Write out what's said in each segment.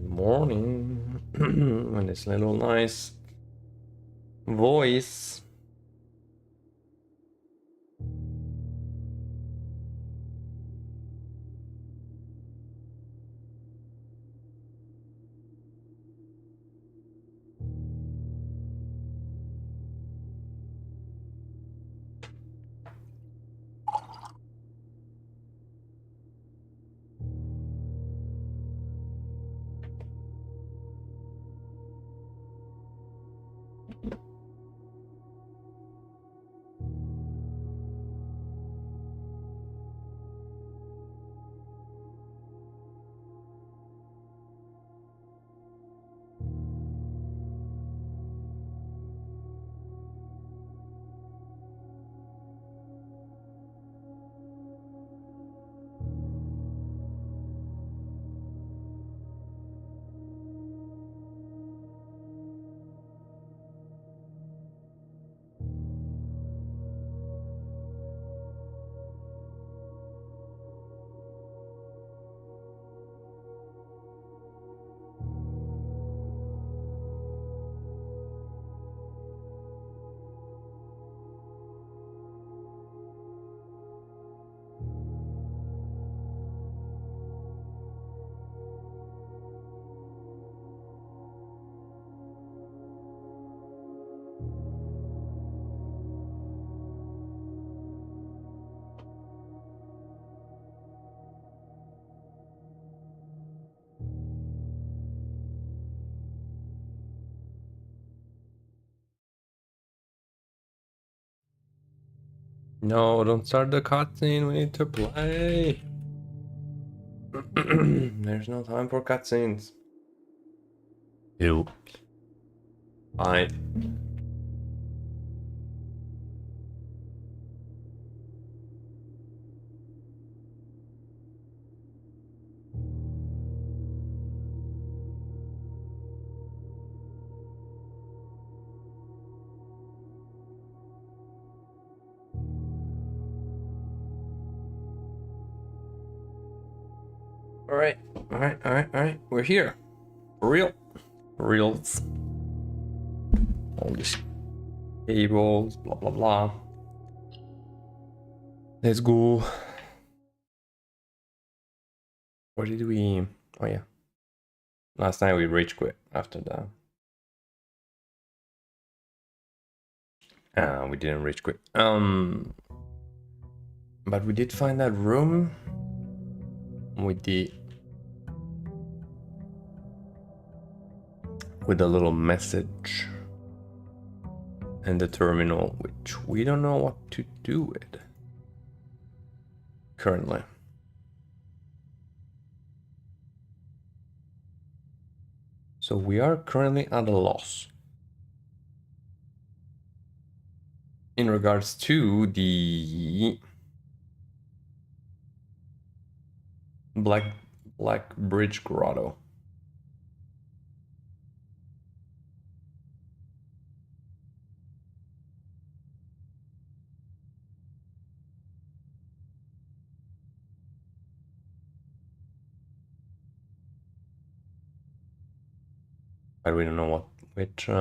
Morning. And this little nice voice. No, don't start the cutscene. We need to play. There's no time for cutscenes. Ew. Bye. Alright. We're here. For real. For reals. All these cables, blah blah blah. Let's go. Where did we? Oh yeah. Last night we rage quit after that. We didn't rage quit. But we did find that room with the little message and the terminal, which we don't know what to do with currently. So we are currently at a loss in regards to the Black Bridge Grotto. But we don't know which we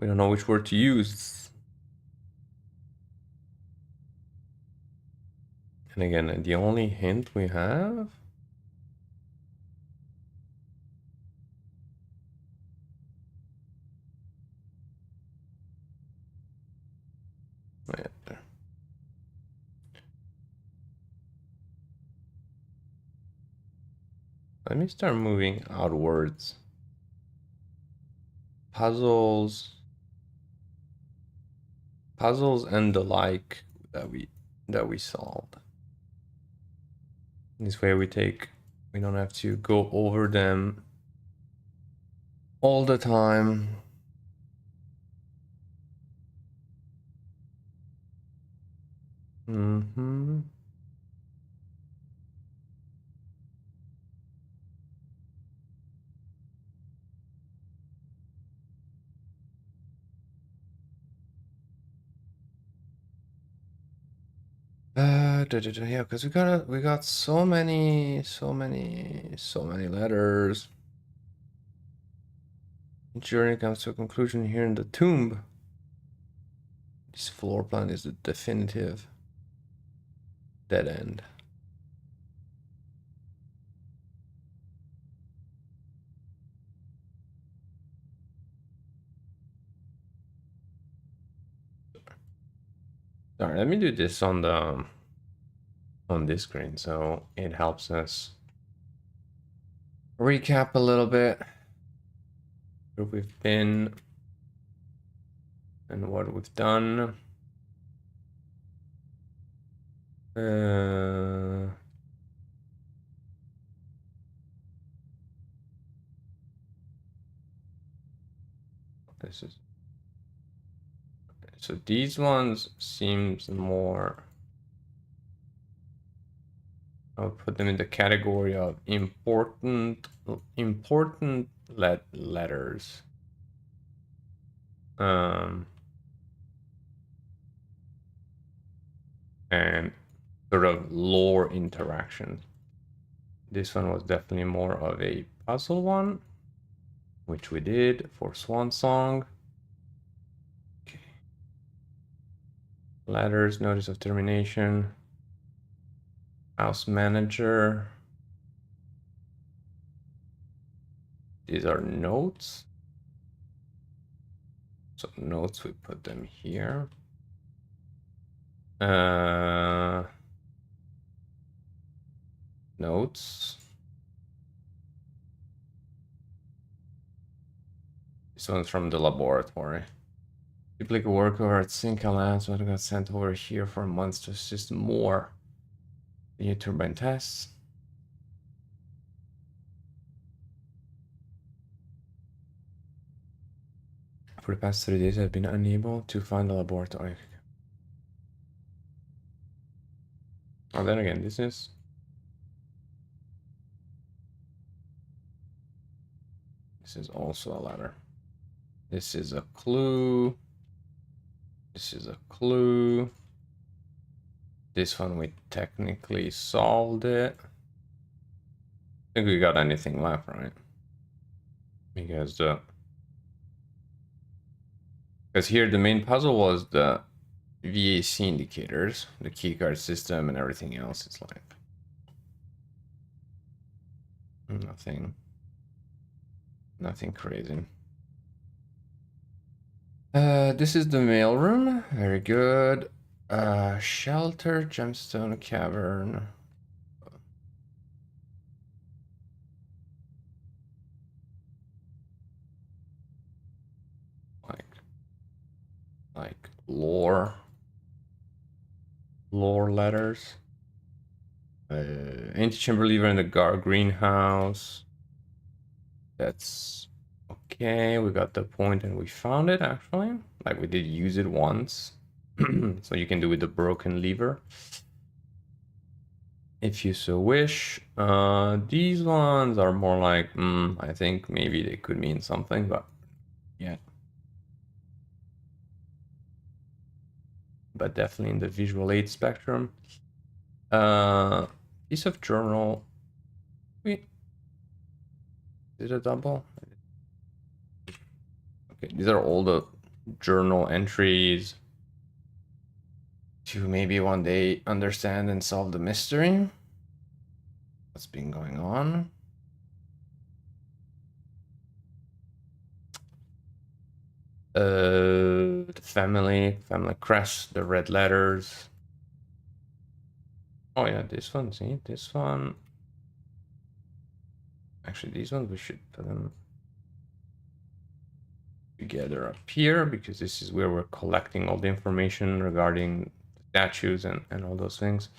don't know which word to use. And again, the only hint we have. Right there. Let me start moving outwards. Puzzles and the like that we solved. This way we don't have to go over them all the time. Yeah, because we got so many letters. Journey comes to a conclusion here in the tomb. This floor plan is the definitive dead end. Sorry, let me do this on this screen so it helps us recap a little bit where we've been and what we've done. This is so these ones seems more. I'll put them in the category of important letters. And sort of lore interaction. This one was definitely more of a puzzle one, which we did for Swan Song. Okay. Letters, notice of termination, house manager. These are notes. So notes, we put them here. Notes. This one's from the laboratory. Duplicate worker at Cinca Labs, but got sent over here for months to assist more new turbine tests. For the past 3 days, I've been unable to find the laboratory. Oh, then again, this is also a letter. This is a clue. This is a clue. This one we technically solved it. I think we got anything left, right? Because here the main puzzle was the VAC indicators, the keycard system, and everything else. It's like nothing crazy. This is the mailroom. Very good. Shelter, gemstone cavern. Like lore letters. Antechamber lever in the greenhouse. That's okay. We got the point and we found it actually. Like we did use it once. So you can do with the broken lever if you so wish. These ones are more like, I think maybe they could mean something, but yeah. But definitely in the visual aid spectrum. Piece of journal. Wait. Is it a double? Okay, these are all the journal entries to maybe one day understand and solve the mystery. What's been going on? The family crest, the red letters. Oh yeah, this one, see, this one. Actually, these ones, we should put them together up here because this is where we're collecting all the information regarding statues and all those things.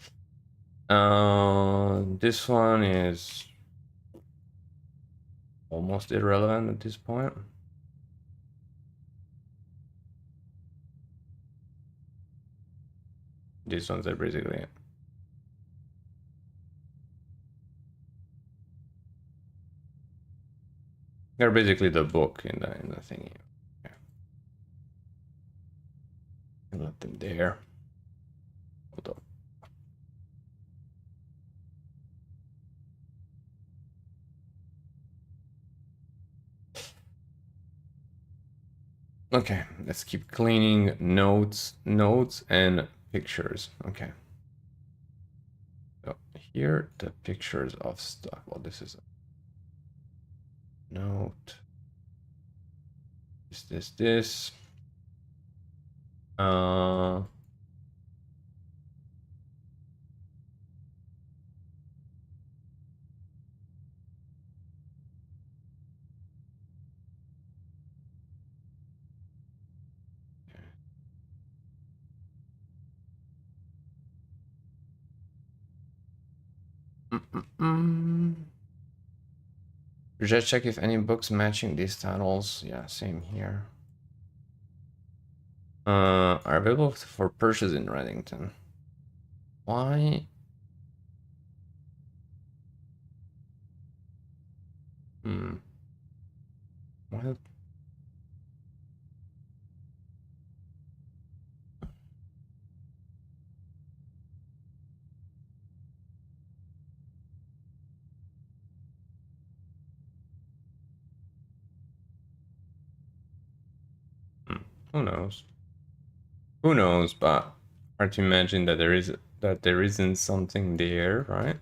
This one is almost irrelevant at this point. These ones are basically it. They're basically the book in the thingy. Okay. Let them there. Hold on. Okay, let's keep cleaning notes and pictures. Okay. So here the pictures of stuff. Well, this is a note. This. Uh Just check if any books matching these titles. Yeah, same here. Are available for purchase in Reddington. Why? Why? Who knows? Who knows? But hard to imagine that there isn't something there, right?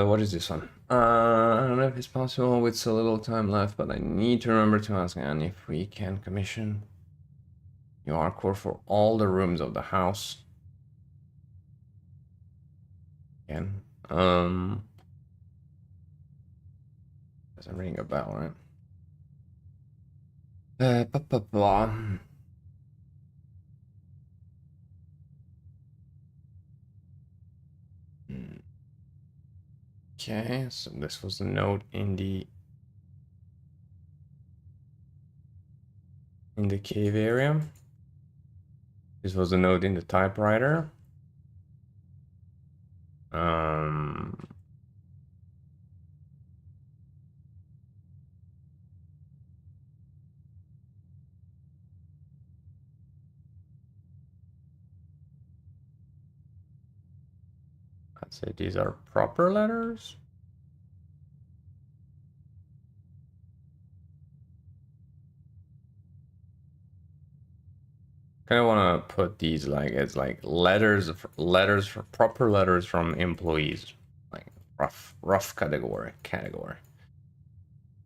What is this one? I don't know if it's possible with so little time left, but I need to remember to ask Anne if we can commission your core for all the rooms of the house. Again, doesn't ring a bell, right? Blah, blah, blah. Okay, so this was the note in the cave area. This was a note in the typewriter. I'd say these are proper letters. Kind of want to put these like as like letters for proper letters from employees, like rough category.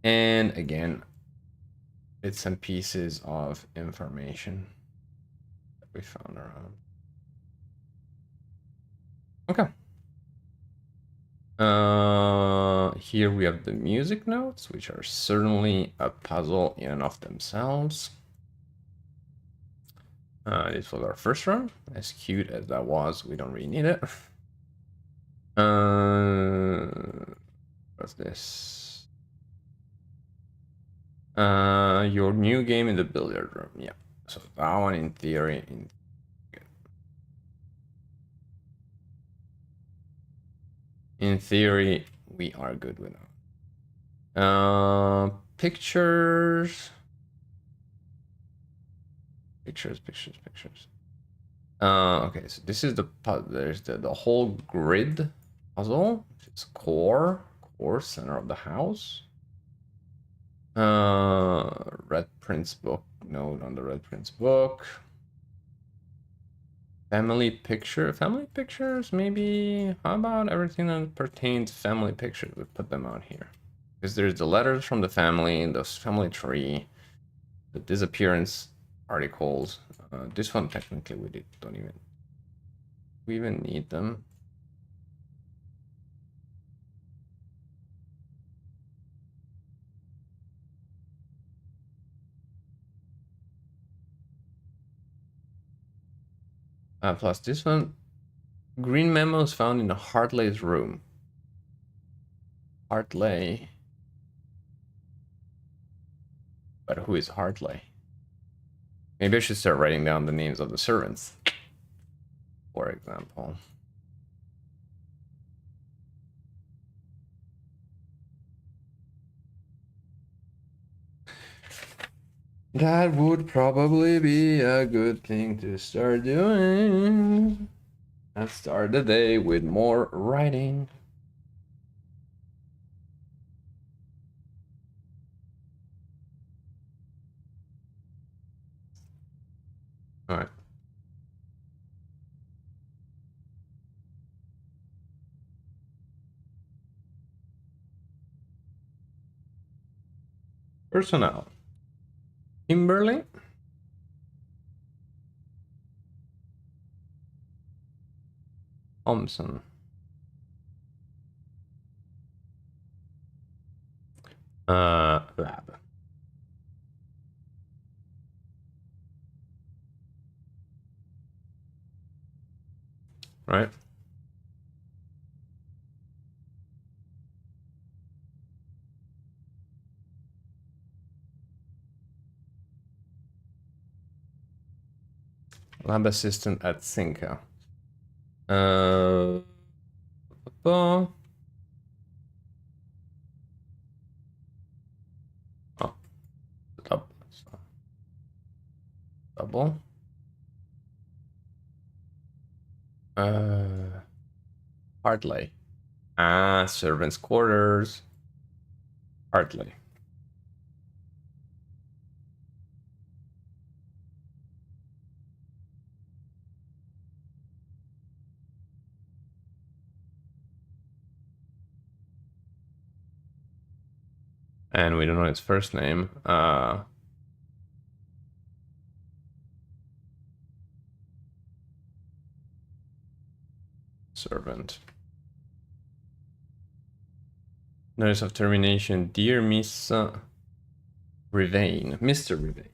And again, bits and pieces of information that we found around. Okay. Here we have the music notes, which are certainly a puzzle in and of themselves. This was our first run. As cute as that was, we don't really need it. What's this? Your new game in the billiard room. Yeah. So that one, in theory, in theory, we are good with that. Pictures. Okay, so this is there's the whole grid puzzle. It's core center of the house. Red Prince book, note on the Red Prince book. Family pictures, maybe. How about everything that pertains to family pictures? We put them out here. Because there's the letters from the family, the family tree, the disappearance articles. This one technically don't even need them. Plus this one, green memos found in the Hartley's room. Hartley. But who is Hartley? Maybe I should start writing down the names of the servants, for example. That would probably be a good thing to start doing. Let's start the day with more writing. All right. Personnel. Kimberly. Thompson. Lab. Right. Lab assistant at Cinca. Oh, double. Double. Hartley. Ah, servants' quarters. Hartley. And we don't know its first name. Servant. Notice of termination. Dear Miss Rivane. Mr. Rivane.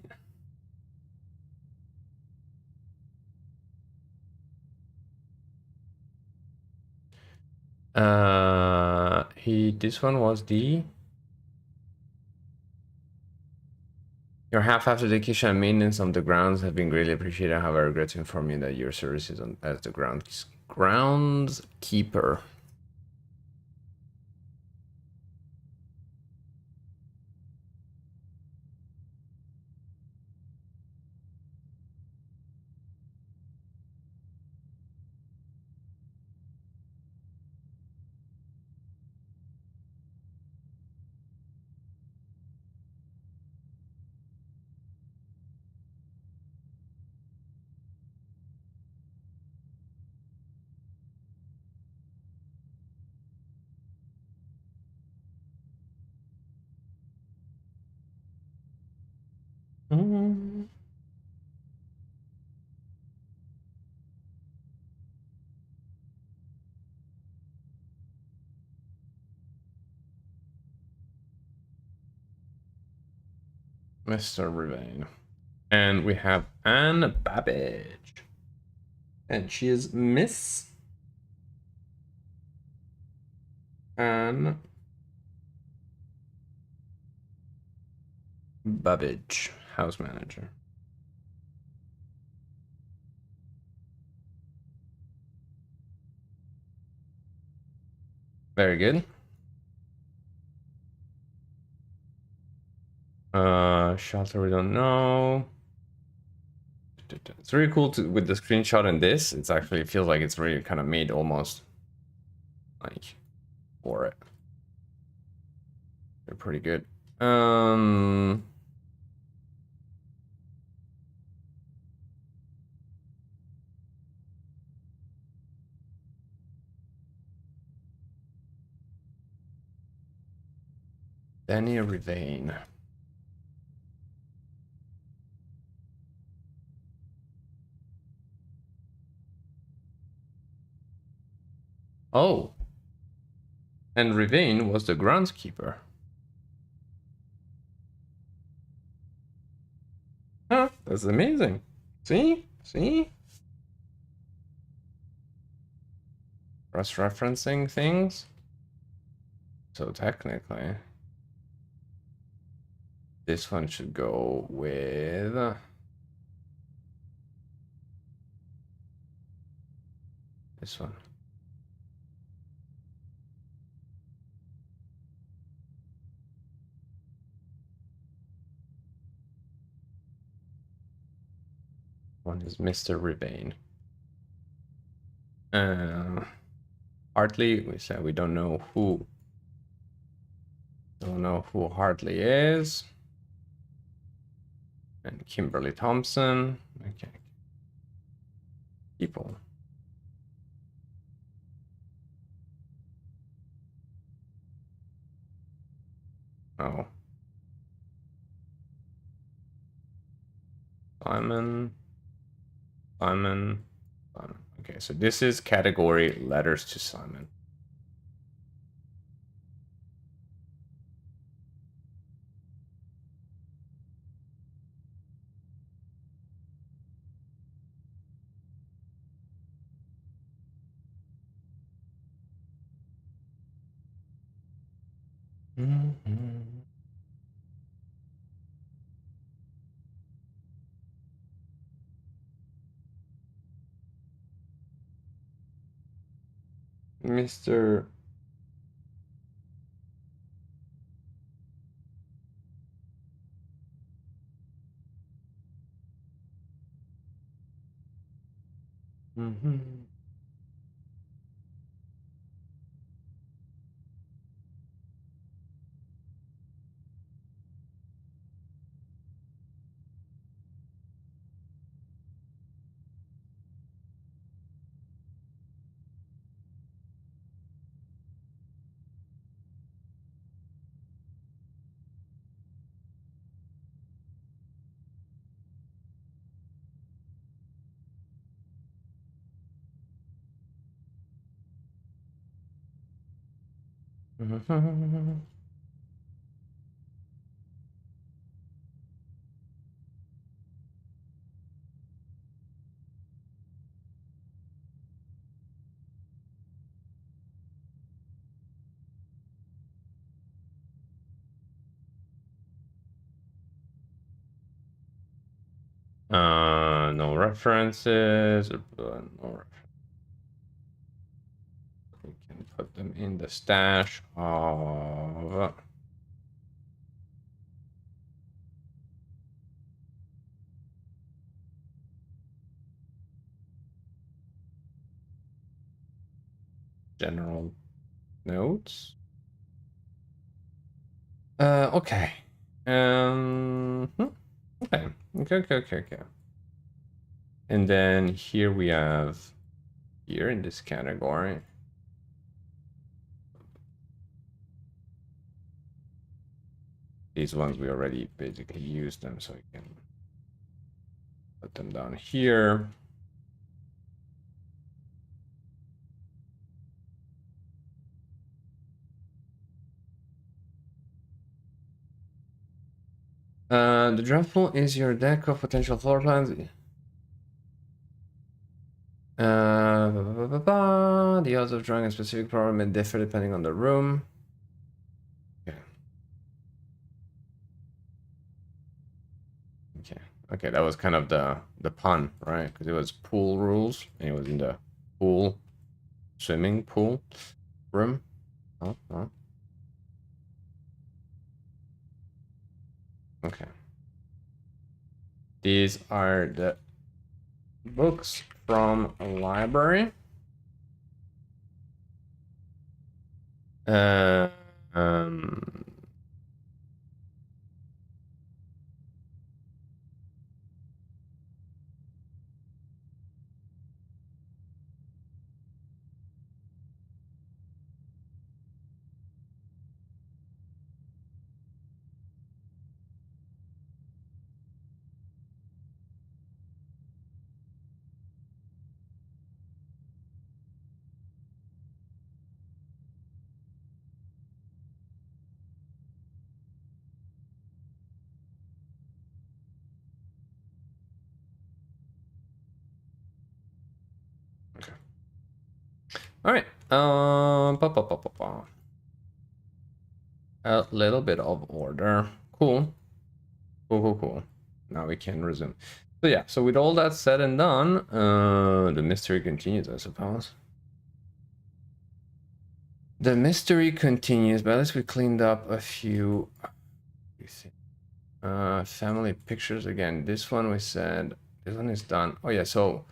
This one was the... Your half-after dedication and maintenance on the grounds have been greatly appreciated. However, I regret to inform you that your services as the groundskeeper. Mr. Rivane. And we have Anne Babbage. And she is Miss Anne Babbage, house manager. Very good. Shelter, we don't know. It's really cool with the screenshot in this. It's actually feels like it's really kind of made almost like for it. They're pretty good. Danny Rivane. Oh. And Rivane was the groundskeeper. Huh, that's amazing. See? See? Cross-referencing things. So technically, this one should go with this one. One is Mr. Rebane. Hartley, we said we don't know who. Don't know who Hartley is. And Kimberly Thompson. Okay. People. Oh. Simon. Okay, so this is category letters to Simon. Mm-hmm. Mr. Mm-hmm. Mm-hmm. No references. No references. We can put them in the stash of general notes. Okay. Okay. Okay. And then here we have here in this category. These ones we already basically used them, so we can put them down here. The draft pool is your deck of potential floor plans. The odds of drawing a specific problem may differ depending on the room. Okay, that was kind of the pun, right? Because it was pool rules, and it was in the pool, swimming pool room. Oh. Okay. These are the books from a library. Um, Okay. All right. A little bit of order. Cool. Now we can resume. So yeah, so with all that said and done, the mystery continues, I suppose. The mystery continues, but at least we cleaned up a few. Family pictures again. This one we said This one is done. Oh yeah, so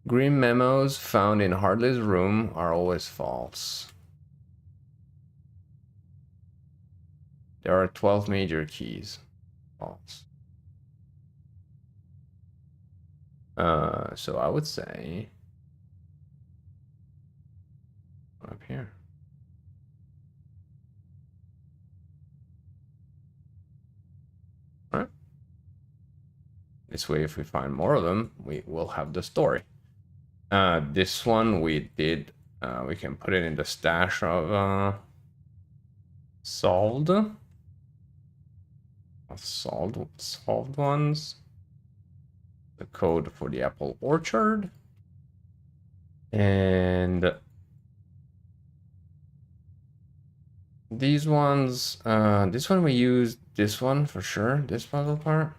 green memos found in Hartley's room are always false. There are 12 major keys. False. So I would say up here. All right. This way, if we find more of them, we will have the story. This one we did. We can put it in the stash of solved ones. The code for the apple orchard. And these ones, this one we used this one for sure, this puzzle part.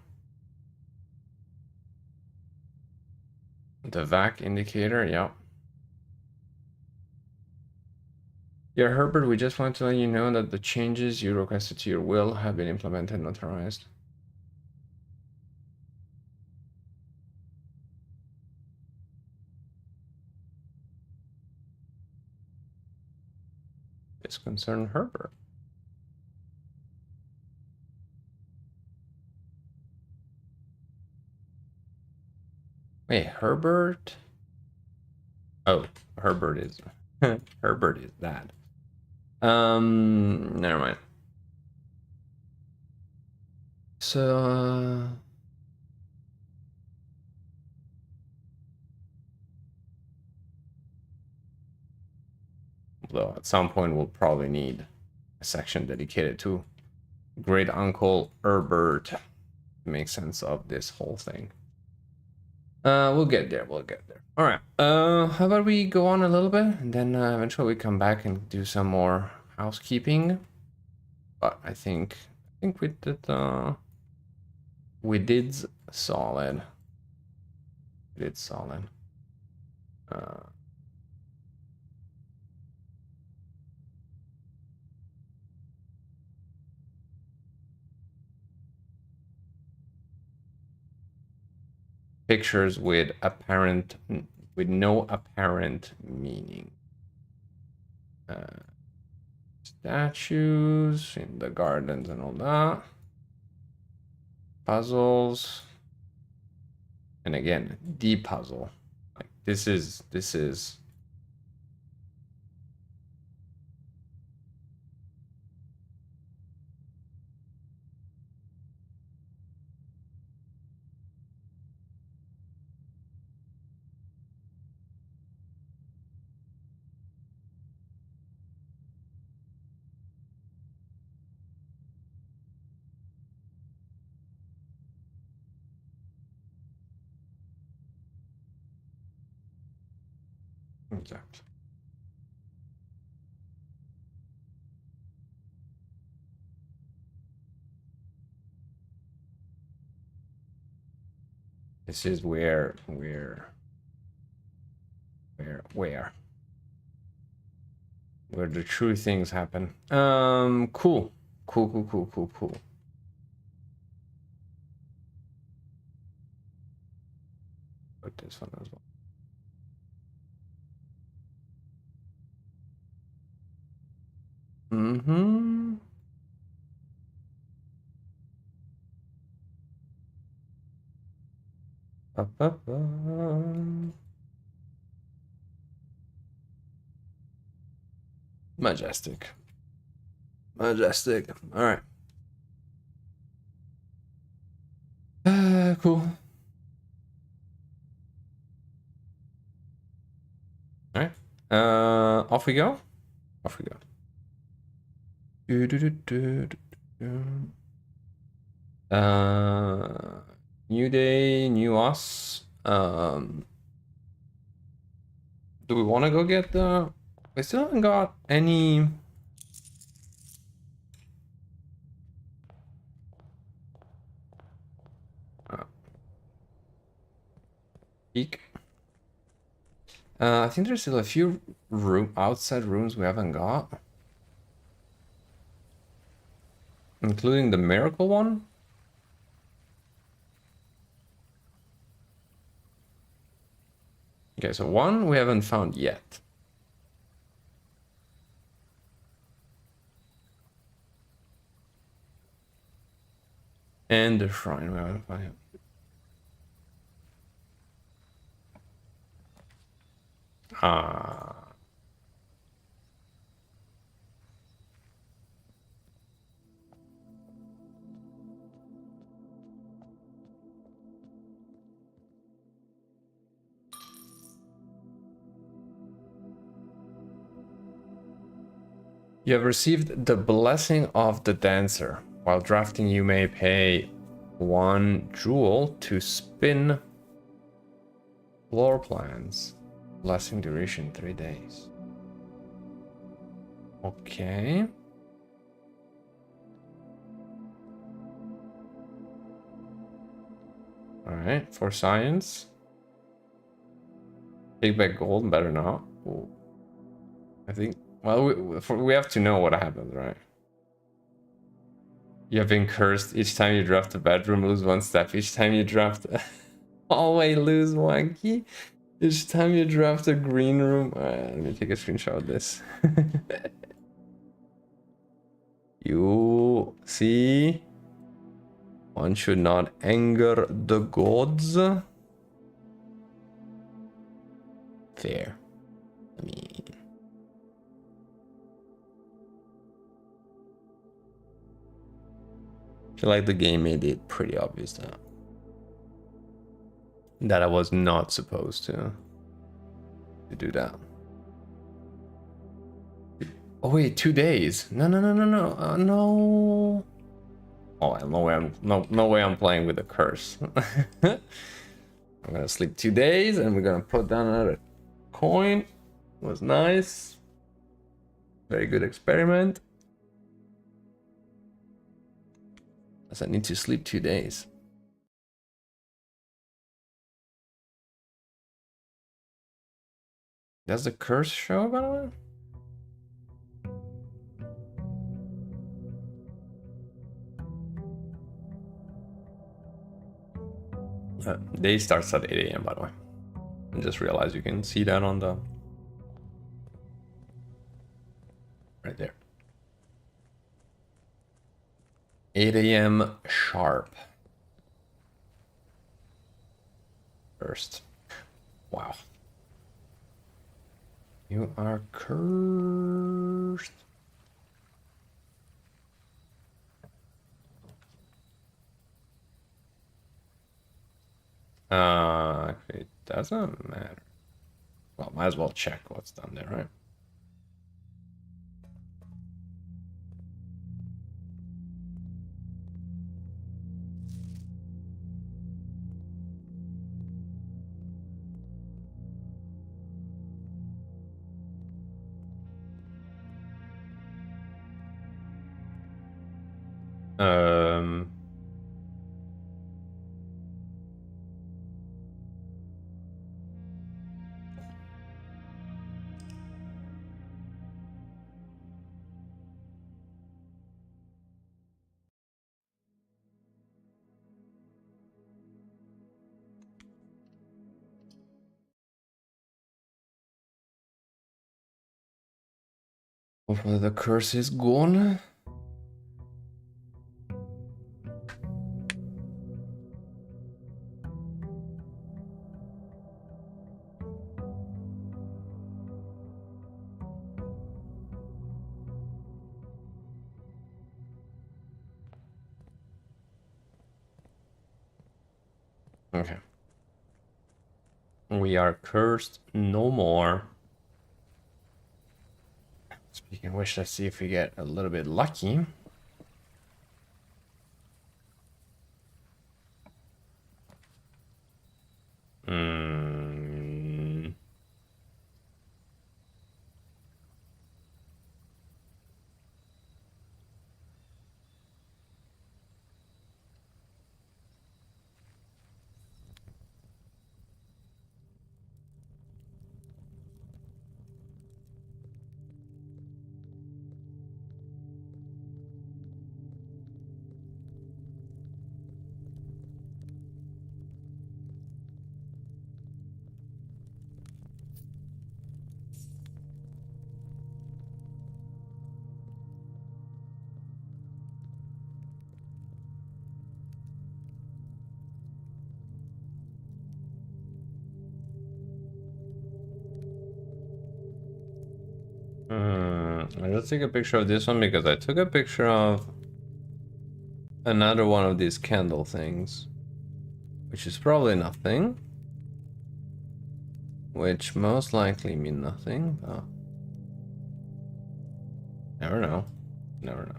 The VAC indicator, yeah. Yeah, Herbert, we just want to let you know that the changes you requested to your will have been implemented and authorized. This concerned Herbert. Wait, Herbert? Oh, Herbert is Herbert is that. Never mind. So though at some point we'll probably need a section dedicated to Great Uncle Herbert to make sense of this whole thing. We'll get there. We'll get there. All right. How about we go on a little bit and then eventually we come back and do some more housekeeping. But I think we did solid. We did solid. Pictures with no apparent meaning. Statues in the gardens and all that. Puzzles. And again, the puzzle. Like this is exactly. This is where the true things happen. Cool. Put this one as well. Mm-hmm. Majestic. All right. Cool. All right. Off we go. New day, new us. Do we want to go get the? We still haven't got any. Peek. I think there's still a few outside rooms we haven't got, including the miracle one. Okay, so one we haven't found yet. And the shrine we haven't found yet. Ah. You have received the blessing of the dancer. While drafting, you may pay 1 jewel to spin floor plans. Blessing duration 3 days. Okay. Alright, for science. Take back gold, better not. Ooh. I think, well, we have to know what happens, right? You have been cursed. Each time you draft a bedroom, lose 1 step. Each time you draft a hallway, lose 1 key. Each time you draft a green room. Let me take a screenshot of this. You see? One should not anger the gods. Fair. I mean... I feel like the game made it pretty obvious that I was not supposed to do that. Oh wait, 2 days. No. No. Oh, no way I'm playing with a curse. I'm gonna sleep 2 days and we're gonna put down another coin. It was nice. Very good experiment. As I need to sleep 2 days. Does the curse show, by the way? Day starts at 8 a.m. by the way. I just realized you can see that on the... right there. 8 a.m. sharp. First. Wow. You are cursed. It doesn't matter. Well, might as well check what's done there, right? Um... Hopefully the curse is gone. Okay. We are cursed no more. Speaking of which, let's see if we get a little bit lucky. Hmm. I just take a picture of this one because I took a picture of another one of these candle things, which is probably nothing, which most likely mean nothing, but never know. Never know.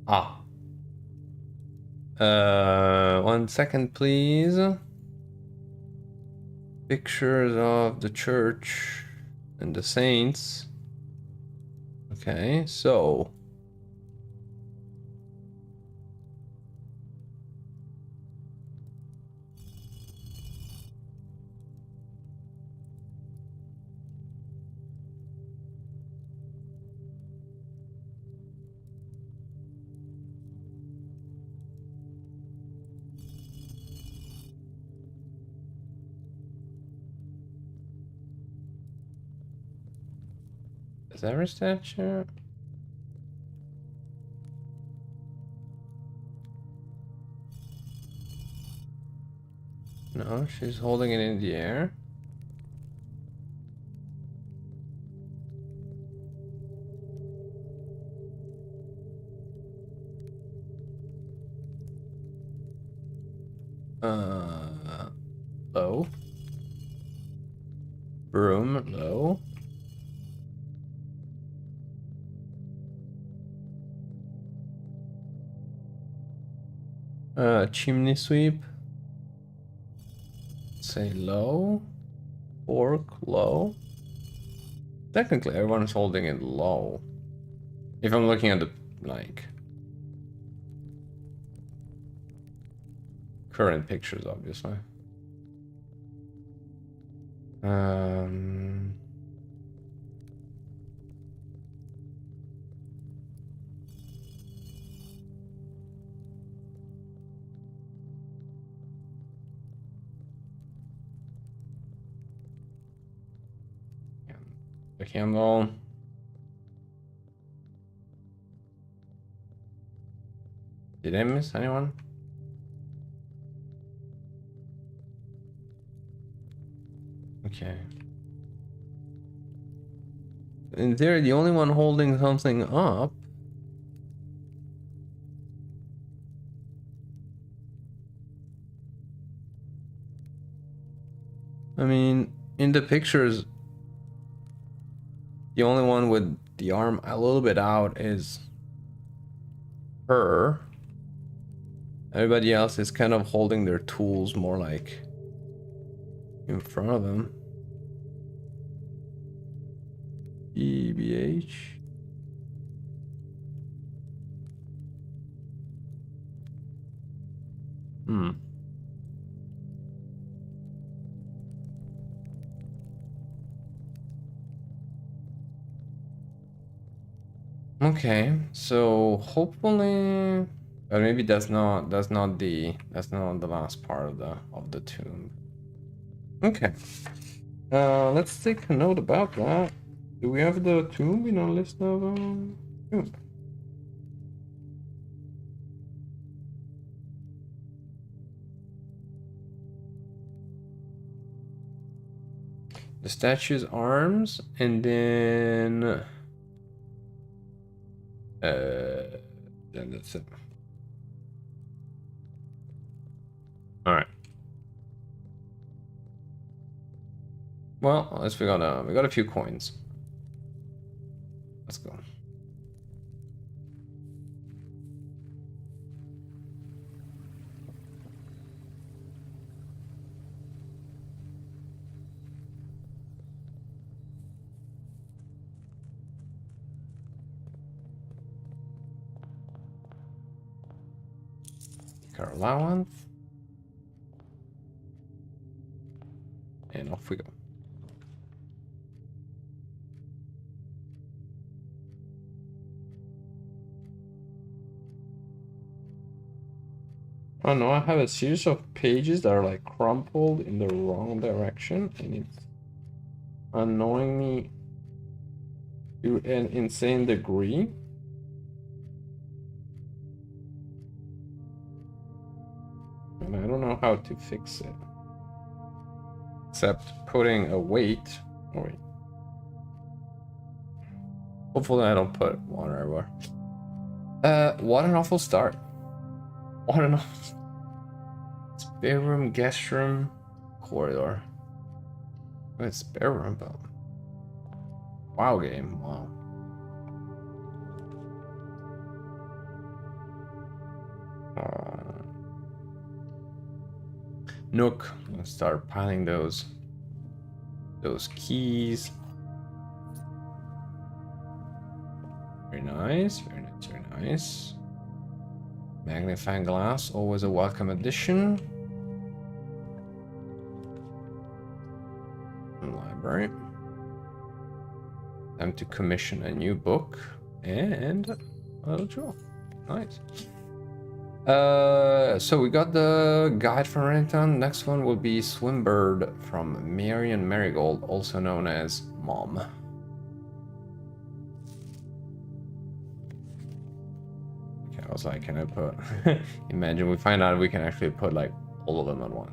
Ah. 1 second, please. Pictures of the church and the saints. Okay, so is that her statue? No, she's holding it in the air. Low. Broom, low. Chimney sweep. Say low. Fork, low. Technically, everyone's holding it low. If I'm looking at the, like, current pictures, obviously. The candle. Did I miss anyone? Okay. And they're the only one holding something up. I mean, in the pictures, the only one with the arm a little bit out is her. Everybody else is kind of holding their tools more like in front of them. EBH. Okay, so hopefully, but maybe that's not the last part of the tomb. Okay. Let's take a note about that. Do we have the tomb in our list of tomb? The statue's arms, and then that's it. All right. Well, at least we got a few coins. Let's go. Our allowance. And off we go. Oh no, I have a series of pages that are like crumpled in the wrong direction, and it's annoying me to an insane degree. And I don't know how to fix it. Except putting a weight. Oh, wait. Hopefully I don't put water everywhere. What an awful start. What an awful... Spare room, guest room, corridor. It's spare room, but... WoW game, wow. Nook, let's start piling those keys. Very nice, very nice, very nice. Magnifying glass, always a welcome addition. Library. Time to commission a new book and a little jewel. Nice. So we got the guide from Renton. Next one will be Swimbird from Marion Marigold, also known as Mom. Okay, I was like, can I put... Imagine we find out we can actually put like all of them on one.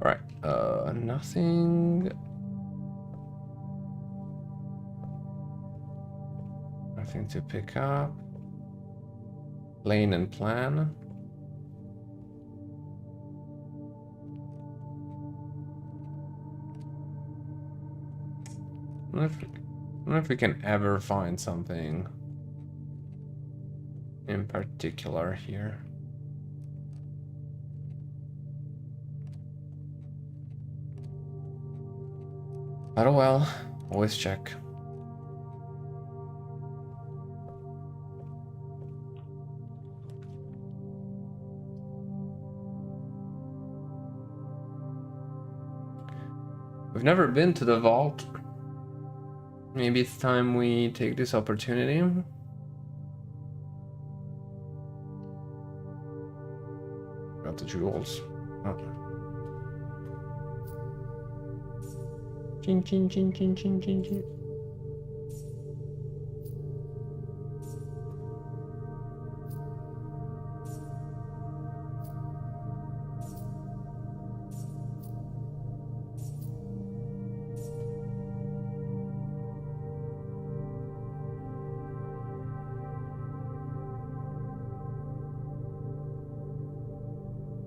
Alright, nothing... Nothing to pick up. Lane and plan. I don't know if we can ever find something in particular here. But oh well, always check. We've never been to the vault. Maybe it's time we take this opportunity. Got the jewels. Oh. Chin chin chin chin chin chin chin.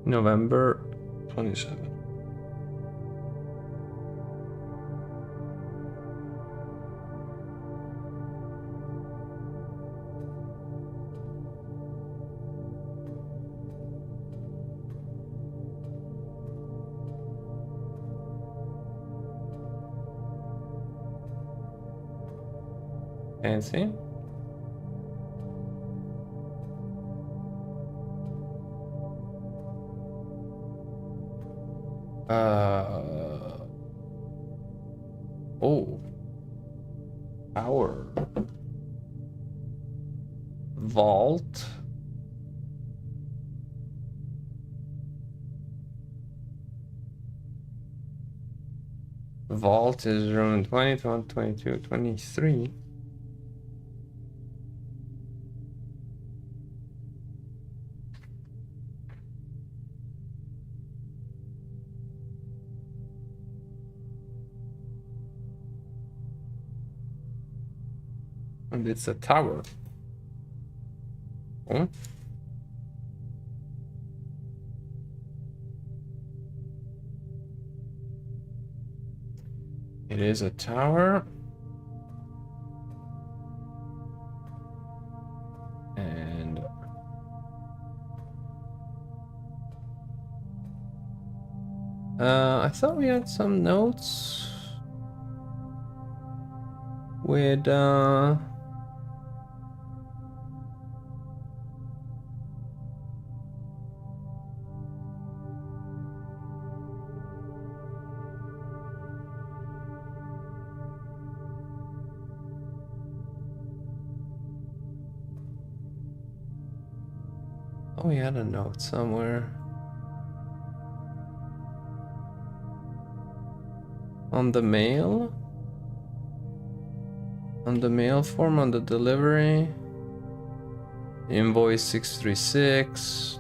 November 27. Fancy. Oh. Power. Vault. Vault is room 20, 22, 23. And it's a tower. Oh. It is a tower. And I thought we had some notes with oh, we had a note somewhere. on the mail. On the mail form, on the delivery. Invoice 636,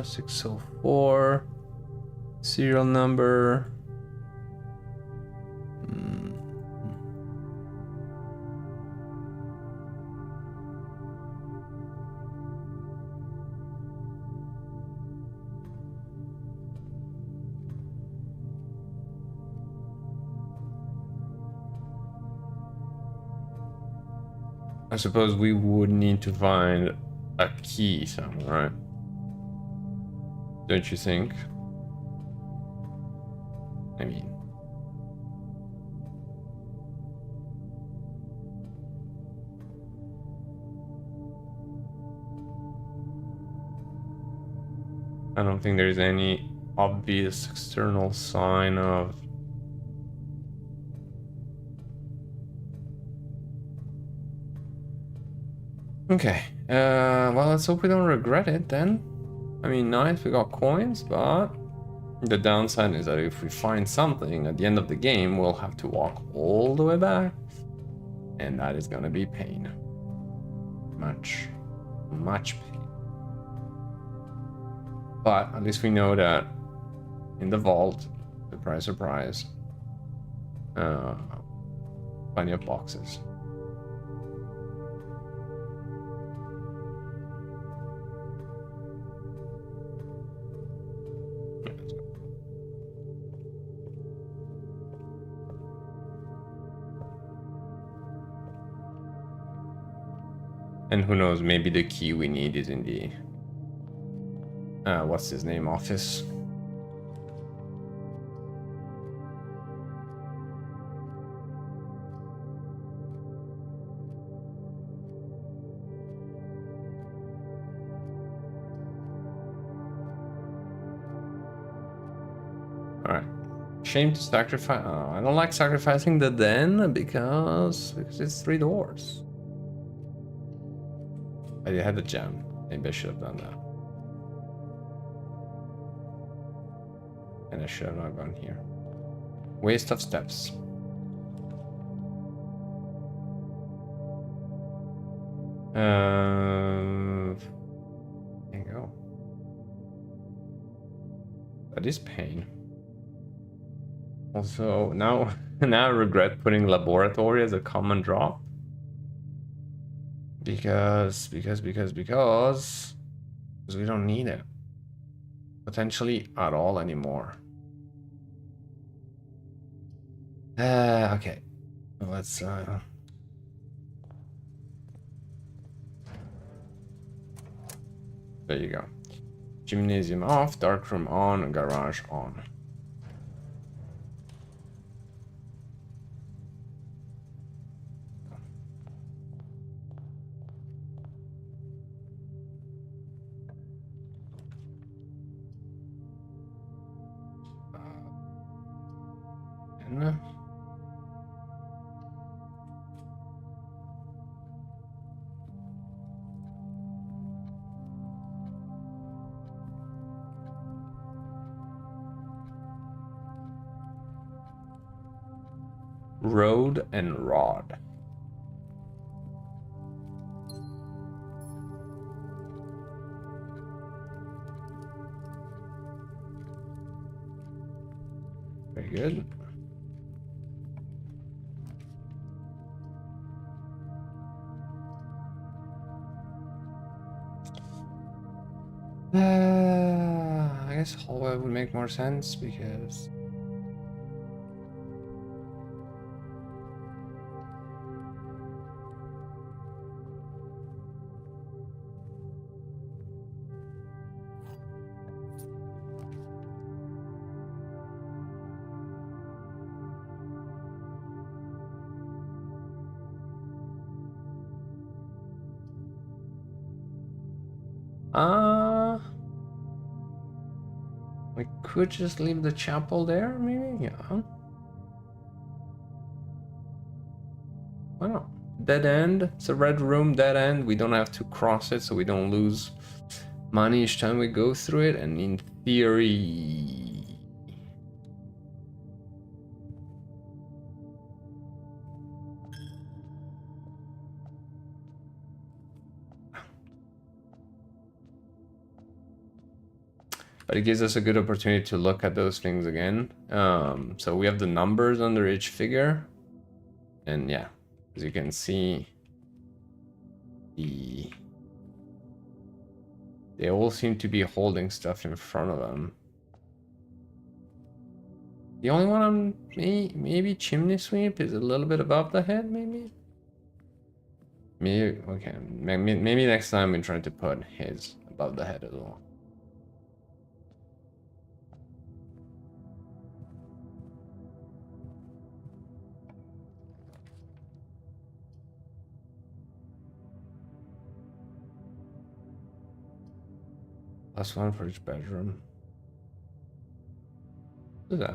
604, serial number. I suppose we would need to find a key somewhere, right? Don't you think? I mean... I don't think there's any obvious external sign of... Okay, well, let's hope we don't regret it then. I mean, nice, we got coins, but the downside is that if we find something at the end of the game, we'll have to walk all the way back, and that is gonna be pain. Much pain. But at least we know that in the vault, surprise, surprise, plenty of boxes. And who knows, maybe the key we need is in the... what's his name, office? Alright. Shame to sacrifice... I don't like sacrificing the den because it's 3 doors. I had the gem. Maybe I should have done that. And I should have not gone here. Waste of steps. There you go. That is pain. Also, now I regret putting laboratory as a common drop. Because we don't need it. Potentially at all anymore. Okay. Let's there you go. Gymnasium off, darkroom on, garage on. Road and rod. Very good. I guess hallway would make more sense because we could just leave the chapel there, maybe? Yeah. Why not? Dead end. It's a red room, dead end. We don't have to cross it, so we don't lose money each time we go through it. And in theory, but it gives us a good opportunity to look at those things again. So we have the numbers under each figure, and yeah, as you can see, they all seem to be holding stuff in front of them. The only one on maybe Chimney Sweep is a little bit above the head, maybe? Maybe, okay, maybe next time we try to put his above the head as well. Plus one for each bedroom. What is that?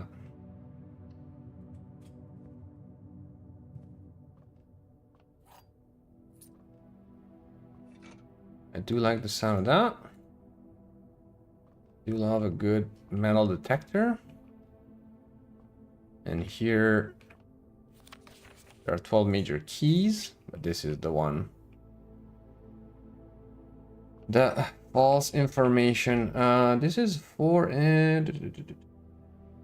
I do like the sound of that. Do love a good metal detector. And here there are 12 major keys, but this is the one. The false information. This is for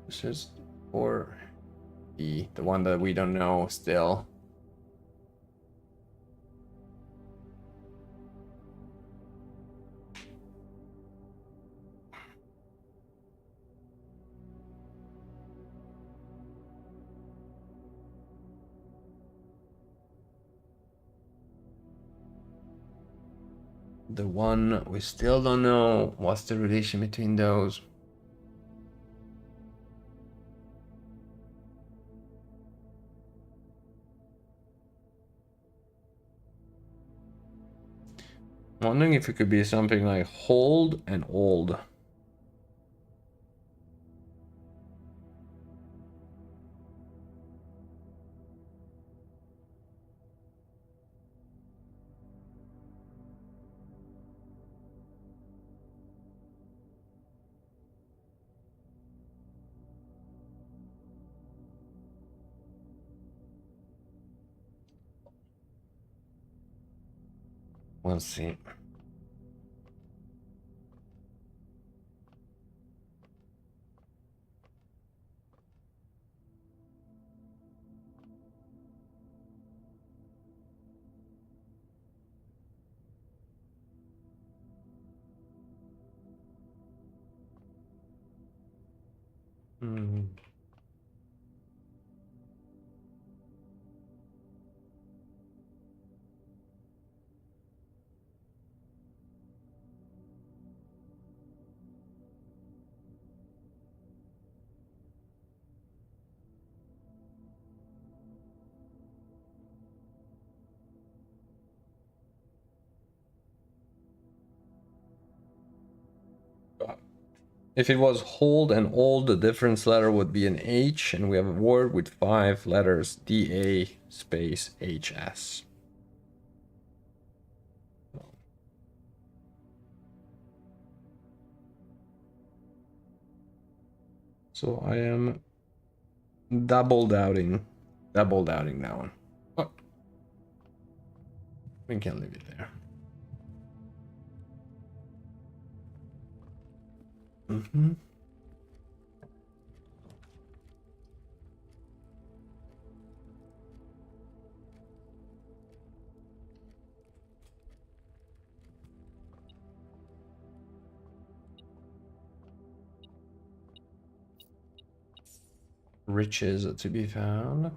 this is for the one that we don't know still. The one we still don't know what's the relation between those. I'm wondering if it could be something like hold and old. We'll see. Hmm. If it was hold and old, the difference letter would be an H, and we have a word with 5 letters, DA space HS. So I am double doubting that one. Oh, we can leave it there. Mm-hmm. Riches to be found.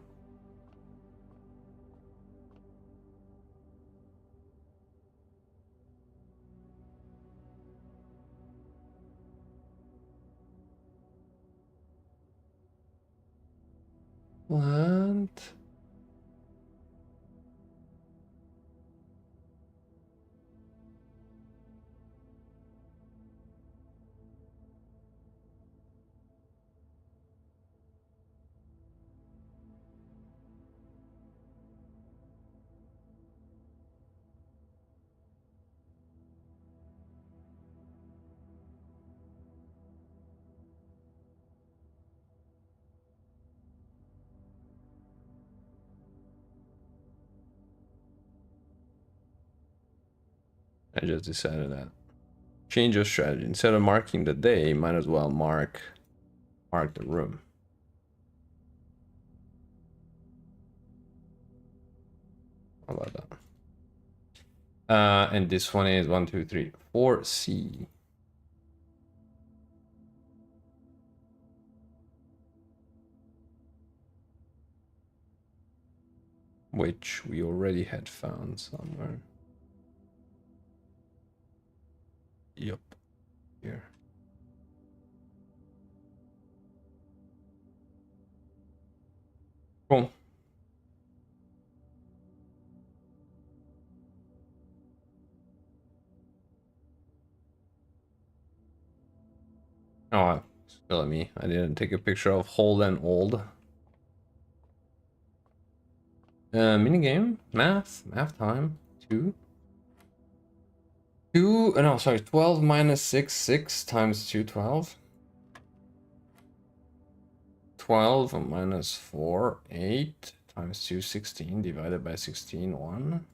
What? I just decided that. Change of strategy. Instead of marking the day, might as well mark the room. How about that? And this one is 1, 2, 3, 4C. Which we already had found somewhere. Yup. Here. Cool. Oh, silly me. I didn't take a picture of Hold and Old. Minigame? Math time. 2. No, sorry. 12 minus 6, 6 times 2, 12. 12 minus 4, 8 times 2, 16 divided by 16, 1.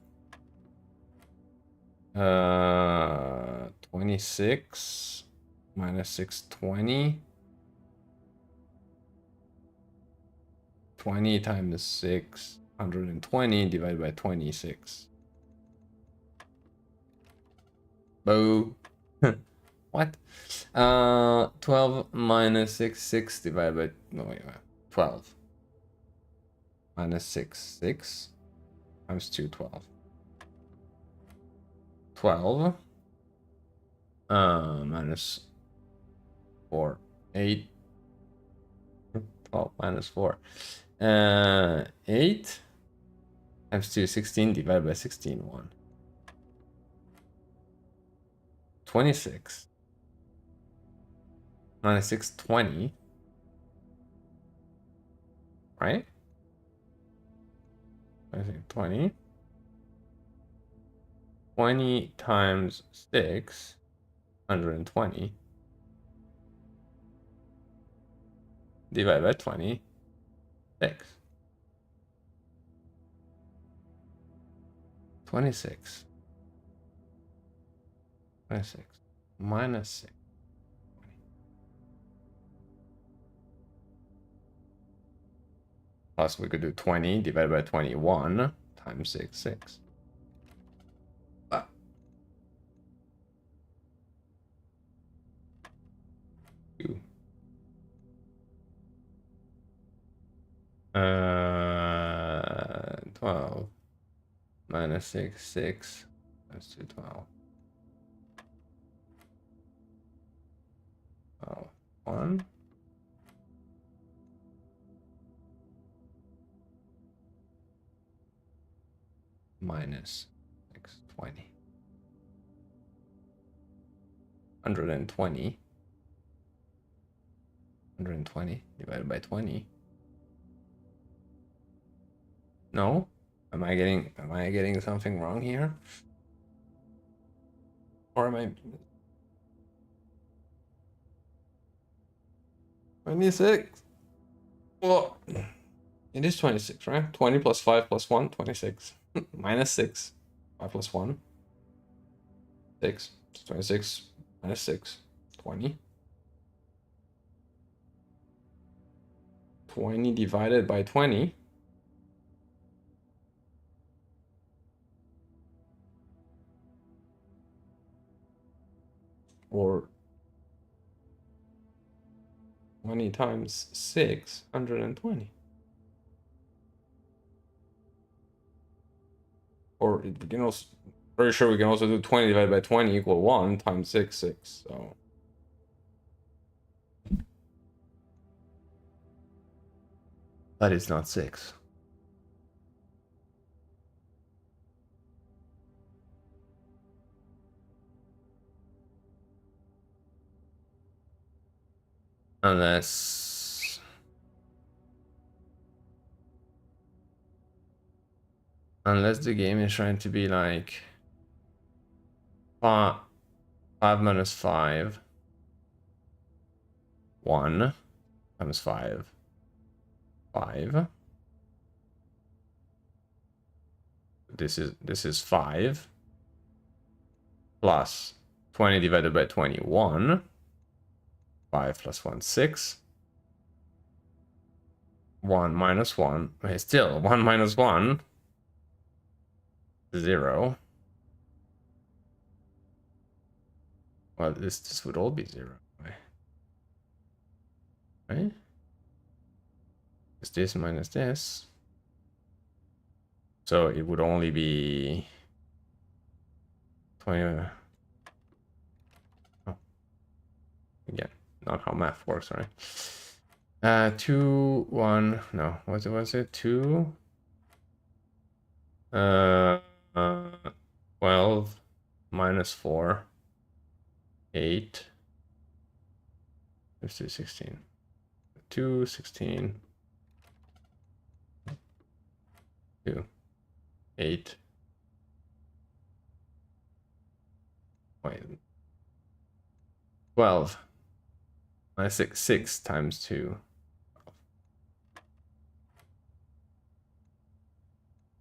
26 minus 6, 20. 20 times 6, 120 divided by 26. Boo. What? 12 minus 6, 6 divided by... No, wait. 12. Minus 6, 6 times 2, 12. 12. Minus 4, 8. 12 minus 4. 8 times 2, 16 divided by 16, 1. 26. Minus 6, 20. Right? I think 20. 20 times 6, 120. Divided by 20. 6. 26. 26. Minus 6. Plus we could do 20 divided by 21 times 6, 6. Ah. Two. 12 minus 6, 6. Let's do 12. Oh, 1. Minus 6, 20. 120. 120 divided by 20. No? Am I getting something wrong here? Or am I 26? Well, it is 26, right? 20 plus 5 plus 1, 26. Minus 6. 5 plus 1. 6. 26 minus 6. 20. 20 divided by 20. Or 20 times 6, 120. Or, you know, very sure we can also do 20 divided by 20 equal 1 times 6, 6. So but it's not 6. Unless the game is trying to be like 5 minus 5, 1 times 5, 5. This is 5 plus 20 divided by 21. 5 plus 1, 6. 1 minus 1. Okay, still, 1 minus 1. 0. Well, this would all be 0. Right? It's this minus this. So it would only be 20. Oh. Again, not how math works, right? 2, 1. No, was it 2? 12 minus 4. 8. 50, 16. 2, 16. 2. 8. Wait. 12. Minus 6. 6 times 2.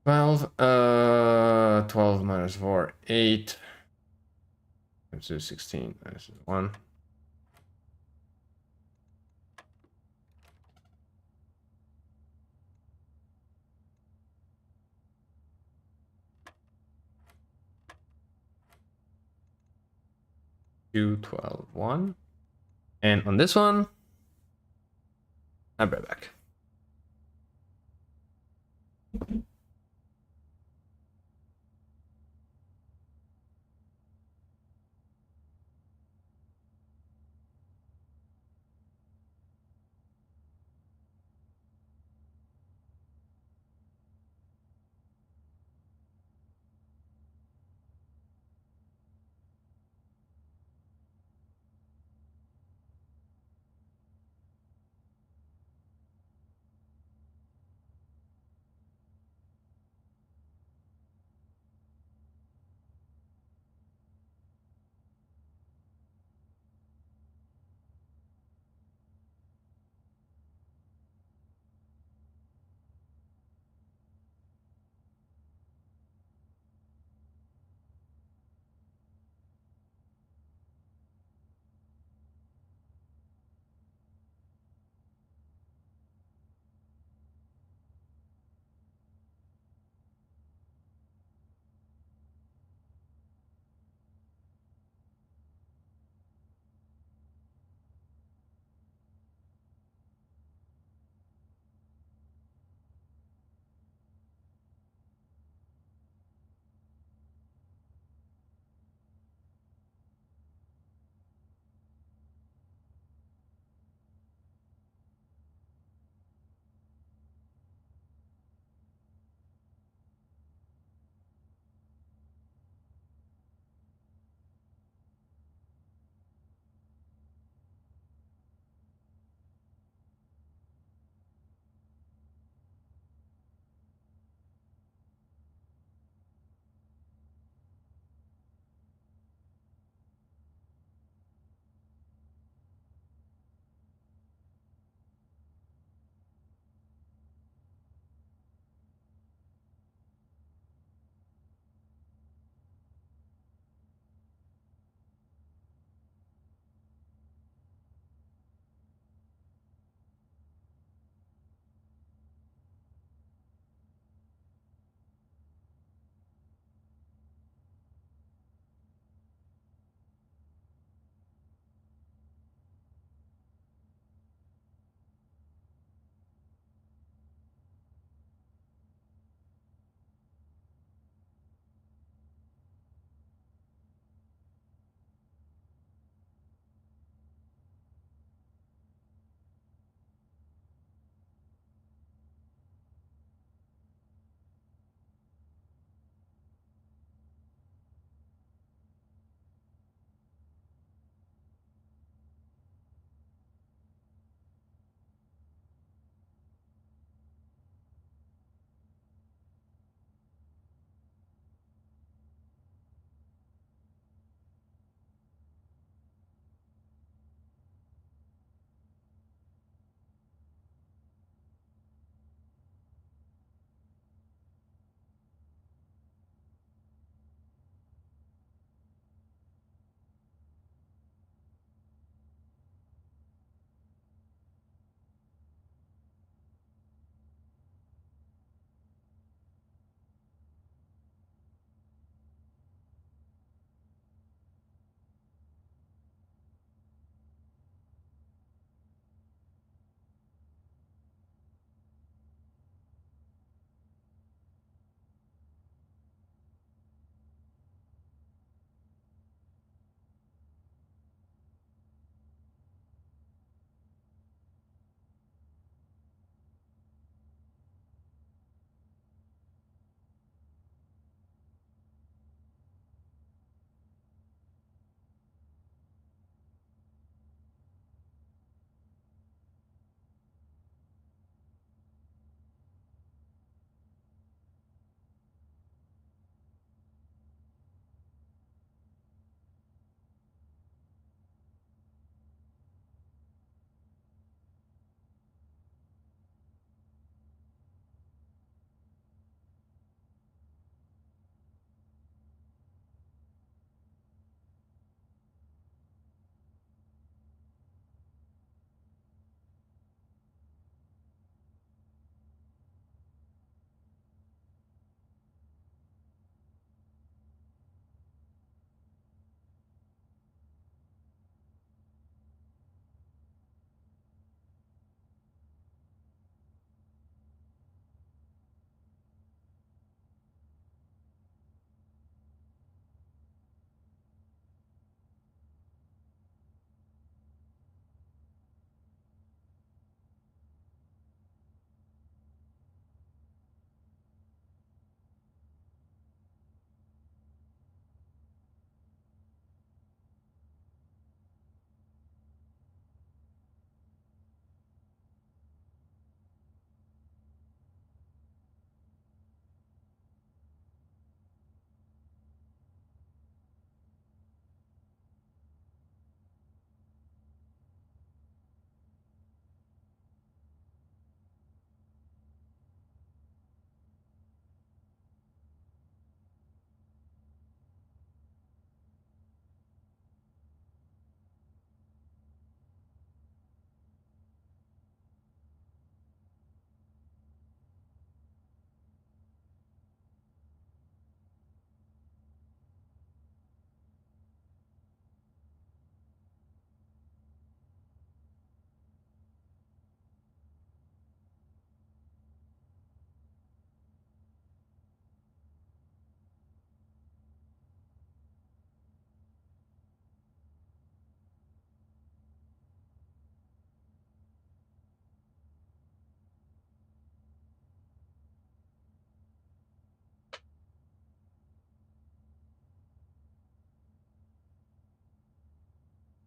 12. 12 minus 4. 8. Times 2, 16. Minus 1. 2, 12, 1. And on this one, I'll be right back.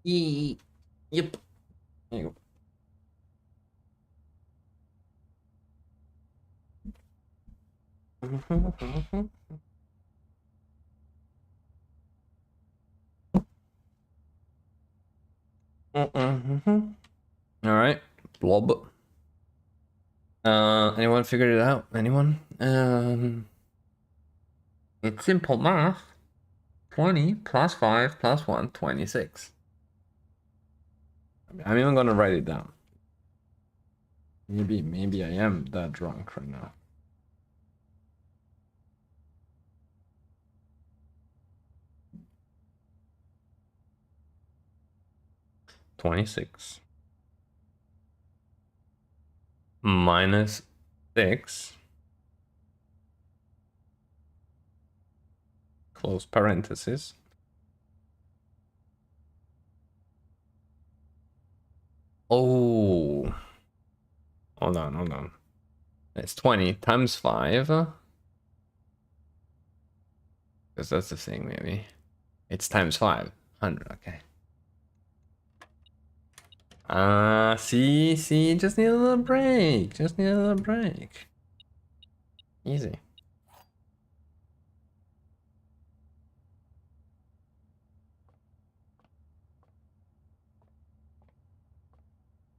Yep. There you go. All right, blob. Anyone figured it out? Anyone? It's simple math. 20 plus 5 plus 1, 26. I'm even gonna write it down. Maybe I am that drunk right now. 26 minus 6 close parenthesis. Oh, hold on. It's 20 times 5. Because that's the thing, maybe. It's times 5. 100, okay. See, just need a little break. Easy.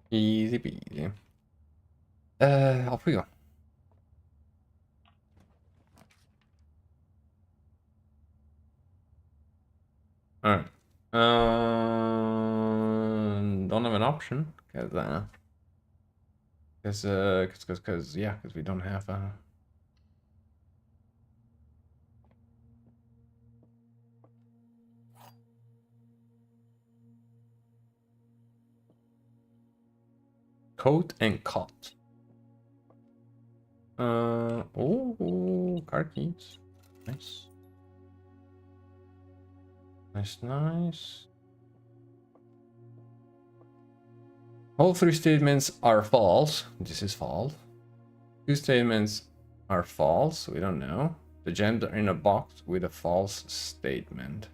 Easy peasy. Off we go. Alright. Don't have an option because we don't have coat and cot. Oh, card keys. Nice. Nice. All 3 statements are false. This is false. 2 statements are false. We don't know. The gems are in a box with a false statement.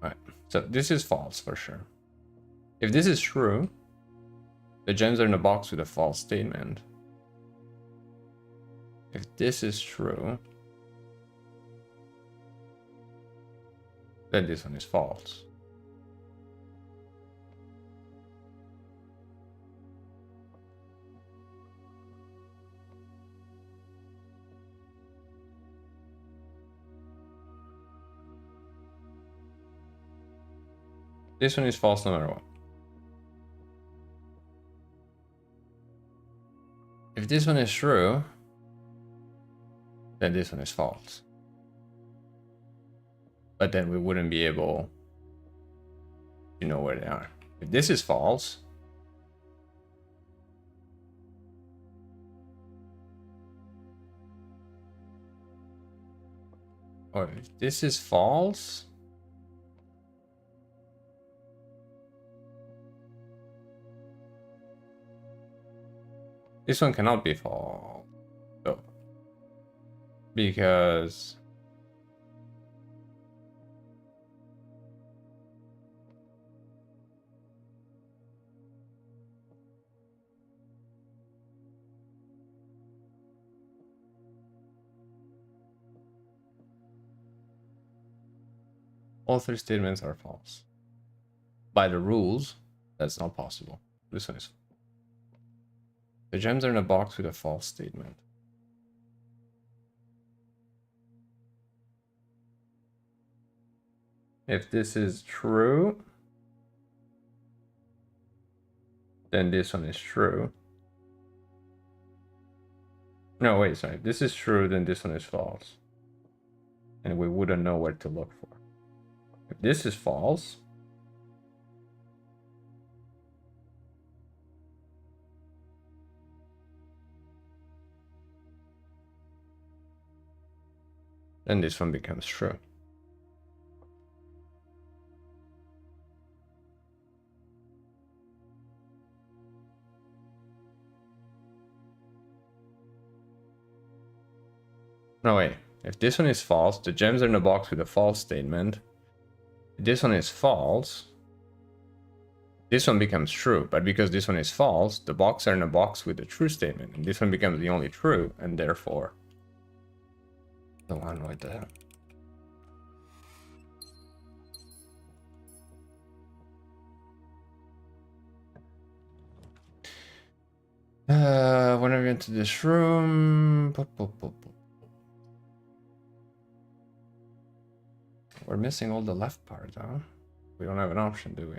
Alright, so this is false for sure. If this is true, the gems are in a box with a false statement. If this is true, then this one is false. This one is false no matter what. If this one is true, then this one is false. But then we wouldn't be able to know where they are. If this is false, or if this is false, this one cannot be false. So, because all 3 statements are false. By the rules, that's not possible. This one is. The gems are in a box with a false statement. If this is true, then this one is true. No, wait, sorry. If this is true, then this one is false. And we wouldn't know where to look for. If this is false, then this one becomes true. No, wait. If this one is false, the gems are in a box with a false statement. If this one is false, this one becomes true. But because this one is false, the box are in a box with a true statement. And this one becomes the only true, and therefore the one with the... Whenever you enter this room... We're missing all the left part, huh? We don't have an option, do we?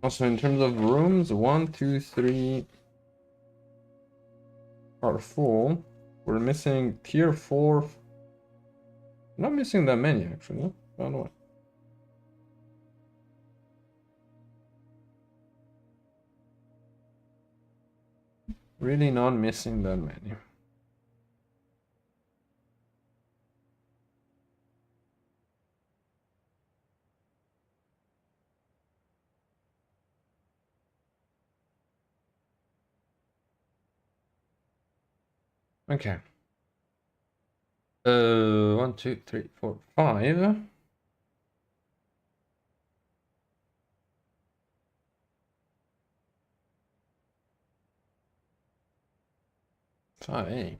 Also, in terms of rooms, 1, 2, 3 are full. We're missing tier 4. Not missing that many, actually. No? I don't know. Really not missing that many. Okay. 1, 2, 3, 4, 5. A.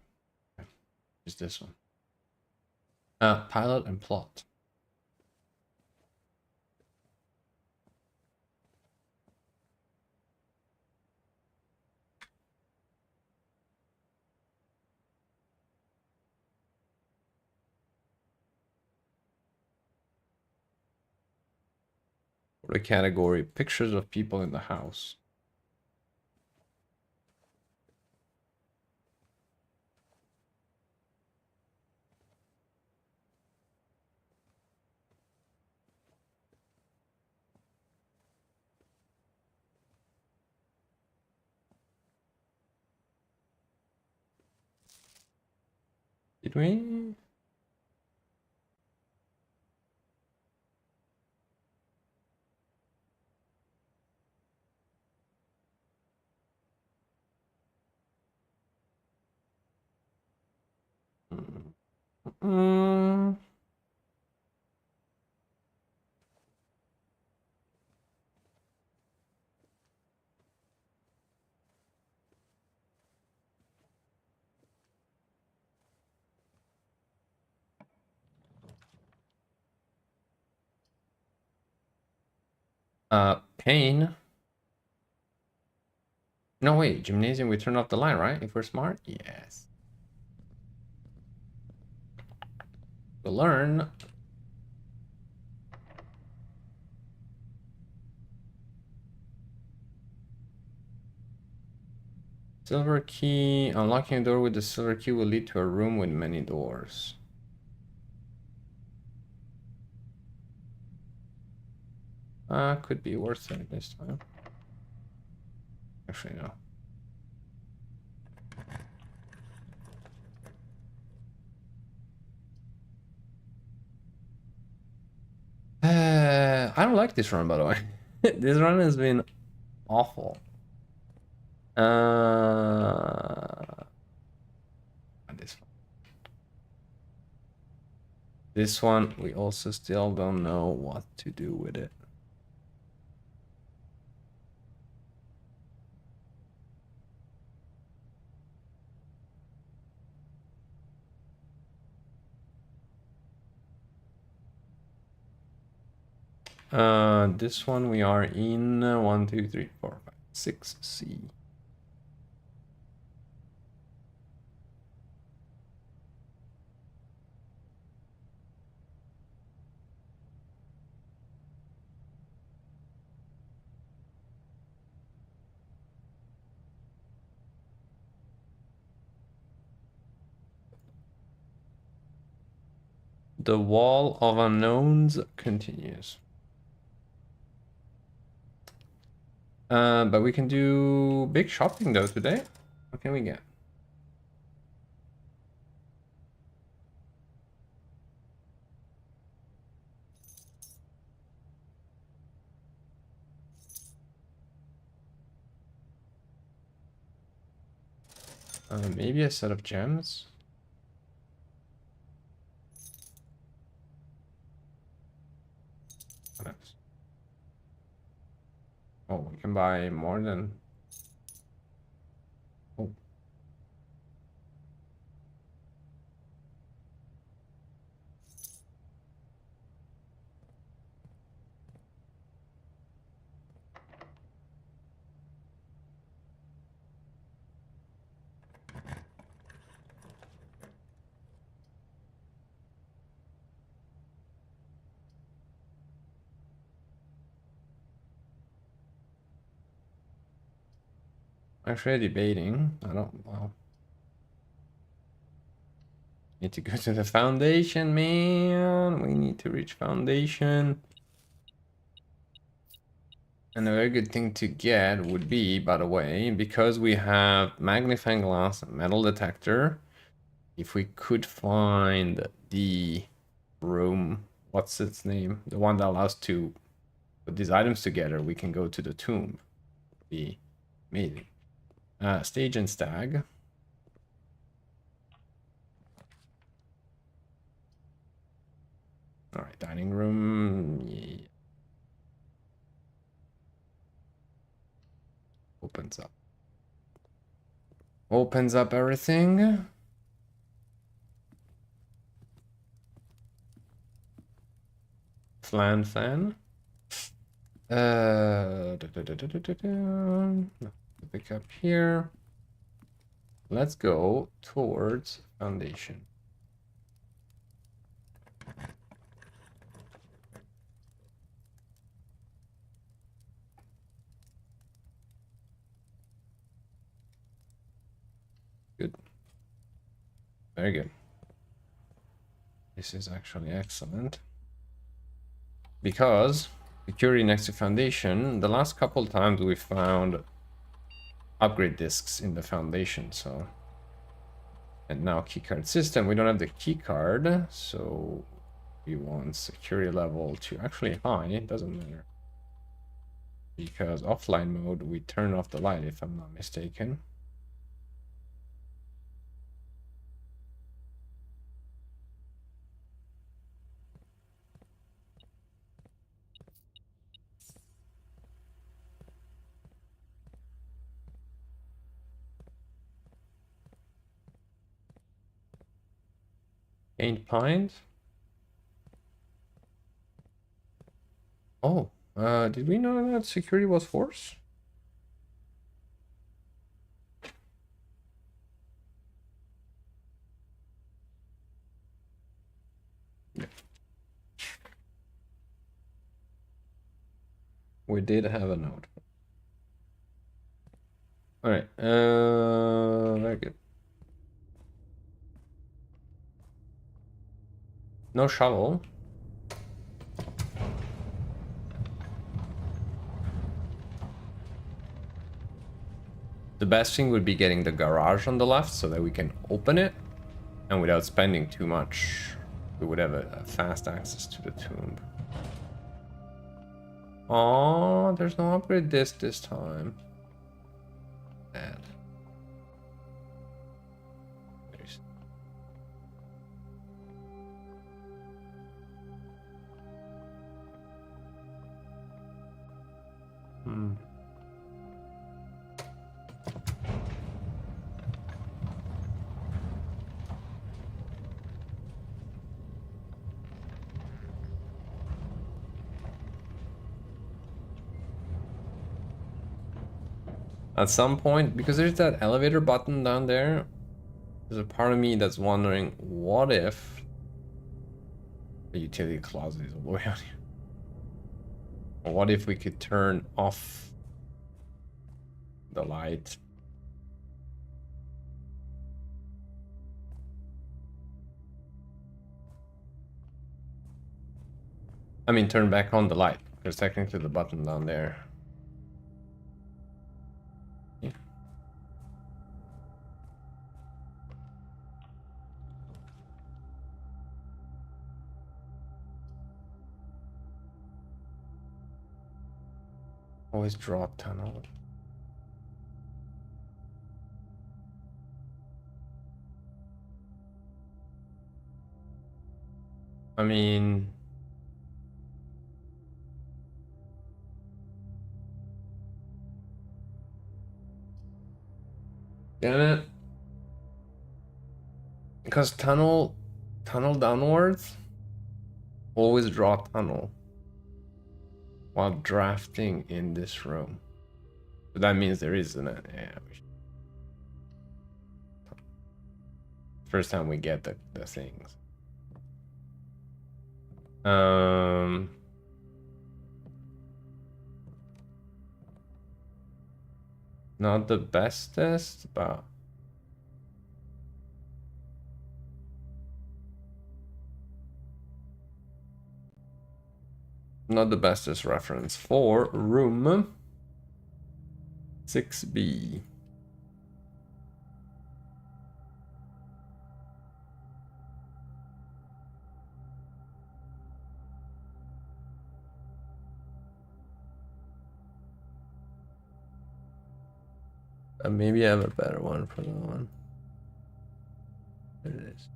Is this one? Pilot and plot. For the category, pictures of people in the house. Did we? Mm. Pain. No, wait, gymnasium, we turn off the line, right? If we're smart? Yes. We'll learn. Silver key. Unlocking a door with the silver key will lead to a room with many doors. Could be worth it this time. Actually, no. I don't like this run, by the way. This run has been awful. This one. This one, we also still don't know what to do with it. This one we are in 1, 2, 3, 4, 5, 6C. The wall of unknowns continues. But we can do big shopping though today. What can we get? Maybe a set of gems. What else? Oh, we can buy more than. Oh. Actually debating. I don't. Well. Need to go to the foundation, man. We need to reach foundation. And a very good thing to get would be, by the way, because we have magnifying glass and metal detector, if we could find the room, what's its name? The one that allows to put these items together, we can go to the tomb. Be amazing. Stage and stag. All right, dining room. Yeah. Opens up. Opens up everything. Flan fan. Pick up here. Let's go towards foundation. Good. Very good. This is actually excellent. Because security next to foundation, the last couple times we found upgrade discs in the foundation, so. And now keycard system, we don't have the keycard, so we want security level to actually high, it doesn't matter. Because offline mode, we turn off the light if I'm not mistaken. Paint pint. Oh, did we know that security was force? Yeah. We did have a note. All right, very good. No shovel. The best thing would be getting the garage on the left so that we can open it, and without spending too much, we would have a fast access to the tomb. Oh, there's no upgrade disc this time. Bad. Hmm. At some point, because there's that elevator button down there, there's a part of me that's wondering, what if the utility closet is all the way out here? Or what if we could turn off the light? I mean, turn back on the light. There's technically the button down there. Yeah. Always drop tunnel. I mean, damn it. Because tunnel downwards, always draw tunnel while drafting in this room. So that means there isn't it. Yeah. First time we get the things. Not the bestest, but not the bestest reference for room 6B. Maybe I have a better one for that one. There it is.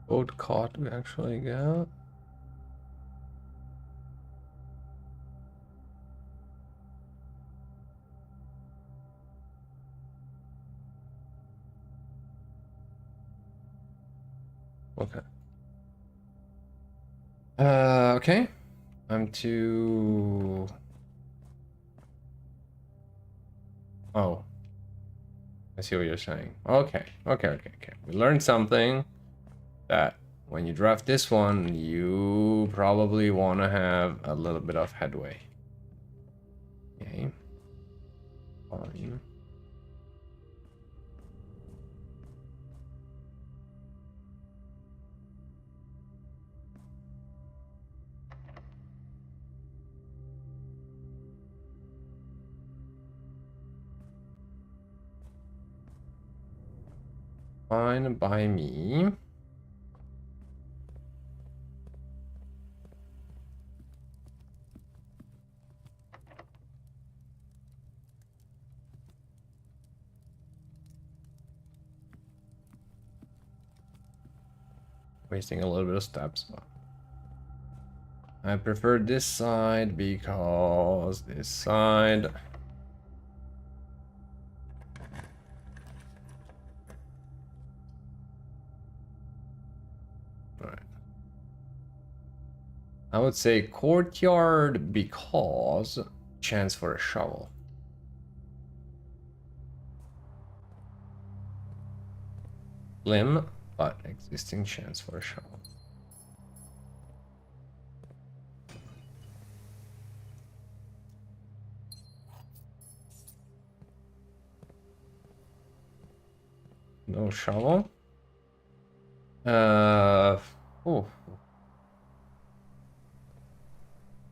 Old card we actually got. Okay. Okay. I'm to. Oh. I see what you're saying. Okay. We learned something that when you draft this one, you probably want to have a little bit of headway. Okay. Fine. Fine by me. Wasting a little bit of steps. I prefer this side because this side. Right. I would say courtyard because chance for a shovel. Slim, but existing chance for a shovel. No shovel. Oh.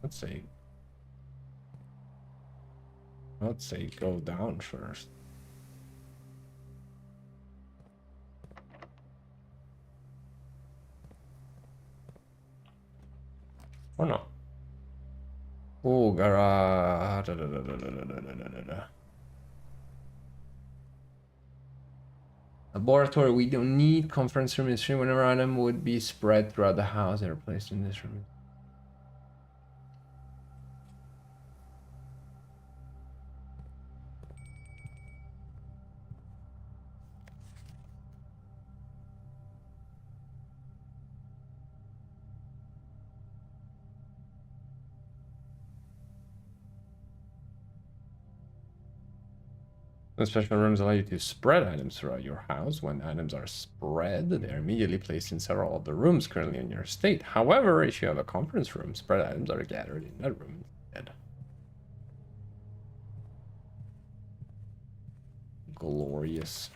Let's say go down first. Or no. Oh, garage. Laboratory, we don't need. Conference room is free whenever item would be spread throughout the house and replaced in this room. Some special rooms allow you to spread items throughout your house. When items are spread, they are immediately placed in several of the rooms currently in your estate. However, if you have a conference room, spread items are gathered in that room instead. Glorious.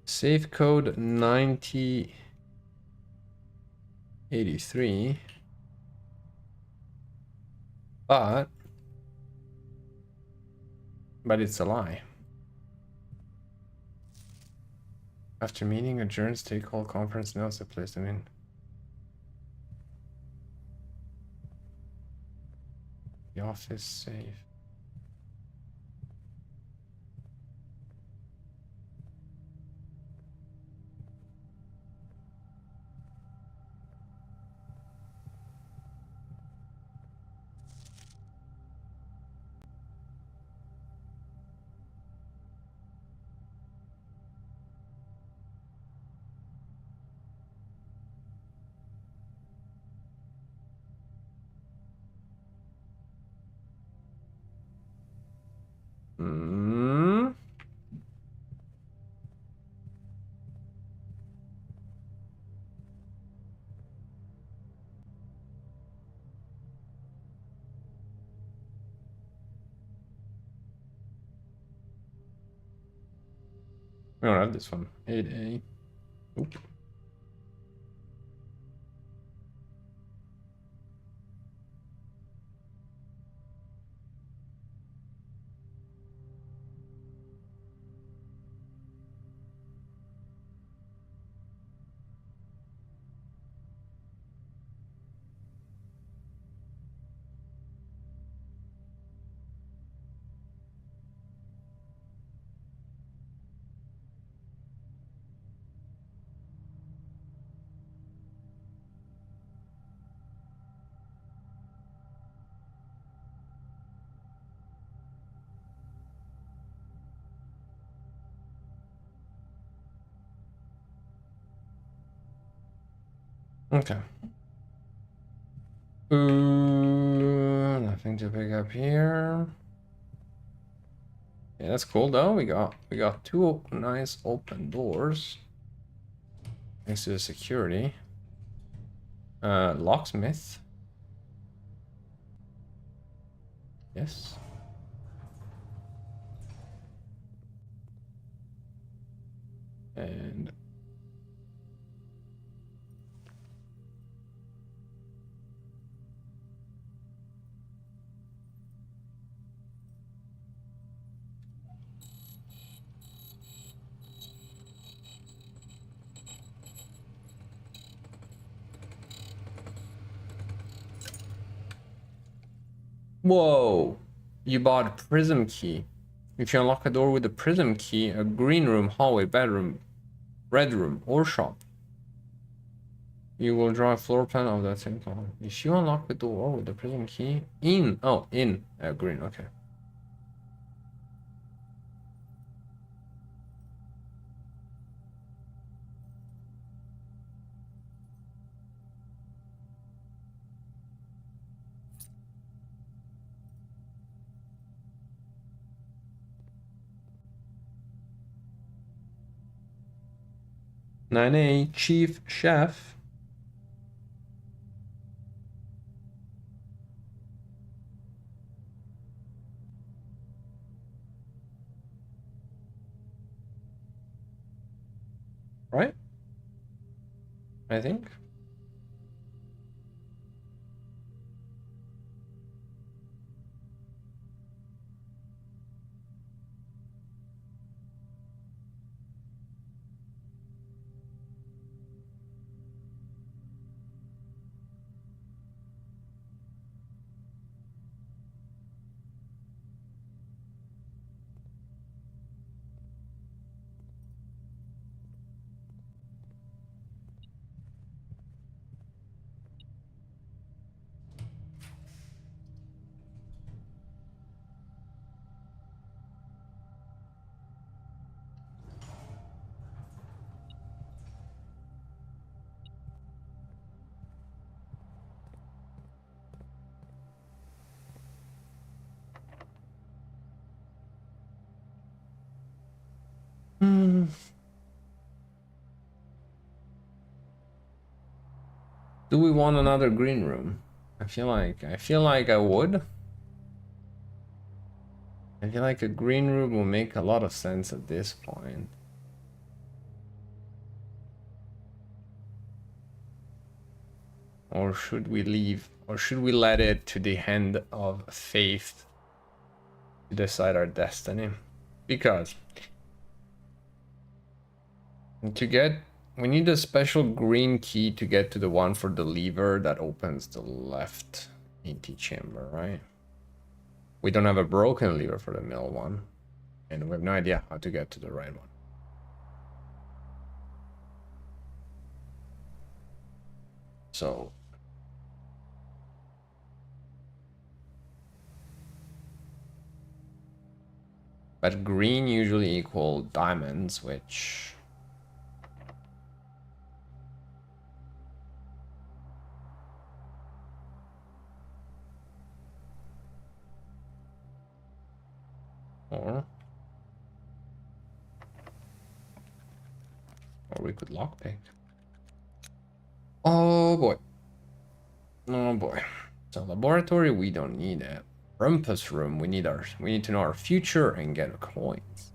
Safe code 9083. But it's a lie. After meeting, adjourns, take all conference notes, I place them in. The office safe. Hmm. We don't have this one. 8A. Oop. Okay. Nothing to pick up here. Yeah, that's cool though. We got two nice open doors. Thanks to the security. Locksmith. Yes. And whoa! You bought prism key. If you unlock a door with the prism key, a green room, hallway, bedroom, red room, or shop, you will draw a floor plan of that same color. If you unlock the door with the prism key in green, okay. Nine A Chief Chef. Right? I think. Do we want another green room? I feel like I would. I feel like a green room will make a lot of sense at this point. Or should we leave? Or should we let it to the hand of fate to decide our destiny? Because we need a special green key to get to the one for the lever that opens the left antechamber, right? We don't have a broken lever for the middle one, and we have no idea how to get to the right one. So but green usually equal diamonds, which or we could lockpick. Oh boy. Oh boy. So laboratory, we don't need it. Rumpus room, we need to know our future and get coins.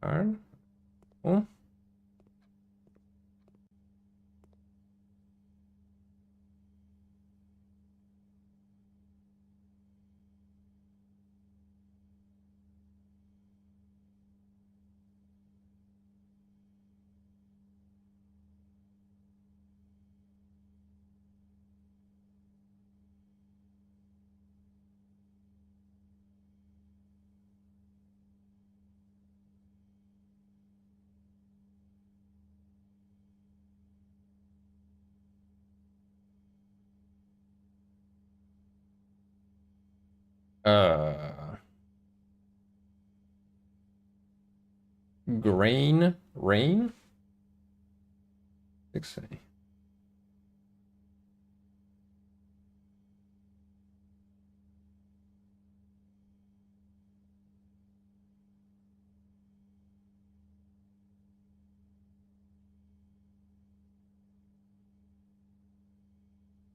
Alright. Oh. Grain rain? 6A.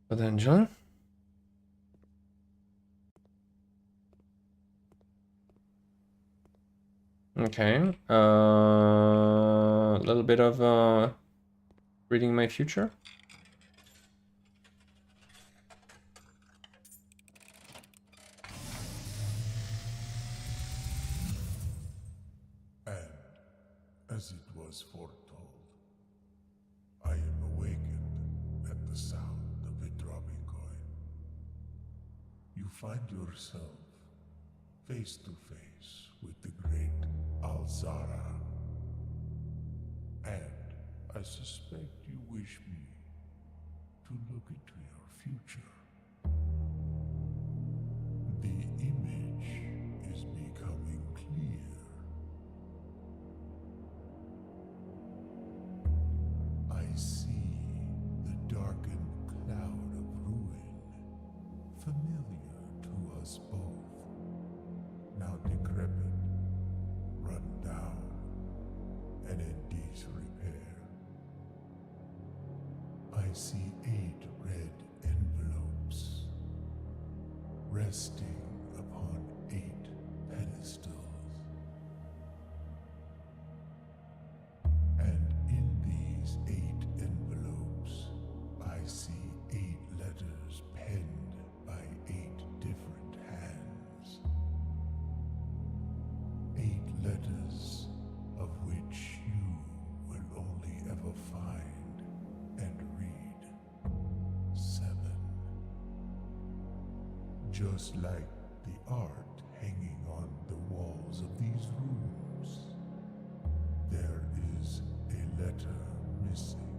Potential. Okay. A little bit of reading my future. And as it was foretold, I am awakened at the sound of a dropping coin. You find yourself face to face with the great Alzara. And I suspect you wish me to look into your future. The image is becoming clear. I see the darkened cloud of ruin, familiar to us both, now decrepit, run down, and in disrepair. I see 8 red envelopes, resting upon 8 pedestals. And in these 8 envelopes, I see 8 letters penned by 8 different hands. 8 letters of which you will only ever find and read 7. Just like the art hanging on the walls of these rooms, there is a letter missing.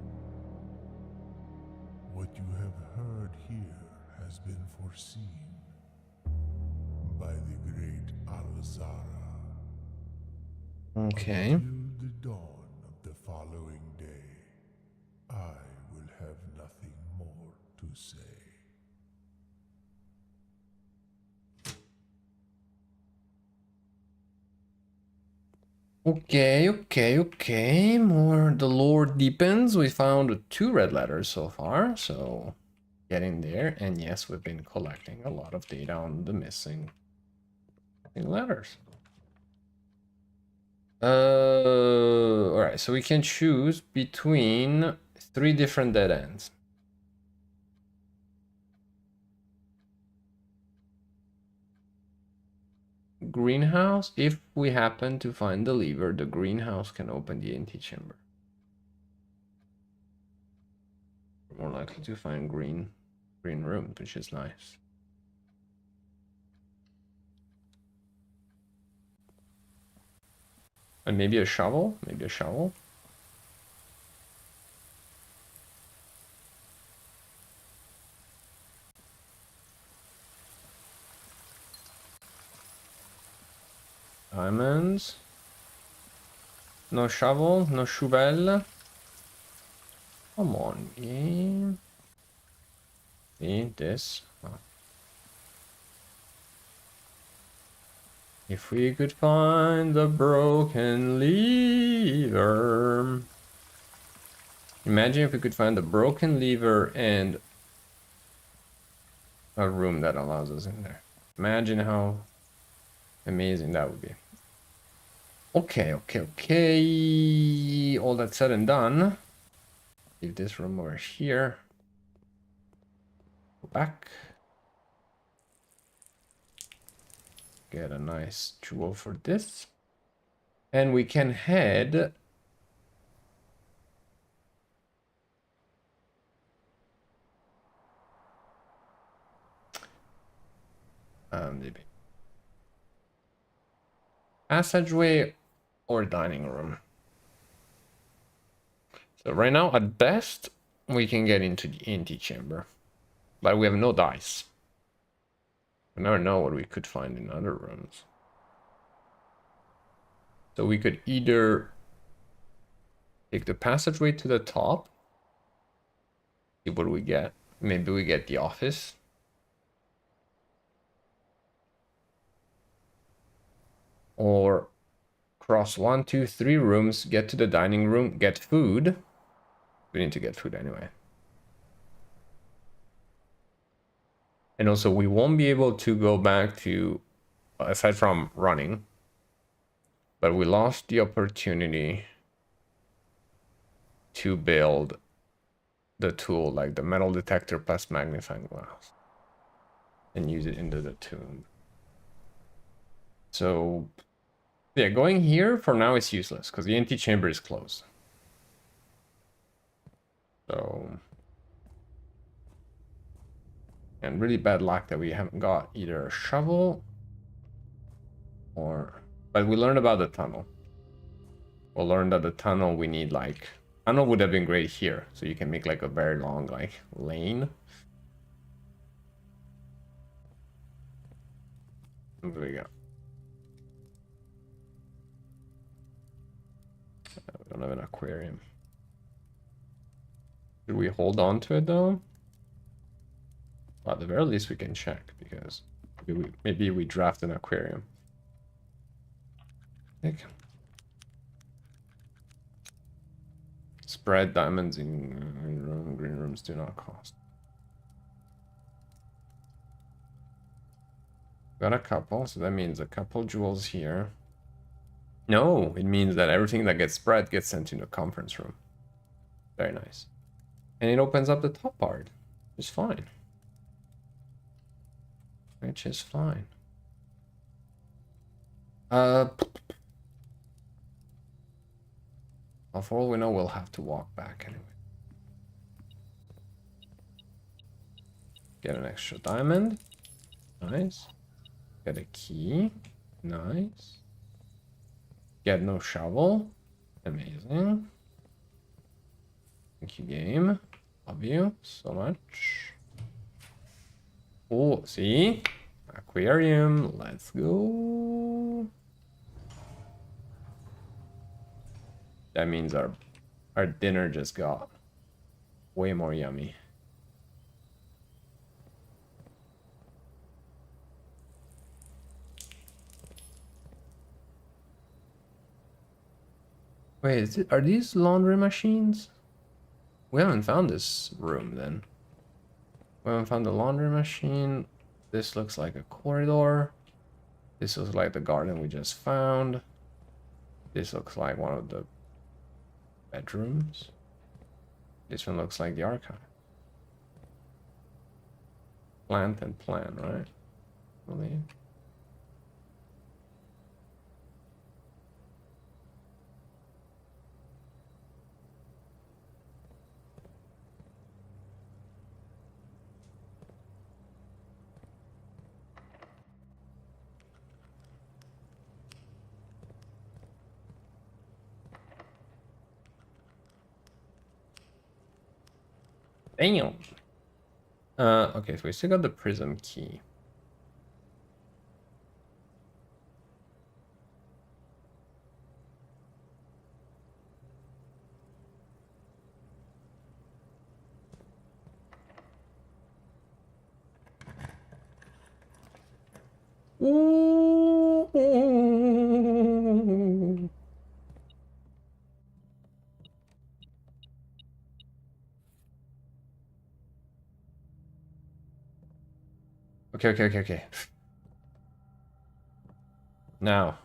What you have heard here has been foreseen by the great great Alzara. Okay. Until the dawn of the following day, I will have nothing more to say. Okay. More the lore deepens. We found 2 red letters so far, so getting there. And yes, we've been collecting a lot of data on the missing letters. Alright, so we can choose between 3 different dead ends. Greenhouse, if we happen to find the lever, the greenhouse can open the antechamber. We're more likely to find green rooms, which is nice. And maybe a shovel? Maybe a shovel? Diamonds. No shovel, no shovel. Come on, game. See this. Oh. If we could find the broken lever. Imagine if we could find the broken lever and a room that allows us in there. Imagine how amazing that would be. Okay. All that said and done. Leave this room over here. Go back. Get a nice jewel for this. And we can head maybe passageway or dining room. So right now, at best, we can get into the antechamber, but we have no dice. We never know what we could find in other rooms. So we could either take the passageway to the top. See what we get. Maybe we get the office. Or cross 1, 2, 3 rooms, get to the dining room, get food. We need to get food anyway. And also, we won't be able to go back to, aside from running, but we lost the opportunity to build the tool, like the metal detector plus magnifying glass, and use it into the tomb. So, yeah, going here for now is useless because the antechamber is closed. So, and really bad luck that we haven't got either a shovel or, but we learned about the tunnel. We'll learn that the tunnel we need, like, tunnel would have been great here, so you can make like a very long like lane. There we go. We don't have an aquarium. Should we hold on to it though? Well, at the very least we can check, because maybe we draft an aquarium. Spread diamonds in green rooms do not cost. Got a couple, so that means a couple jewels here. No, it means that everything that gets spread gets sent to the conference room. Very nice. And it opens up the top part. Which is fine. Which is fine. Well, for all we know, we'll have to walk back anyway. Get an extra diamond. Nice. Get a key. Nice. Get no shovel. Amazing. Thank you, game. Love you so much. Oh, see? aquarium. Let's go. That means our dinner just got way more yummy. Wait, are these laundry machines? We haven't found this room then. We haven't found the laundry machine. This looks like a corridor. This looks like the garden we just found. This looks like one of the bedrooms. This one looks like the archive. Plant and plan, right? I believe. Damn. Okay, so we still got the prism key. Ooh. Okay. Now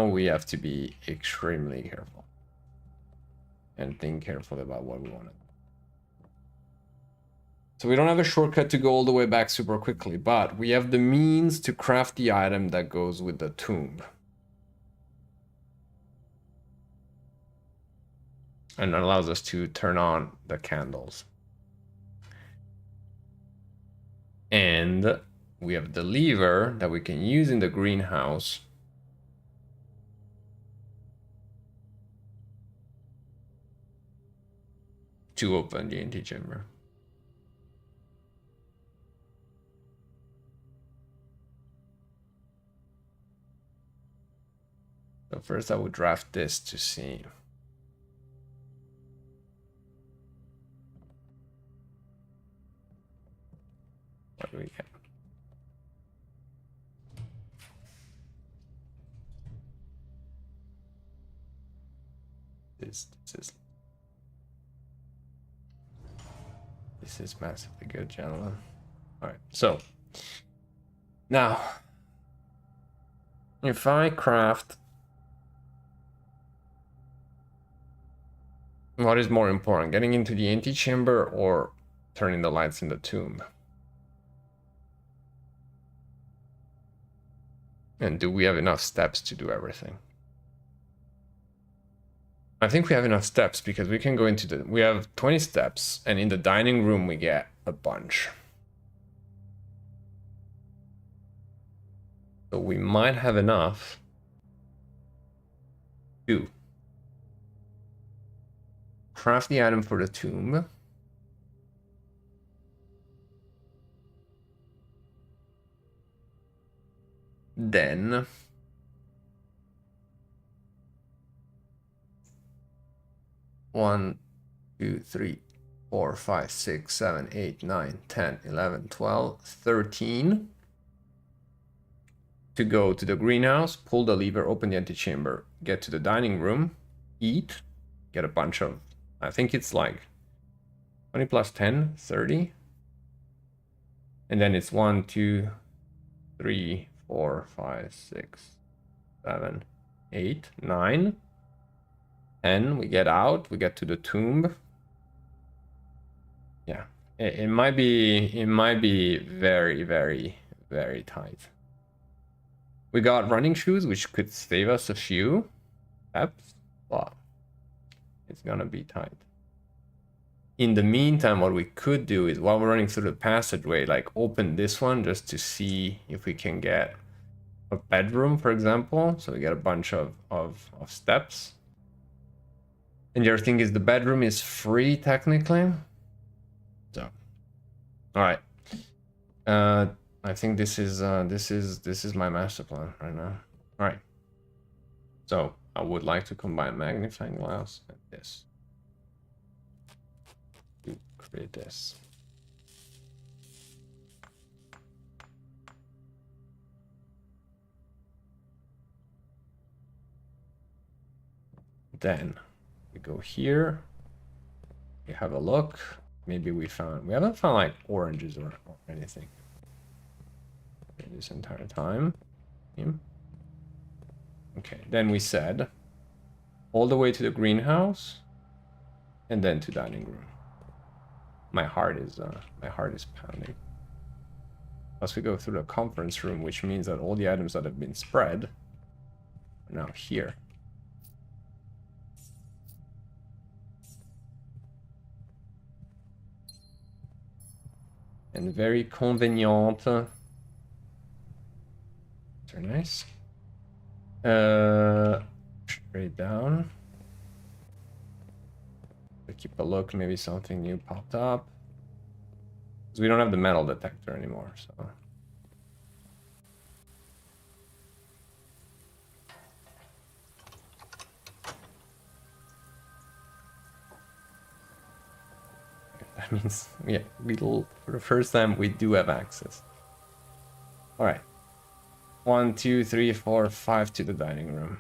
we have to be extremely careful and think carefully about what we want to do. So we don't have a shortcut to go all the way back super quickly, but we have the means to craft the item that goes with the tomb. And it allows us to turn on the candles. And we have the lever that we can use in the greenhouse to open the antechamber. So first I would draft this to see. What do we get? This is massively good, gentlemen. All right, so now if I craft, what is more important, getting into the antechamber or turning the lights in the tomb? And do we have enough steps to do everything? I think we have enough steps because we can go into the, we have 20 steps, and in the dining room we get a bunch. So we might have enough to craft the item for the tomb. Then one, 2, 3, 4, 5, 6, 7, 8, 9, 10, 11, 12, 13 to go to the greenhouse, pull the lever, open the antechamber, get to the dining room, eat, get a bunch of, I think it's like 20 plus 10, 30. And then it's 1, 2, 3, 4, 5, 6, 7, 8, 9. And we get out, we get to the tomb. Yeah, it might be very, very, very tight. We got running shoes, which could save us a few steps, but it's gonna be tight. In the meantime, what we could do is, while we're running through the passageway, like open this one just to see if we can get a bedroom, for example. So we get a bunch of steps. And the other thing is the bedroom is free technically. So, all right. I think this is my master plan right now. All right. So I would like to combine magnifying glass and this to create this. Then we go here. We have a look. Maybe we haven't found like oranges or anything this entire time. Okay, then we said all the way to the greenhouse and then to dining room. My heart is pounding. Plus we go through the conference room, which means that all the items that have been spread are now here. And very convenient. Very nice. Straight down. Keep a look, maybe something new popped up. Because we don't have the metal detector anymore, so. That means, yeah, for the first time, we do have access. All right. 1, 2, 3, 4, 5 to the dining room.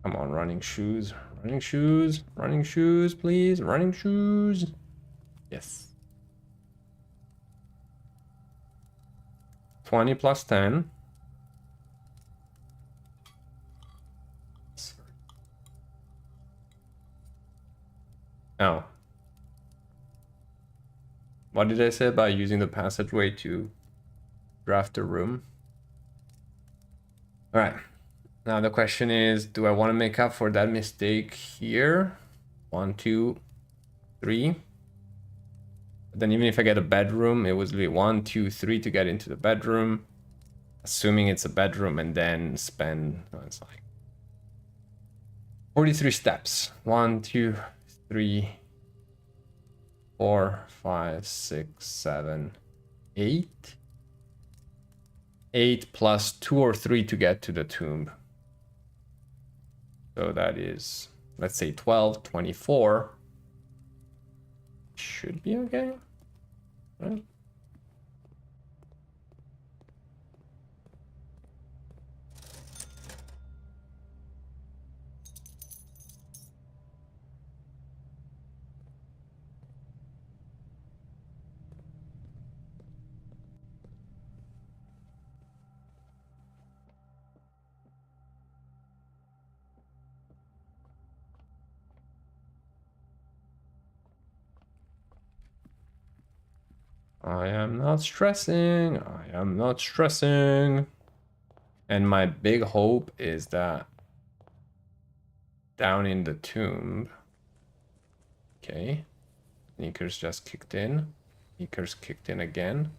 Come on, running shoes. Running shoes. Running shoes, please. Running shoes. Yes. 20 plus 10. Oh. What did I say about using the passageway to draft a room? All right. Now the question is, do I want to make up for that mistake here? 1, 2, 3. But then even if I get a bedroom, it was really 1, 2, 3 to get into the bedroom. Assuming it's a bedroom and then spend, it's like 43 steps. 1, 2, 3, 4, 5, 6, 7, 8. 8 plus 2 or 3 to get to the tomb. So that is, let's say 12, 24. Should be okay, right? I am not stressing. I am not stressing. And my big hope is that down in the tomb. Okay. Sneakers just kicked in. Sneakers kicked in again.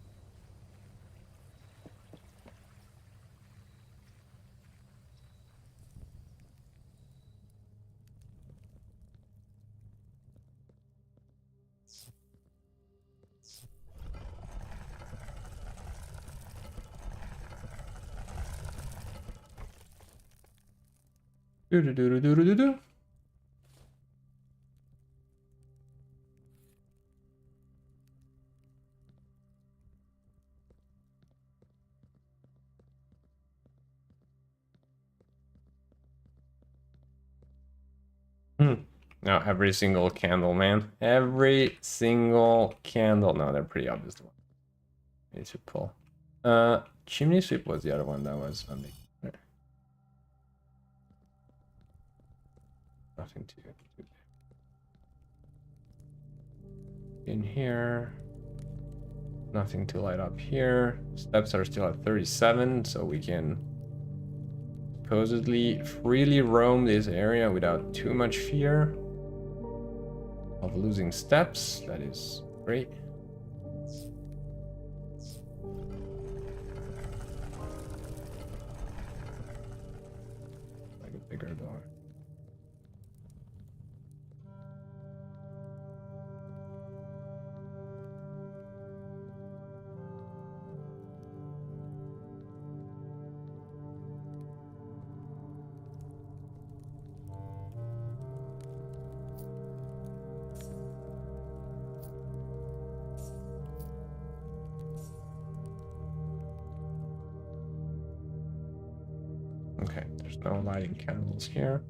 Do do do do do do do. No, every single candle, man. Every single candle. No, they're pretty obvious. The one need to pull. Chimney sweep was the other one that was making. Nothing to do. In here. Nothing to light up here. Steps are still at 37, so we can supposedly freely roam this area without too much fear of losing steps. That is great. No lighting candles here.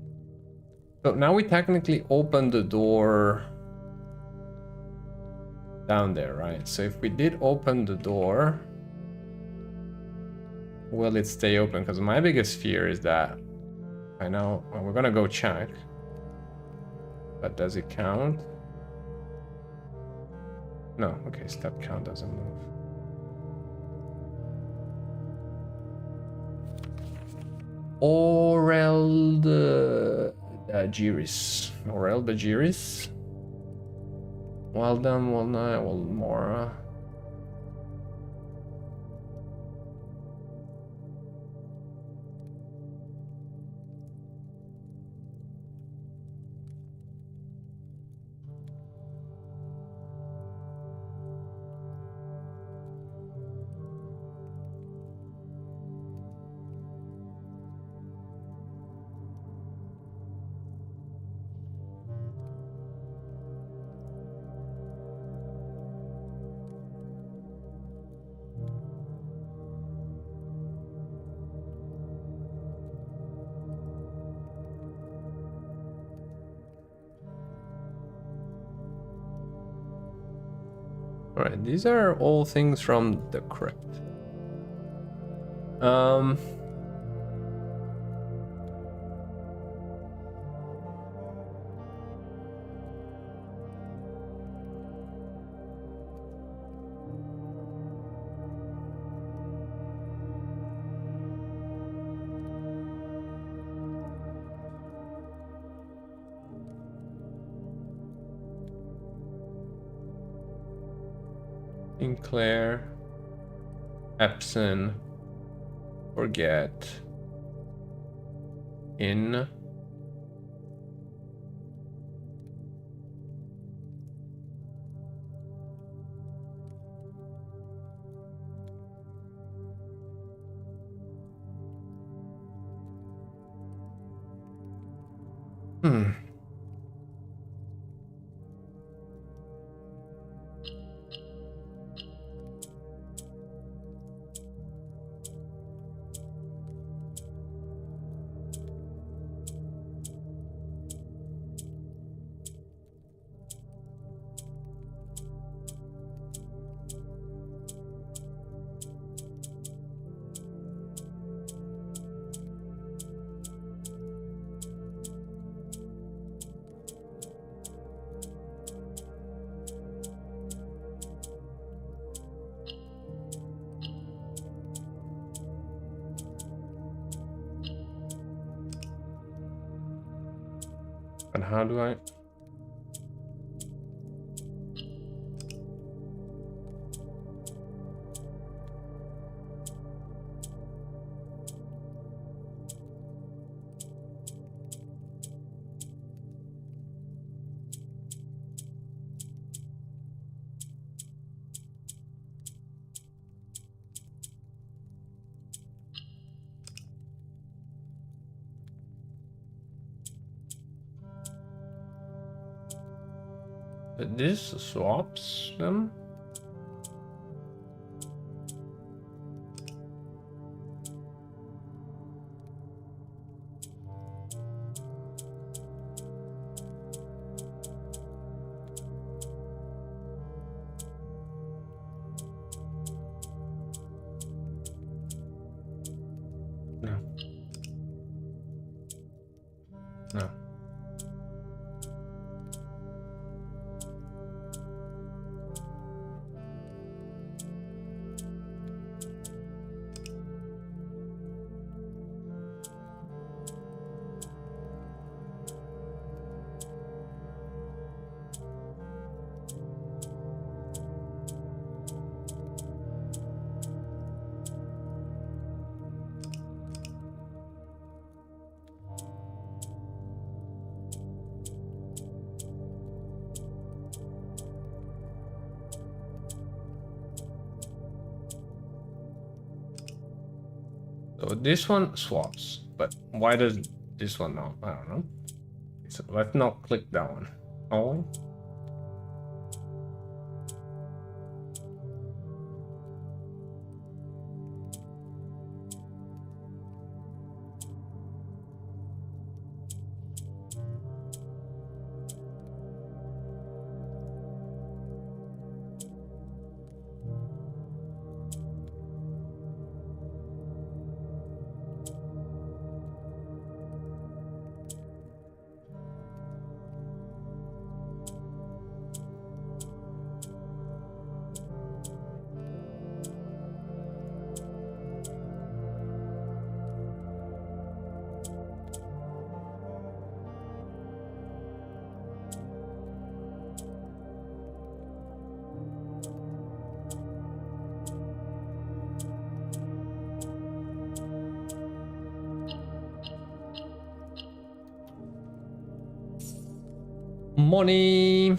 So now we technically open the door down there, right? So if we did open the door, will it stay open? Because my biggest fear is that I know, well, we're gonna go check, but does it count? No, okay, step count doesn't move. Orel the Giris. Orel the Giris. Well done, well done, well more. Alright, these are all things from the crypt. Sinclair, Epson, forget, in. And how do I? This swaps them? No. No. So this one swaps, but why does this one not? I don't know. So let's not click that one. Oh. money.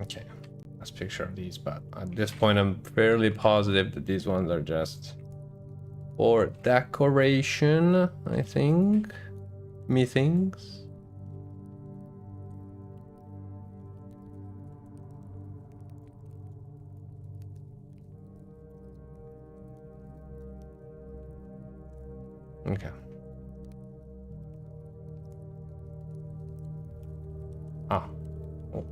Okay, let's picture of these, but at this point I'm fairly positive that these ones are just for decoration, I think. Methinks. Okay. Ah. Oh.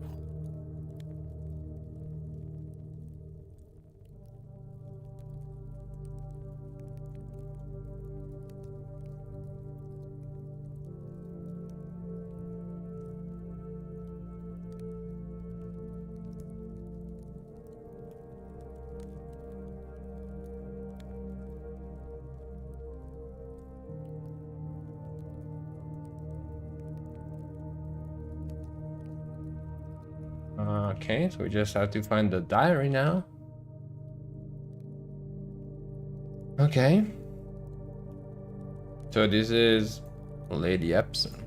Okay, so we just have to find the diary now. Okay. So this is Lady Epson.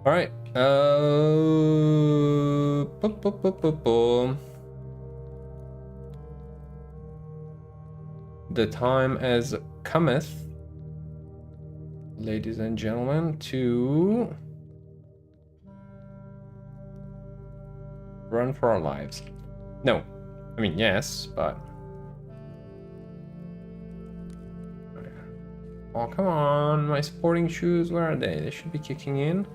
All right. The time has cometh, ladies and gentlemen, to run for our lives. No, I mean yes, but oh come on, my sporting shoes. Where are they? They should be kicking in.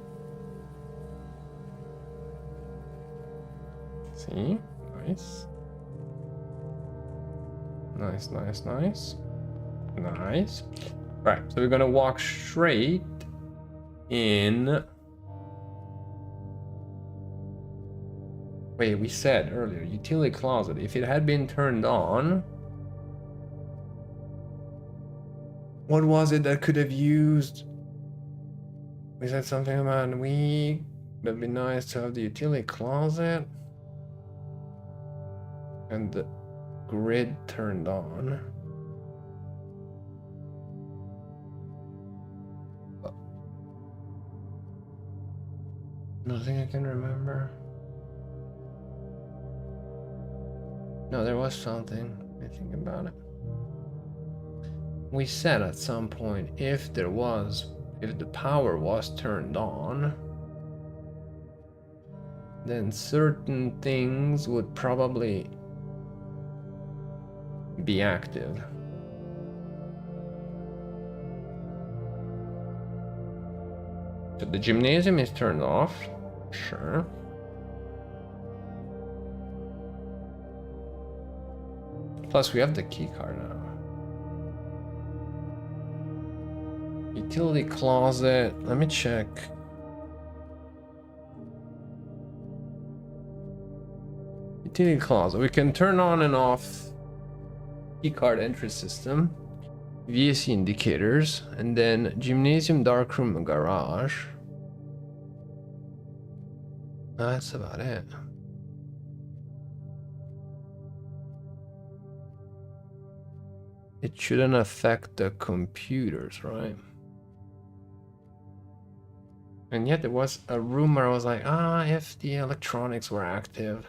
See, nice. Nice, nice, nice. Nice. Right, so we're gonna walk straight in. Wait, we said earlier, utility closet. If it had been turned on, what was it that could have used? We said something about it'd be nice to have the utility closet and the grid turned on. Nothing I can remember. No, there was something. I think about it. We said at some point if the power was turned on, then certain things would probably be active. So the gymnasium is turned off, sure. Plus we have the key card now. Utility closet, let me check. Utility closet, we can turn on and off key card entry system, VSC indicators, and then gymnasium, darkroom, and garage. That's about it. It shouldn't affect the computers, right? And yet there was a rumor, I was like, if the electronics were active.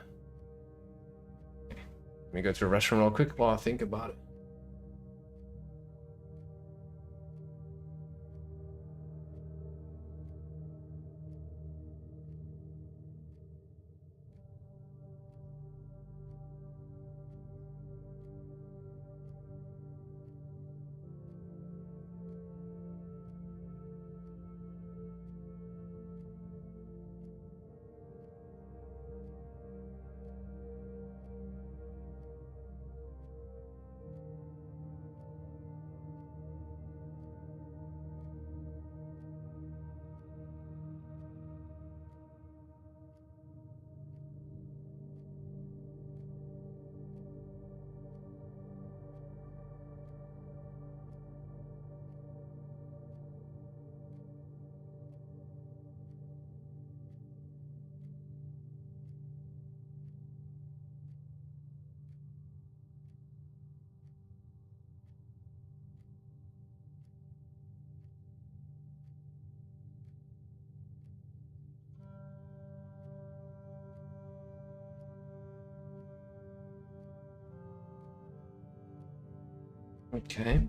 Let me go to the restroom real quick while I think about it. Okay.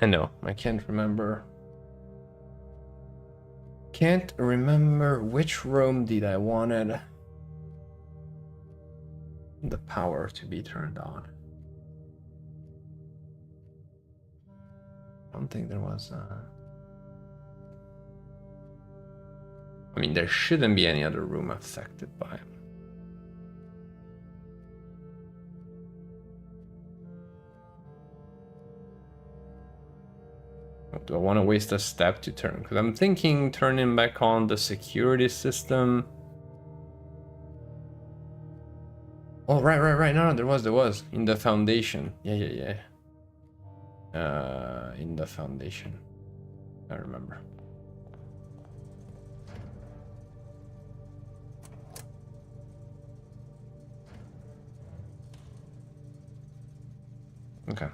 I know, I can't remember. Can't remember which room did I wanted the power to be turned on. I don't think there was. I mean, there shouldn't be any other room affected by it. Do I want to waste a step to turn? Because I'm thinking turning back on the security system. Oh, right. No, there was. In the foundation. Yeah. In the foundation. I remember. Okay.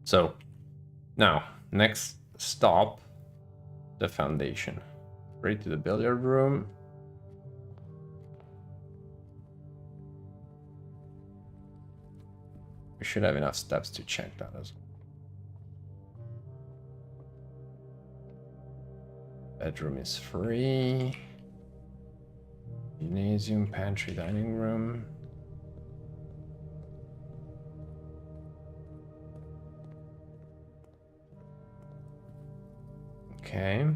So, now, next stop, the foundation. Right to the billiard room. We should have enough steps to check that as well. Bedroom is free. Gymnasium, pantry, dining room. Okay,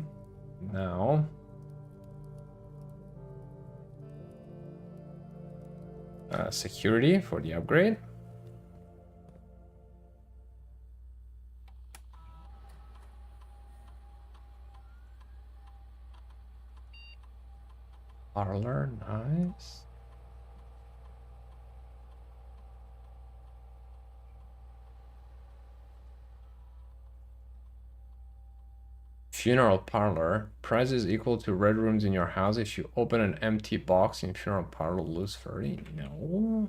now security for the upgrade. Parlor, nice. Funeral parlor. Price is equal to red rooms in your house. If you open an empty box in funeral parlor, lose 30. No.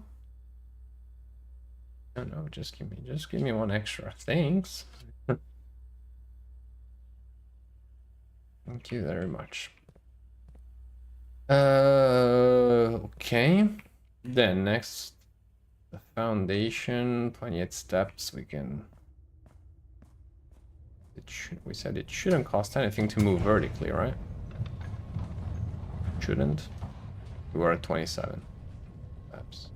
No, just give me one extra. Thanks. Thank you very much. Okay. Then next, the foundation, 28 steps. We can. We said it shouldn't cost anything to move vertically, right? Shouldn't. We were at 27 steps.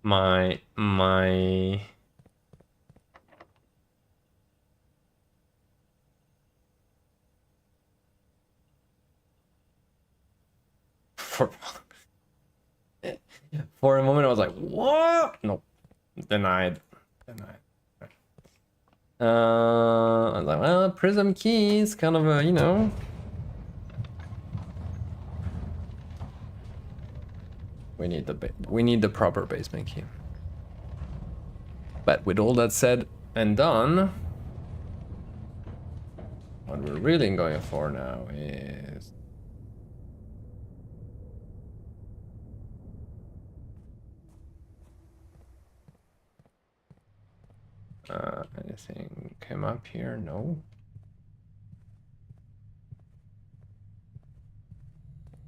My for a moment I was like, what? Nope. Denied. I was like, well, prism keys, kind of a, you know. We need the proper basement key. But with all that said and done, what we're really going for now is anything came up here? No.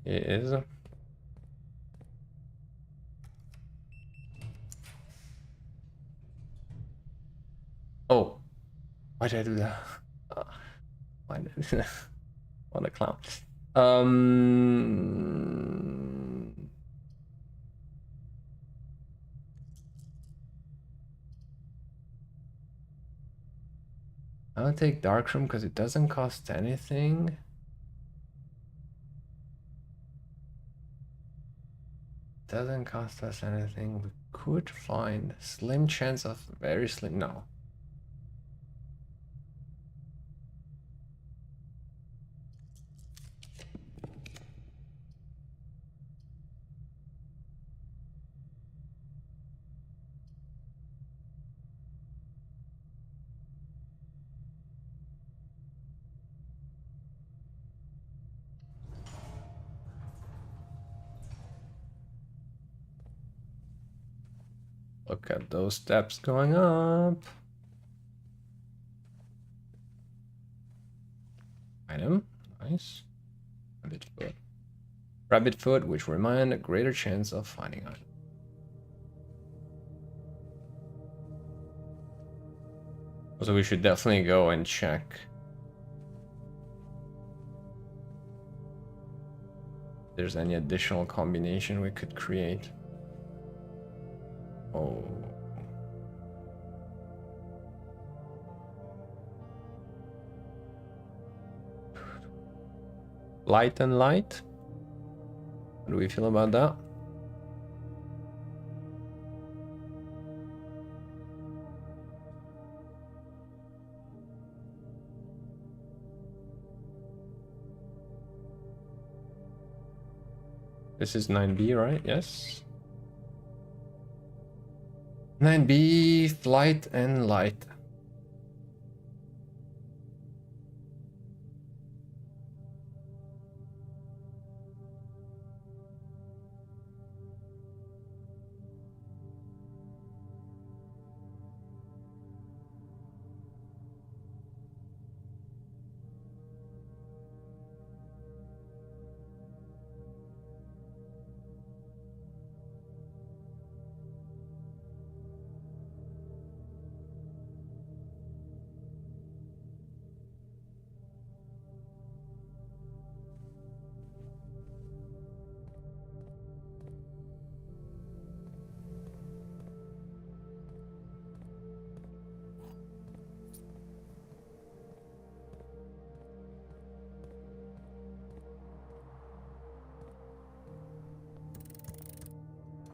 It is. Oh, why did I do that? Why did I do that? What a clown. I'll take Darkroom because it doesn't cost anything. Doesn't cost us anything. We could find slim chance of very slim. No. Look at those steps going up. Item, nice. Rabbit foot. Rabbit foot, which remind a greater chance of finding item. So we should definitely go and check if there's any additional combination we could create. Oh. Light and light. How do we feel about that? This is 9B, right? Yes. 9B, flight and light.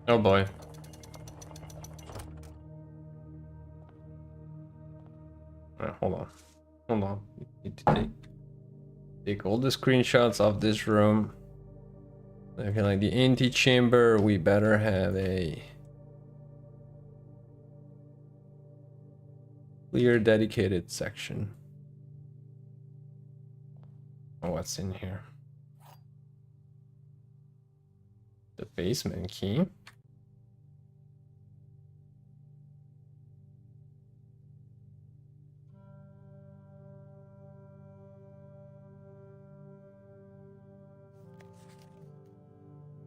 Oh boy. Hold on. Hold on. Need to take all the screenshots of this room. I feel like the antechamber, we better have a clear dedicated section. Oh, what's in here? The basement key.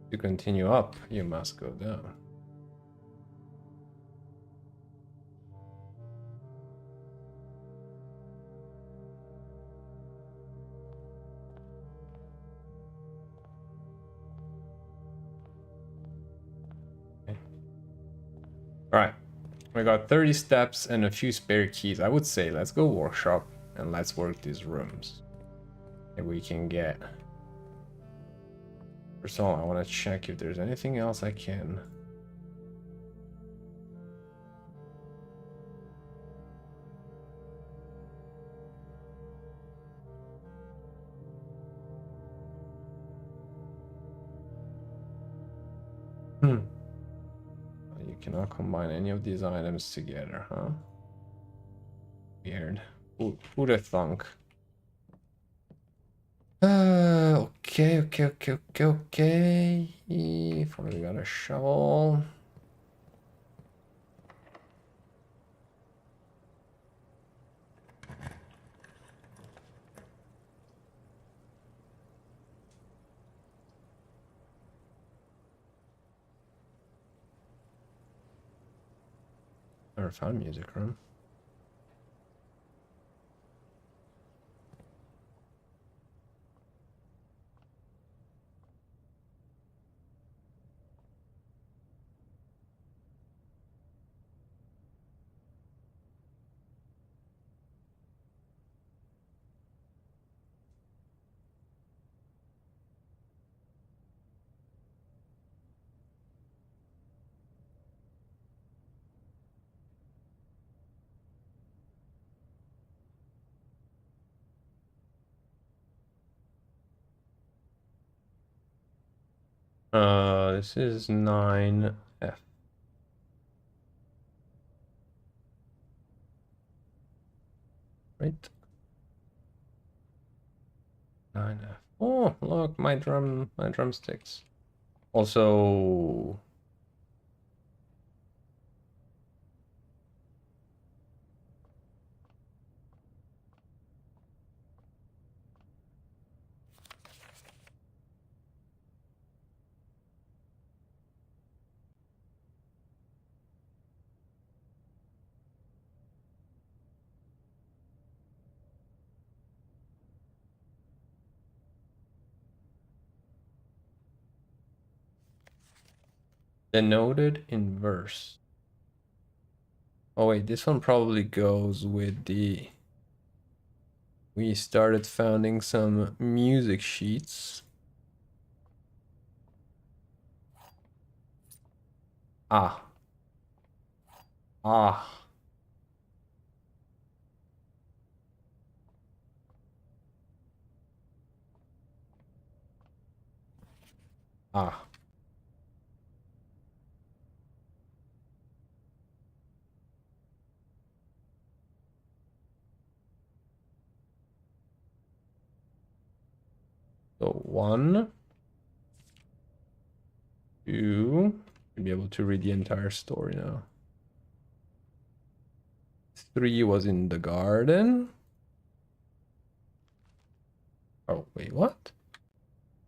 To continue up, you must go down. Okay. All right, we got 30 steps and a few spare keys. I would say let's go workshop and let's work these rooms. If we can get... First of all, I want to check if there's anything else I can. You cannot combine any of these items together, huh? Weird. Who'd have thunk? Okay. Finally got a shovel. Never found music room. This is 9F. Right? 9F. Oh, look, my drumsticks. Also, Denoted in verse. Oh wait, this one probably goes with the... We started founding some music sheets. Ah. Ah. Ah. So 1, 2, you'll be able to read the entire story now. 3 was in the garden. Oh, wait, what?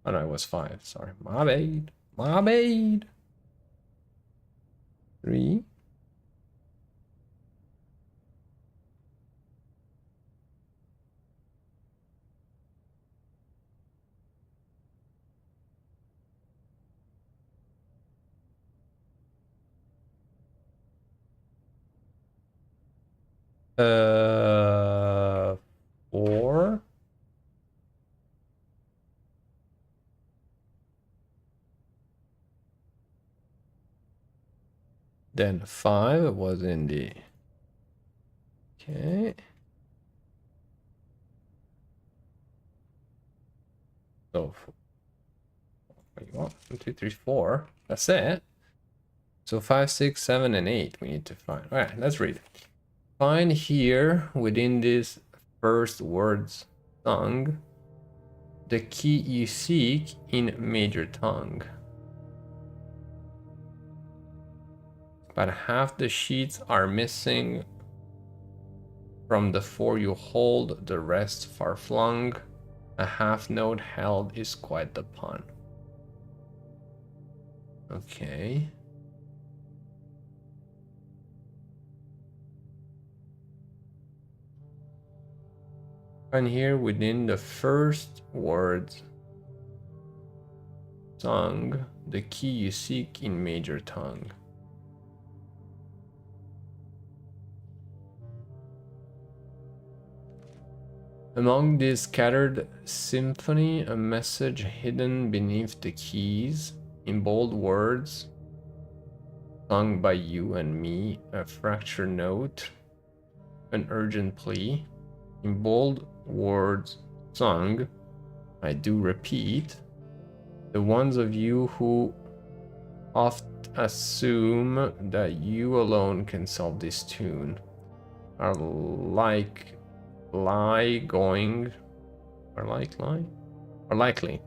Oh no, it was 5, sorry. My bad. My bad. 3. Uh, 4. Then 5 was in the... Okay. So, wait, what? 1, 2, 3, 4. That's it. So 5, 6, 7, and 8 we need to find. All right, let's read. Find here within this first words sung the key you seek in major tongue. But half the sheets are missing from the 4 you hold, the rest far flung. A half note held is quite the pun. Okay. And here within the first words sung, the key you seek in major tongue. Among this scattered symphony, a message hidden beneath the keys, in bold words, sung by you and me, a fractured note, an urgent plea. In bold words sung, I do repeat, the ones of you who oft assume that you alone can solve this tune are likely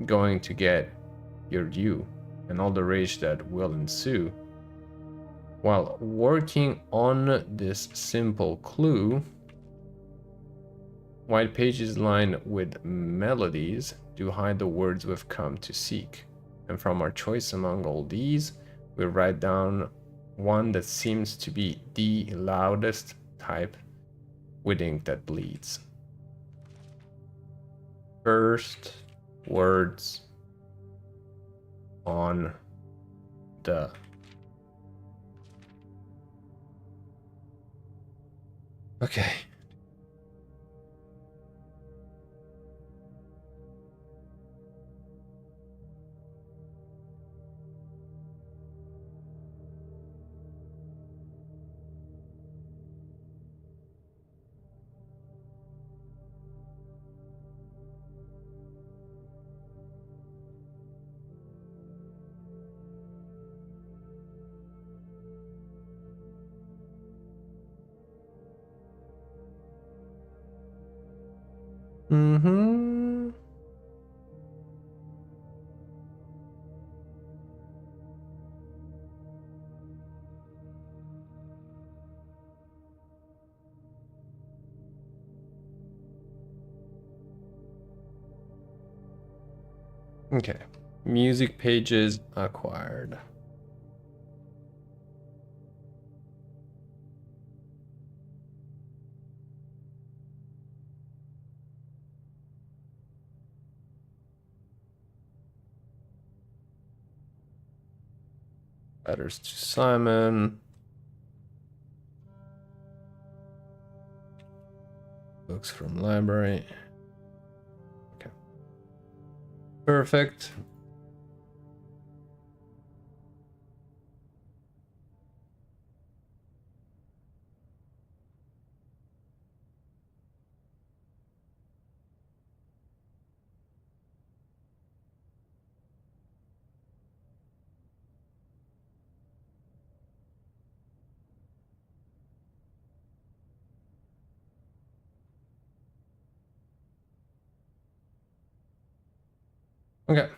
going to get your due and all the rage that will ensue. While working on this simple clue, white pages lined with melodies do hide the words we've come to seek. And from our choice among all these, we write down one that seems to be the loudest type with ink that bleeds. First words on the... Okay. Mm-hmm. Okay. Music pages acquired. Letters to Simon. Books from library. Okay. Perfect. Okay.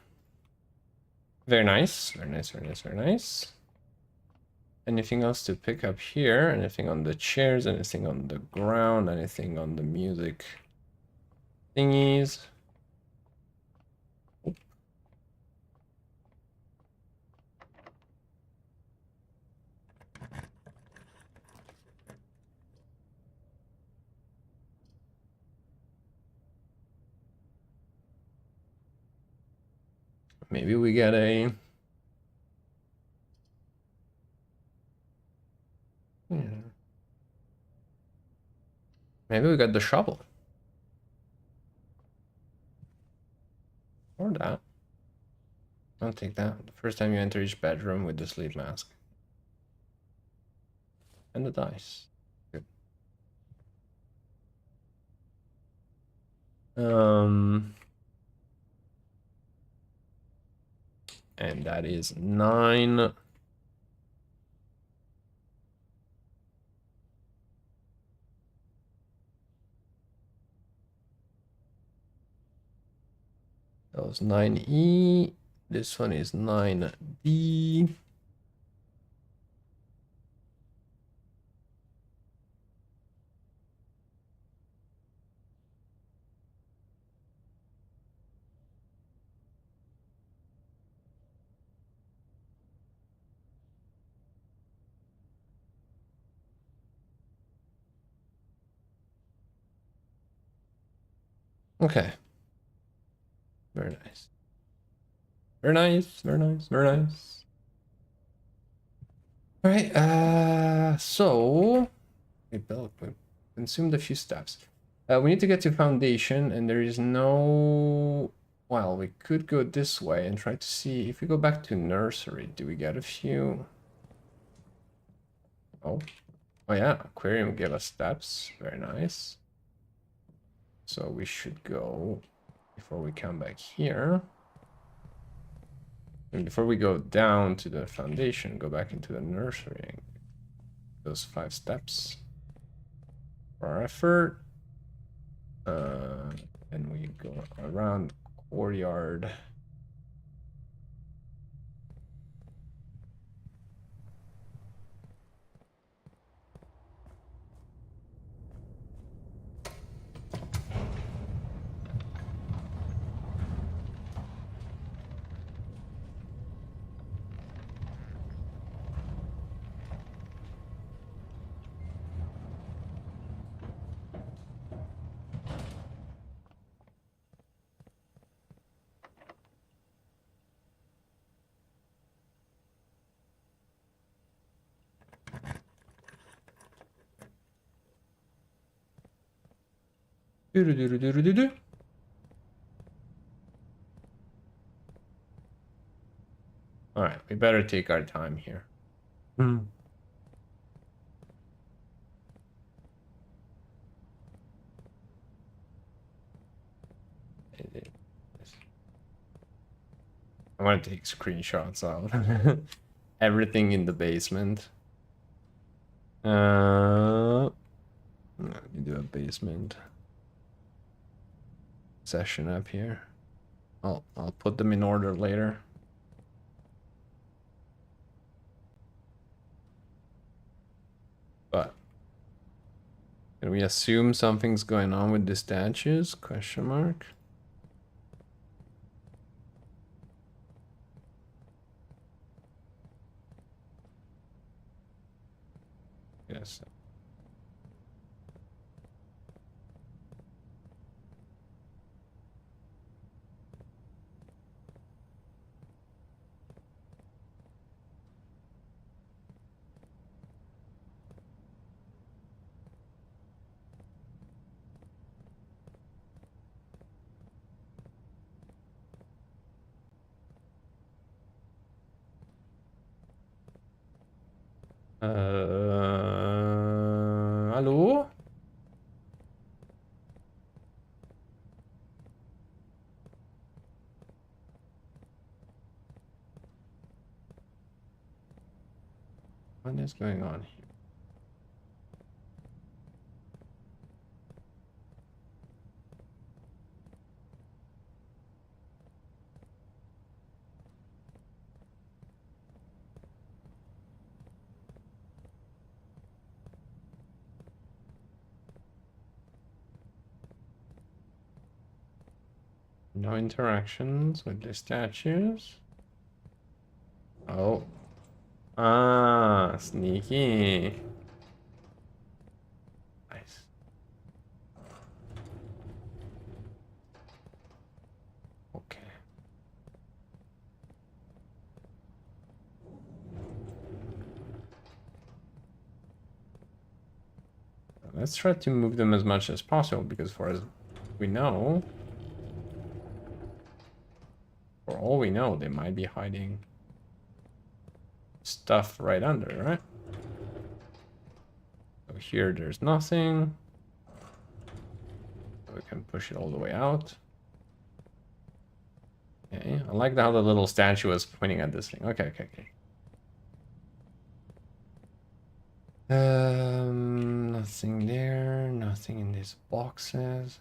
Very nice. Very nice, very nice, very nice. Anything else to pick up here? Anything on the chairs? Anything on the ground? Anything on the music thingies? Maybe we get a... Maybe we got the shovel. Or that. I'll take that. The first time you enter each bedroom with the sleep mask. And the dice. Good. And that is 9. That was 9E. This one is 9D. Okay. Very nice. Very nice, very nice, very nice. All right, so we consumed a few steps. We need to get to foundation, and there is no... Well, we could go this way and try to see if we go back to nursery. Do we get a few? Oh, oh yeah, aquarium gave us steps. Very nice. So we should go before we come back here. And before we go down to the foundation, go back into the nursery. Those 5 steps for our effort. And we go around courtyard. Do-do-do-do-do-do-do. All right, we better take our time here. I want to take screenshots out. Everything in the basement. Let me do a basement session up here. I'll put them in order later. But can we assume something's going on with the statues? Question mark. Yes. What is going on here? No interactions with the statues. Oh. Ah, sneaky. Nice. Okay. Let's try to move them as much as possible because for as we know, for all we know, they might be hiding stuff right under, right? So here there's nothing. So we can push it all the way out. Okay, I like how the little statue was pointing at this thing. Okay. Nothing there, nothing in these boxes.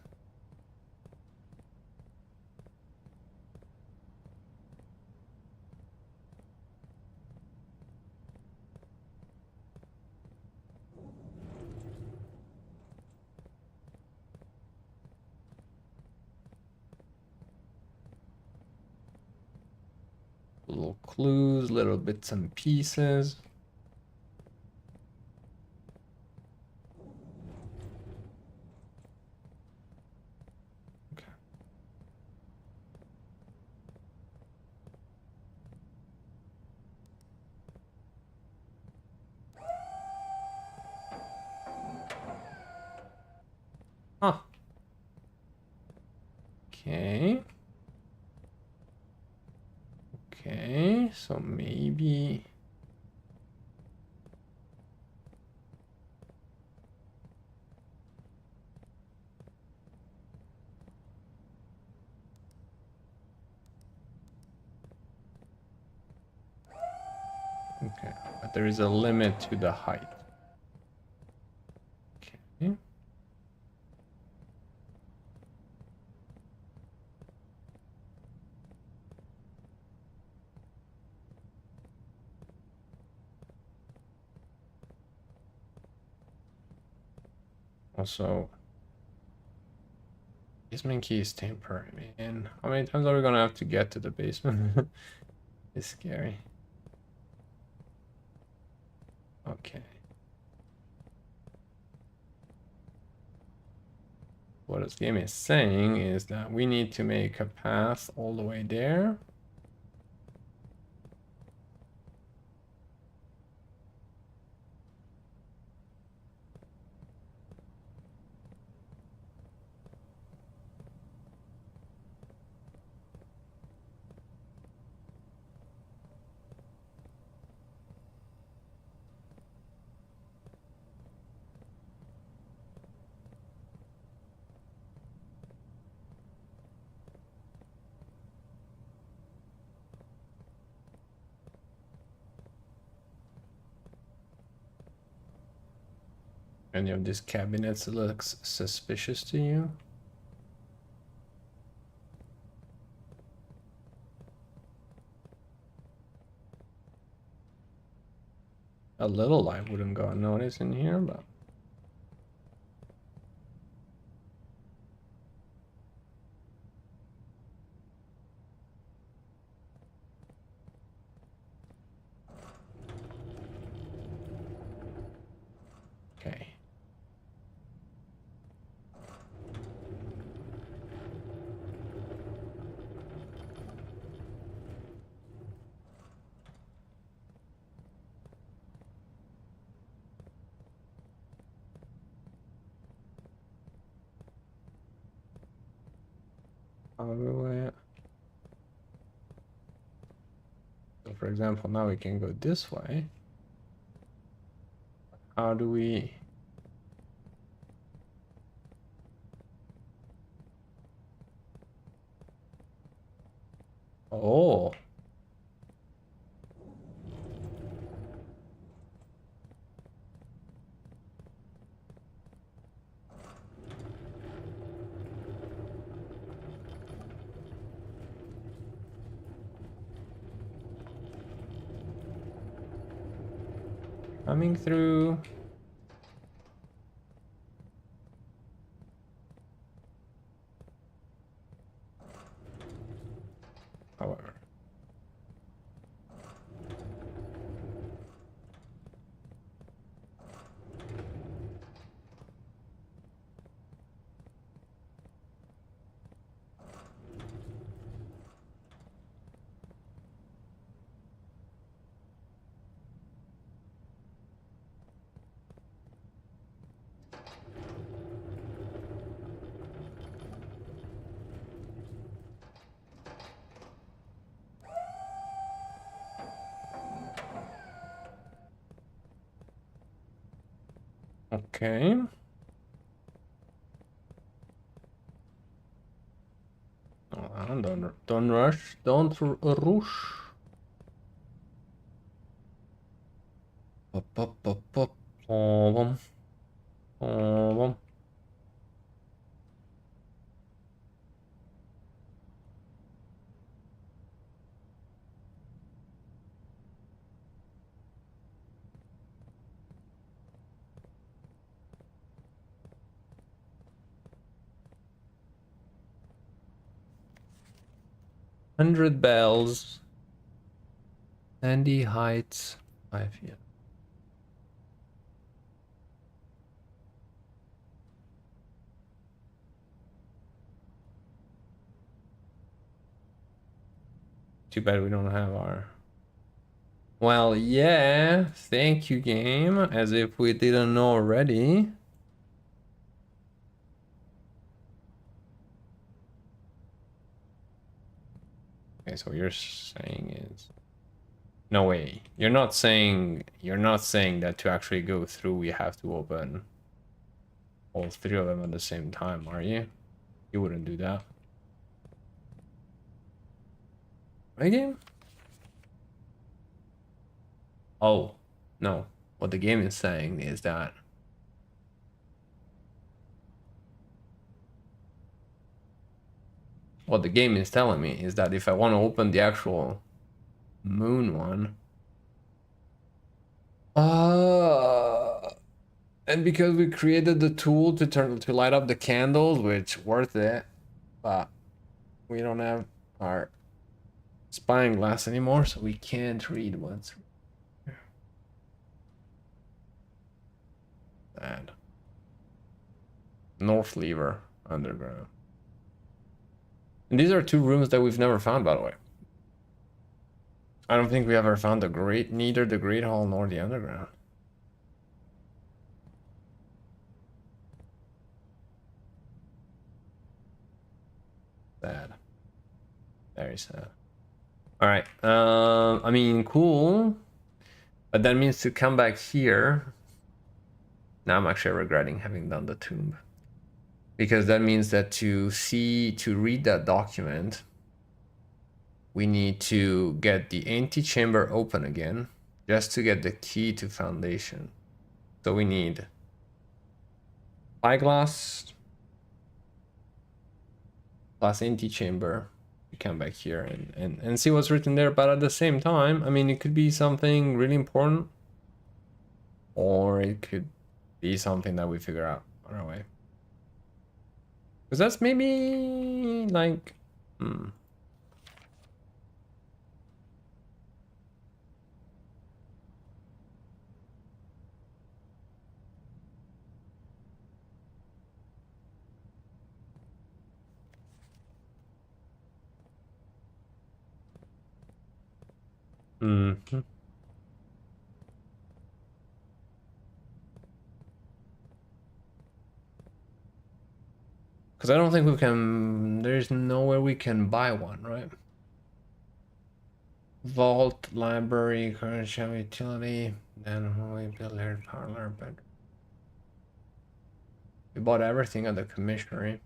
Little clues, little bits and pieces. Okay. Huh. Okay. Okay, so maybe... Okay, but there is a limit to the height. Okay. Also, basement key is temporary, man. How many times are we gonna have to get to the basement? It's scary. Okay. What this game is saying is that we need to make a path all the way there. Any of these cabinets looks suspicious to you? A little light wouldn't go unnoticed in here, but... Okay. So for example, now we can go this way. How do we... Oh. Coming through. However. Okay. Don't rush. Don't rush. Pop, pop, pop, pop. Bom, bom. 100 bells. Sandy Heights. 5 years. Too bad we don't have our... Well, yeah. Thank you, game. As if we didn't know already. Okay, so what you're saying is... No way. You're not saying that to actually go through we have to open all 3 of them at the same time, are you? You wouldn't do that. Right, game? Oh, no. What the game is saying is that what the game is telling me is that if I want to open the actual moon one, and because we created the tool to light up the candles, which worth it, but we don't have our spying glass anymore, so we can't read what's that. North Lever underground. And these are 2 rooms that we've never found, by the way. I don't think we ever found neither the Great Hall nor the underground. Sad. Very sad. All right. I mean, cool. But that means to come back here. Now I'm actually regretting having done the tomb. Because that means that to read that document, we need to get the antechamber open again, just to get the key to foundation. So we need spyglass plus antechamber. We come back here and see what's written there, but at the same time, I mean, it could be something really important, or it could be something that we figure out on our way. Because that's maybe like, Mm-hmm. Because I don't think we can, there's nowhere we can buy one, right? Vault, library, current shell utility, then we build air parlor, but we bought everything at the commissionery.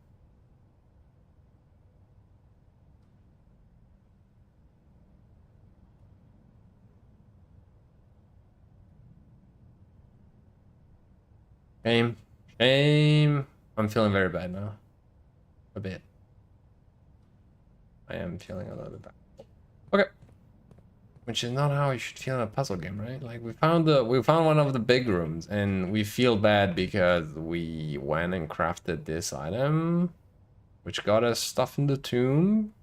Shame. Shame. I'm feeling very bad now. A bit. I am feeling a little bit bad. Okay. Which is not how you should feel in a puzzle game, right? Like we found one of the big rooms and we feel bad because we went and crafted this item, which got us stuff in the tomb.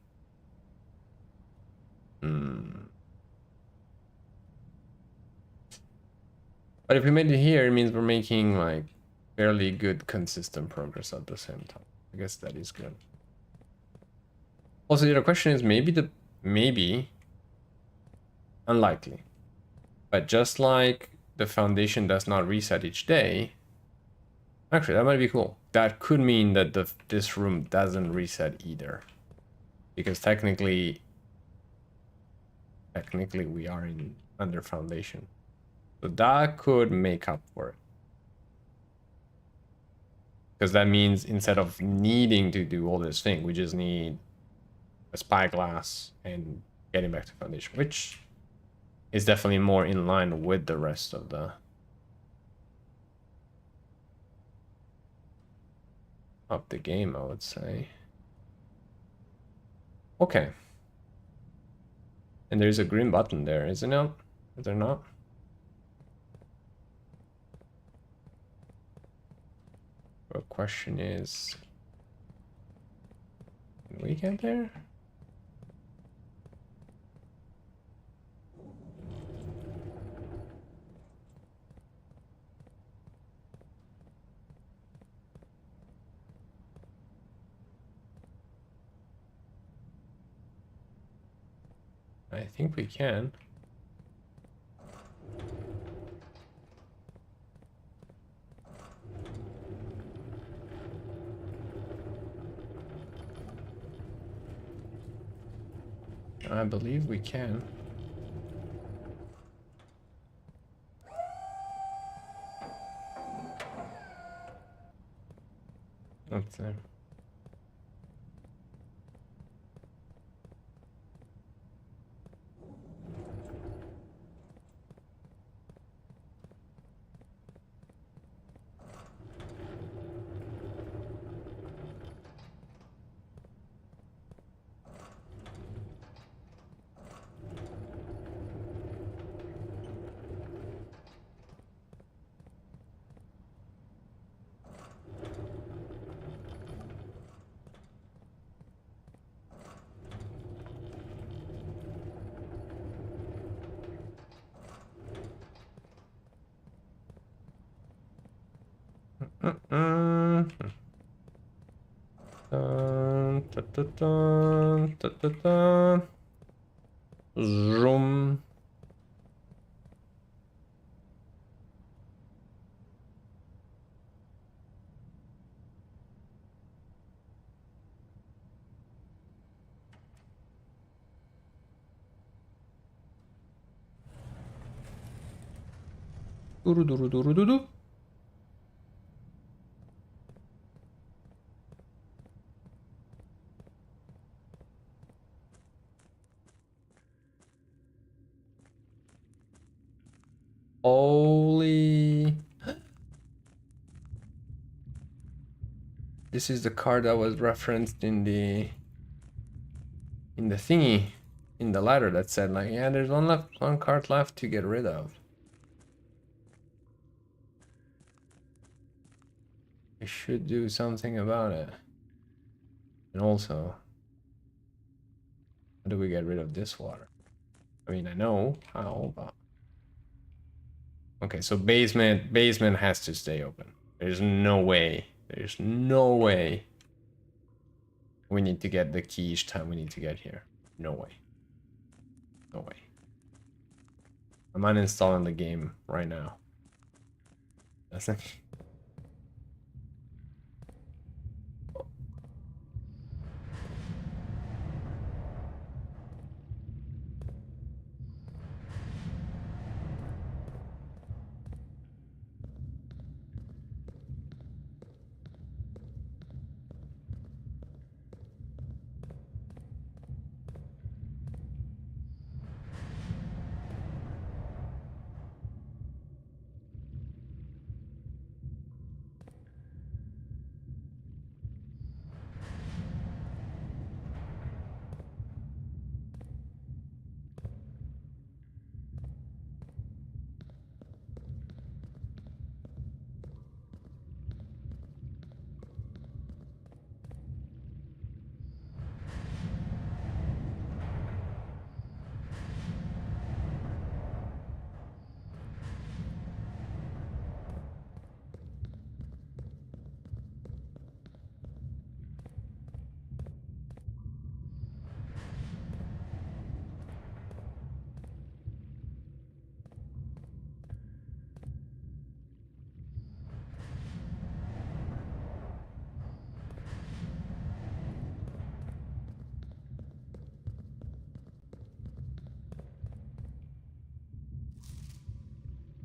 But if we made it here, it means we're making like fairly good, consistent progress at the same time. I guess that is good. Also, the other question is maybe unlikely, but just like the foundation does not reset each day, actually that might be cool. That could mean that this room doesn't reset either, because technically we are under foundation, so that could make up for it. Because that means instead of needing to do all this thing, we just need a spyglass and getting back to foundation, which is definitely more in line with the rest of the game, I would say. Okay. And there's a green button there, isn't it? Is there not? The question is, can we get there? I think we can. I believe we can. Let's see. Zoom. Duru duru duru duru. Holy. This is the card that was referenced in the thingy, in the ladder that said like, yeah, there's one card left to get rid of. We should do something about it. And also, how do we get rid of this water? I mean, I know how, but okay, so basement has to stay open. There's no way we need to get the key each time we need to get here. No way. I'm uninstalling the game right now. That's it.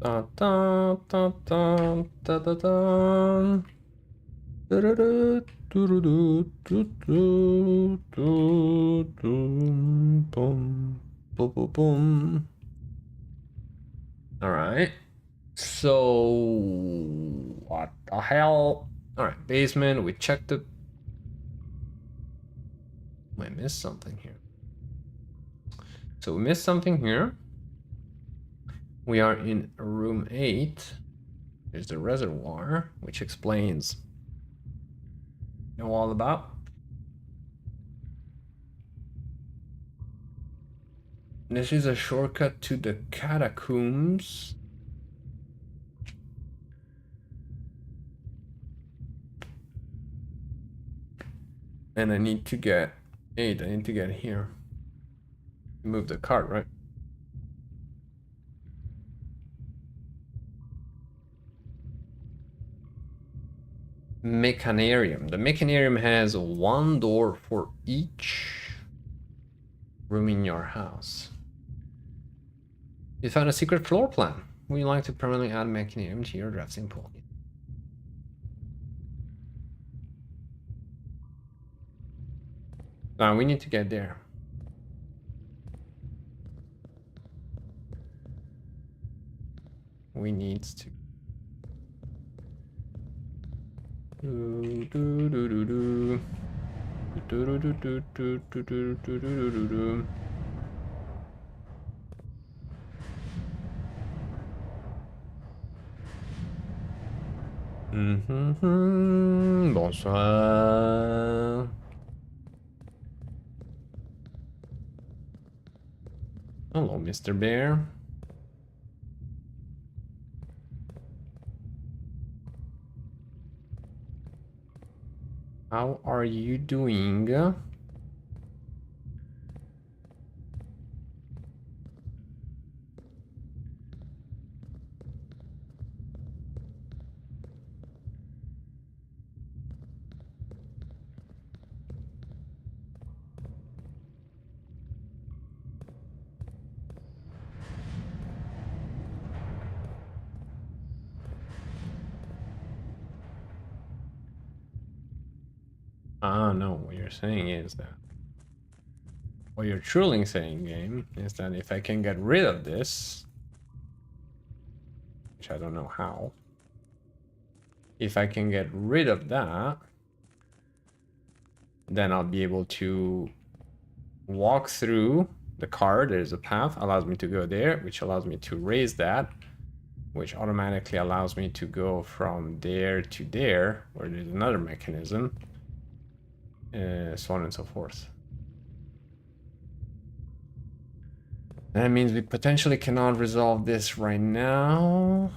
Da, da, da, da, da, da, da. Da-da-da, doo-doo-doo, doo-doo, doo-doo, boom, boom, boom, boom. All right. So what the hell? All right, basement. We checked the. I missed something here. So we missed something here. We are in room 8. There's the reservoir, which explains. Know all about. This is a shortcut to the catacombs. And I need to get 8. I need to get here. Move the cart, right? Mechanarium. The Mechanarium has 1 door for each room in your house. You found a secret floor plan. Would you like to permanently add Mechanarium to your drafting pool? Now we need to get there. We need to. Do do do do do. Do do do do do do do do do do do. Bonsoir. Hello, Mr. Bear. How are you doing? Ah, no, what you're saying is that. What you're truly saying, game, is that if I can get rid of this, which I don't know how, if I can get rid of that, then I'll be able to walk through the car. There's a path, allows me to go there, which allows me to raise that, which automatically allows me to go from there to there, where there's another mechanism, so on and so forth. That means we potentially cannot resolve this right now.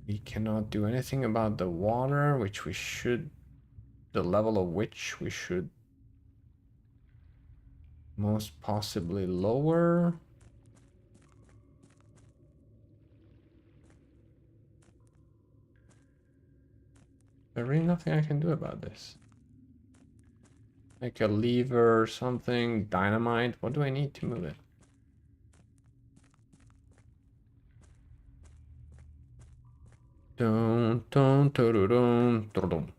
We cannot do anything about the water, which we should, the level of which we should most possibly lower. There's really nothing I can do about this. Like a lever or something, dynamite. What do I need to move it? Dun, dun, dun, dun, dun, dun, dun.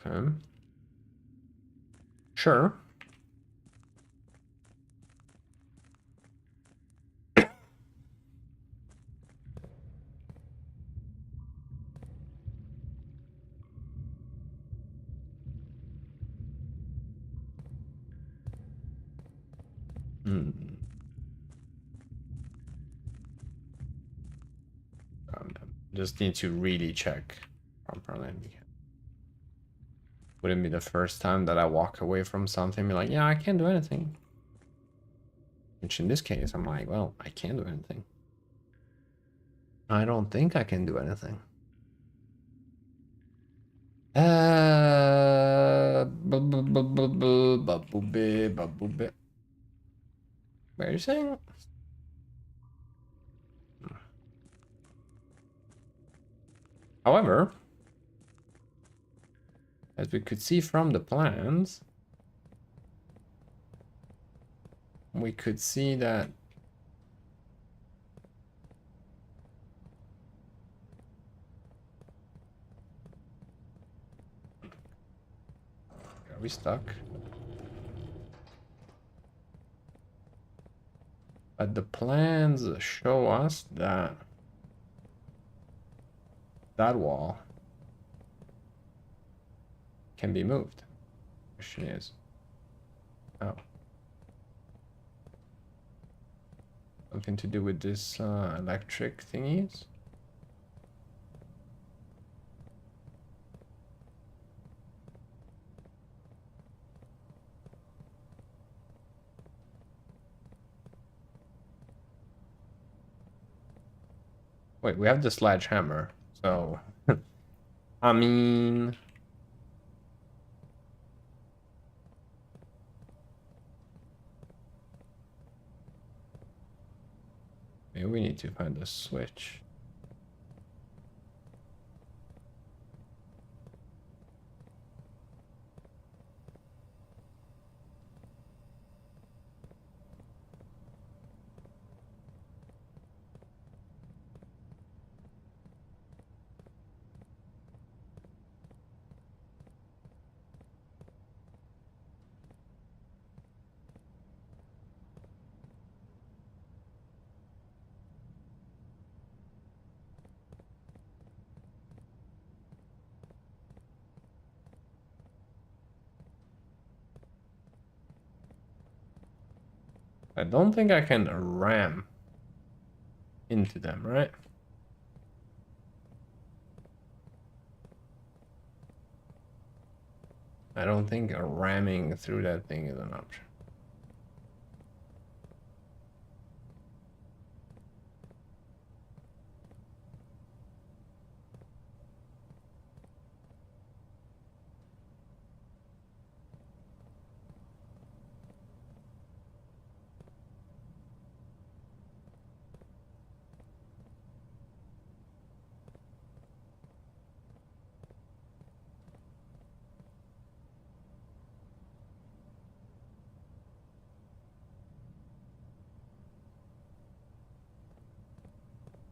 Okay. Sure. Just need to really check properly. Wouldn't be the first time that I walk away from something and be like, yeah, I can't do anything. Which in this case, I'm like, well, I can't do anything. I don't think I can do anything. What are you saying? However, as we could see from the plans, we could see that are we stuck? But the plans show us that that wall can be moved. Question is, oh, something to do with this electric thingies? Wait, we have the sledgehammer, so I mean, maybe we need to find a switch. I don't think I can ram into them, right? I don't think ramming through that thing is an option.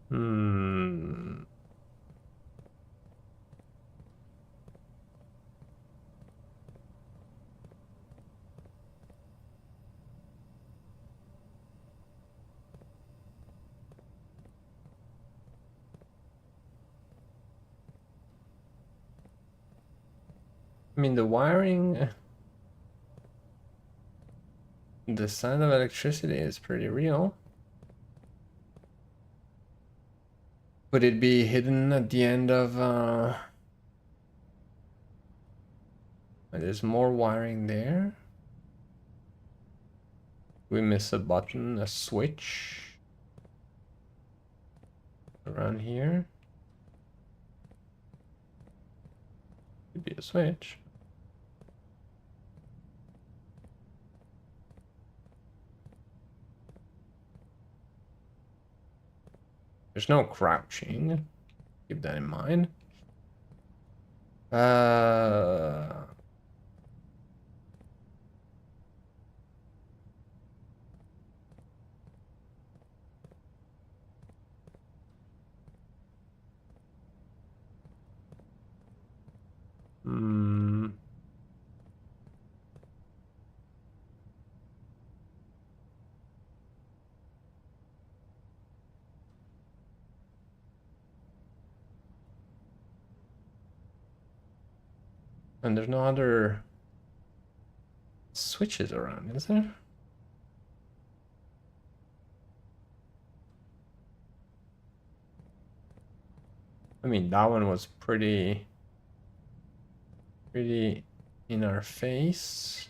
Hmm. I mean, the wiring, the sound of electricity is pretty real. Would it be hidden at the end of, there's more wiring there? We miss a button, a switch around here. Could be a switch. There's no crouching. Keep that in mind. Hmm. And there's no other switches around, is there? I mean, that one was pretty in our face.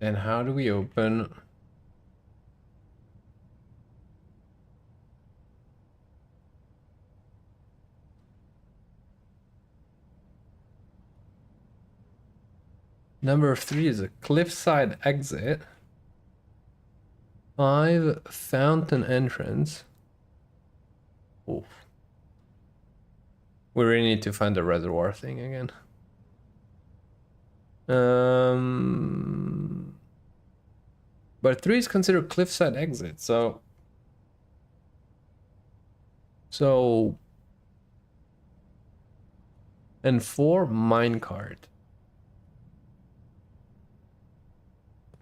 Then how do we open? Number 3 is a cliffside exit. 5 fountain entrance. Oof. We really need to find the reservoir thing again. But 3 is considered cliffside exit, so and 4 minecart.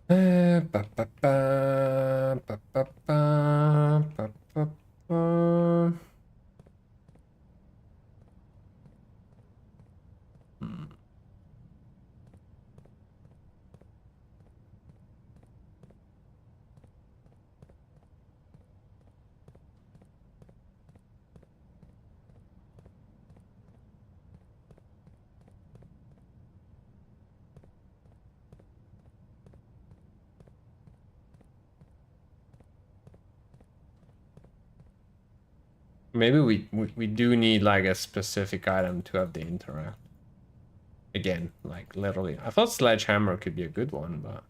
Ba, ba, ba, ba, ba, ba, ba, ba, ba. Maybe we do need like a specific item to have the interact. Again, like literally. I thought sledgehammer could be a good one, but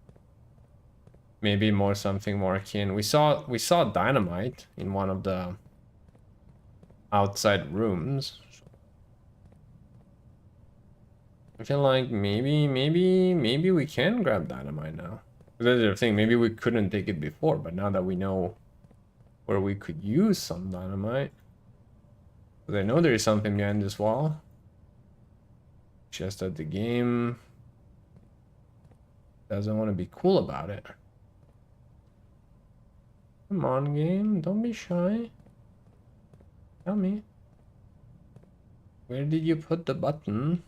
maybe more something more akin. We saw dynamite in one of the outside rooms. I feel like maybe we can grab dynamite now. That's the thing, maybe we couldn't take it before, but now that we know where we could use some dynamite. Because I know there is something behind this wall. Just that the game doesn't want to be cool about it. Come on, game, don't be shy. Tell me. Where did you put the button?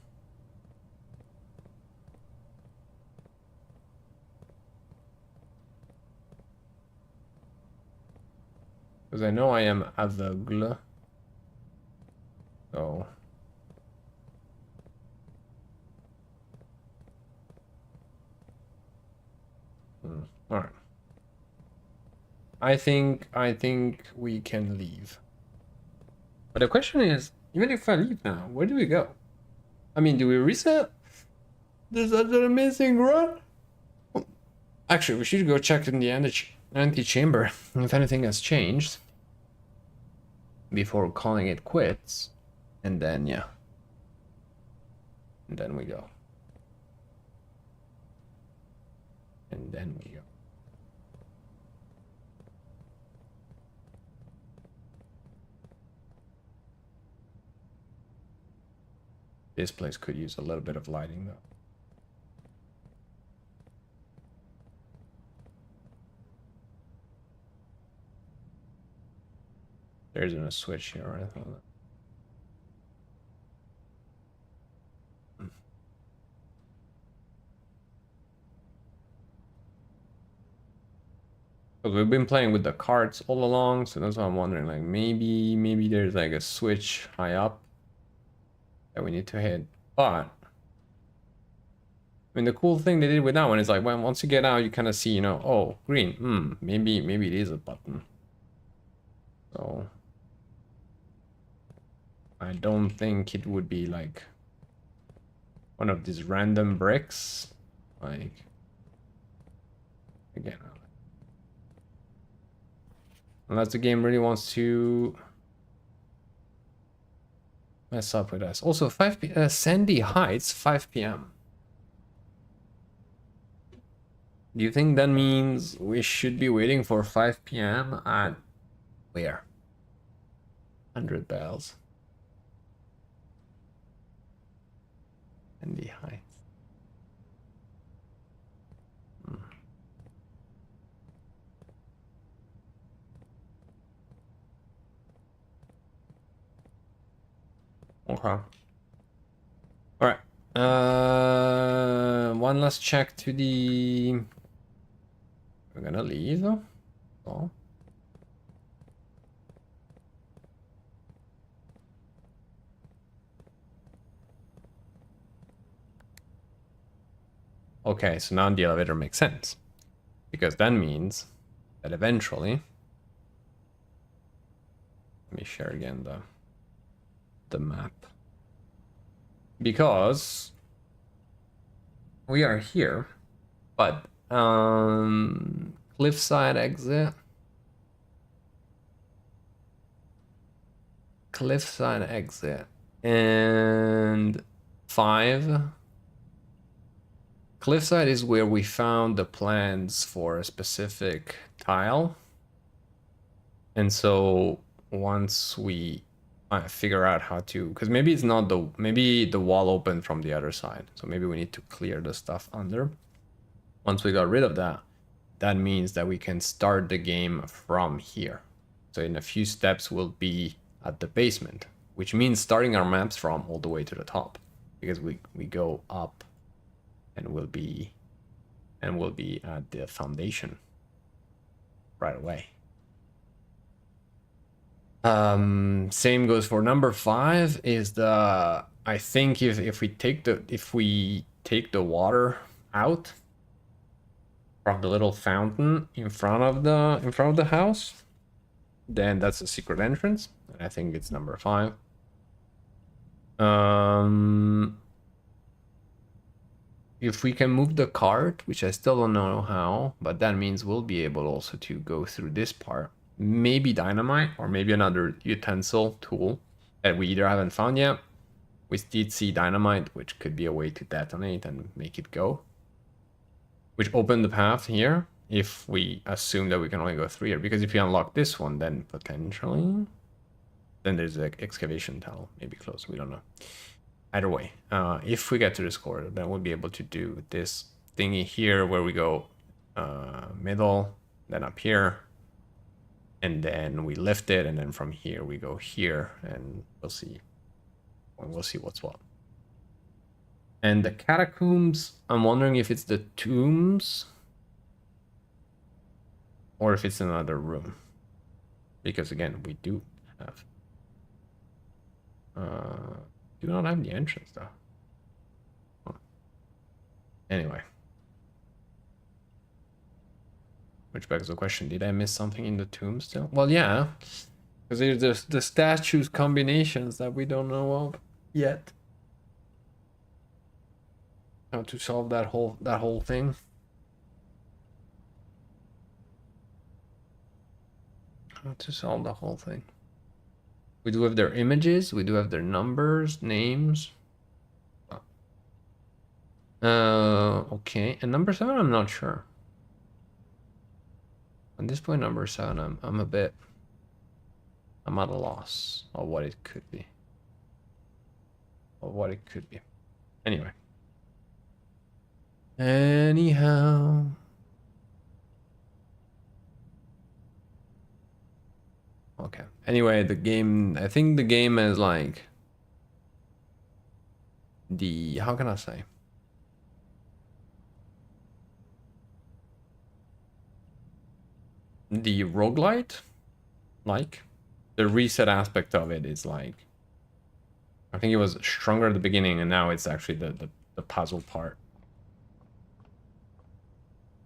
Because I know I am aveugle. So. Alright. I think we can leave. But the question is, even if I leave now, where do we go? I mean, do we reset? There's such an amazing run. Actually, we should go check in the antechamber if anything has changed before calling it quits. And then, yeah. And then we go. And then we go. This place could use a little bit of lighting though. There isn't a switch here or anything like that. Because we've been playing with the carts all along, so that's why I'm wondering, like, maybe there's like a switch high up that we need to hit. But I mean, the cool thing they did with that one is like, when once you get out, you kind of see, you know, oh, green. Maybe it is a button. So I don't think it would be like one of these random bricks. Like, again, unless the game really wants to mess up with us. Also, Sandy Heights, 5 p.m. Do you think that means we should be waiting for 5 p.m. at where? 100 bells. Sandy Heights. Okay. All right. One last check to the. We're gonna leave. Oh. Okay, so now the elevator makes sense. Because that means that eventually. Let me share again the map. Because we are here, but cliffside exit. Cliffside exit. And 5. Cliffside is where we found the plans for a specific tile. And so once we figure out how to, because maybe it's not the, maybe the wall opened from the other side. So maybe we need to clear the stuff under. Once we got rid of that, that means that we can start the game from here. So in a few steps, we'll be at the basement, which means starting our maps from all the way to the top, because we go up and we'll be at the foundation right away. Same goes for number 5 is the, I think if we take the water out from the little fountain in front of the house, then that's a secret entrance. And I think it's number 5. If we can move the cart, which I still don't know how, but that means we'll be able also to go through this part. Maybe dynamite or maybe another utensil tool that we either haven't found yet. We did see dynamite, which could be a way to detonate and make it go. Which opened the path here if we assume that we can only go through here. Because if we unlock this one, then potentially... Then there's the excavation tunnel, maybe close, we don't know. Either way, if we get to this corridor, then we'll be able to do this thingy here where we go middle, then up here, and then we lift it, and then from here we go here, and we'll see what's what. And the catacombs, I'm wondering if it's the tombs or if it's another room, because again, we do have do not have the entrance though. Huh. Anyway, which begs the question, did I miss something in the tomb still? Well, yeah, because there's the statues combinations that we don't know of yet. How to solve that whole thing. How to solve the whole thing. We do have their images, we do have their numbers, names. Okay, and number 7, I'm not sure. At this point, number 7, I'm at a loss of what it could be. Anyway. Anyhow. Okay. Anyway, the game, I think the game is like the, how can I say? The roguelite, like the reset aspect of it is like, I think it was stronger at the beginning and now it's actually the puzzle part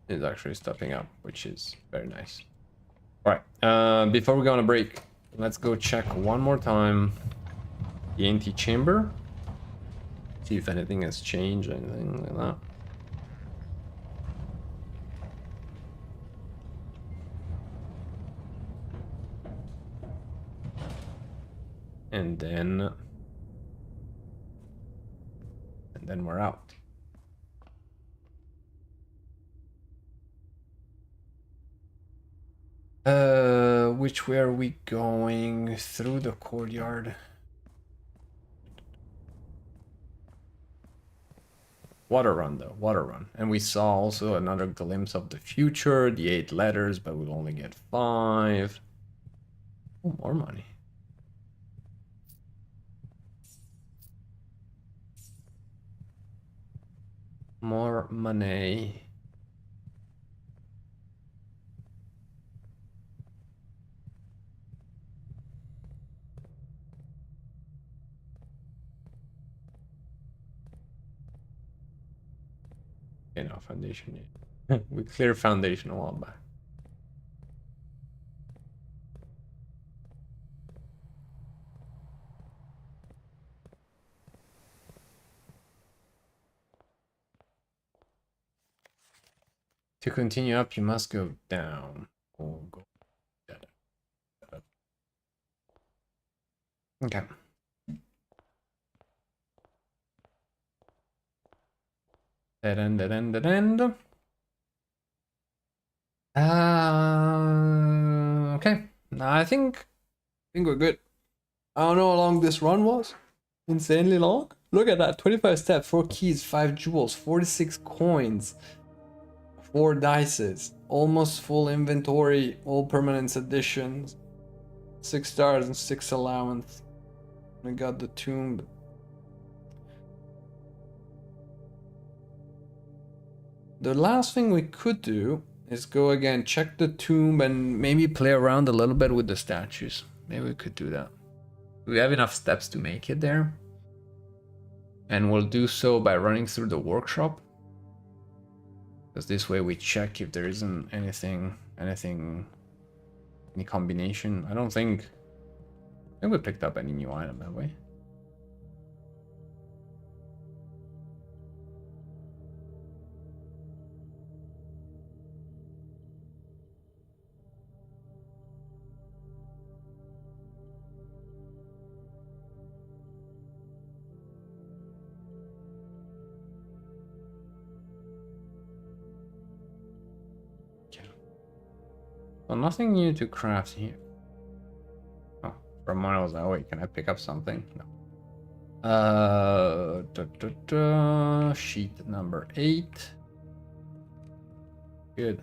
is actually stepping up, which is very nice. All right, before we go on a break, let's go check one more time the antechamber. See if anything has changed or anything like that. And then we're out. Which way are we going? Through the courtyard. Water run though, water run. And we saw also another glimpse of the future, the 8 letters, but we'll only get 5. Oh, more money. More money. Okay, no, foundation yet. We cleared foundation a while back. To continue up, you must go down. Or go down. Okay. Dead end, dead end, dead end. Okay. I think we're good. I don't know how long this run was. Insanely long. Look at that. 25 steps, 4 keys, 5 jewels, 46 coins, 4 dices, almost full inventory, all permanence additions, 6 stars and 6 allowance. We got the tomb. The last thing we could do is go again, check the tomb, and maybe play around a little bit with the statues. Maybe we could do that. We have enough steps to make it there. And we'll do so by running through the workshop. Because this way we check if there isn't any combination. I don't think we picked up any new item that way. So nothing new to craft here. Oh, for a moment I was like, oh wait, can I pick up something? No. Sheet number 8. Good.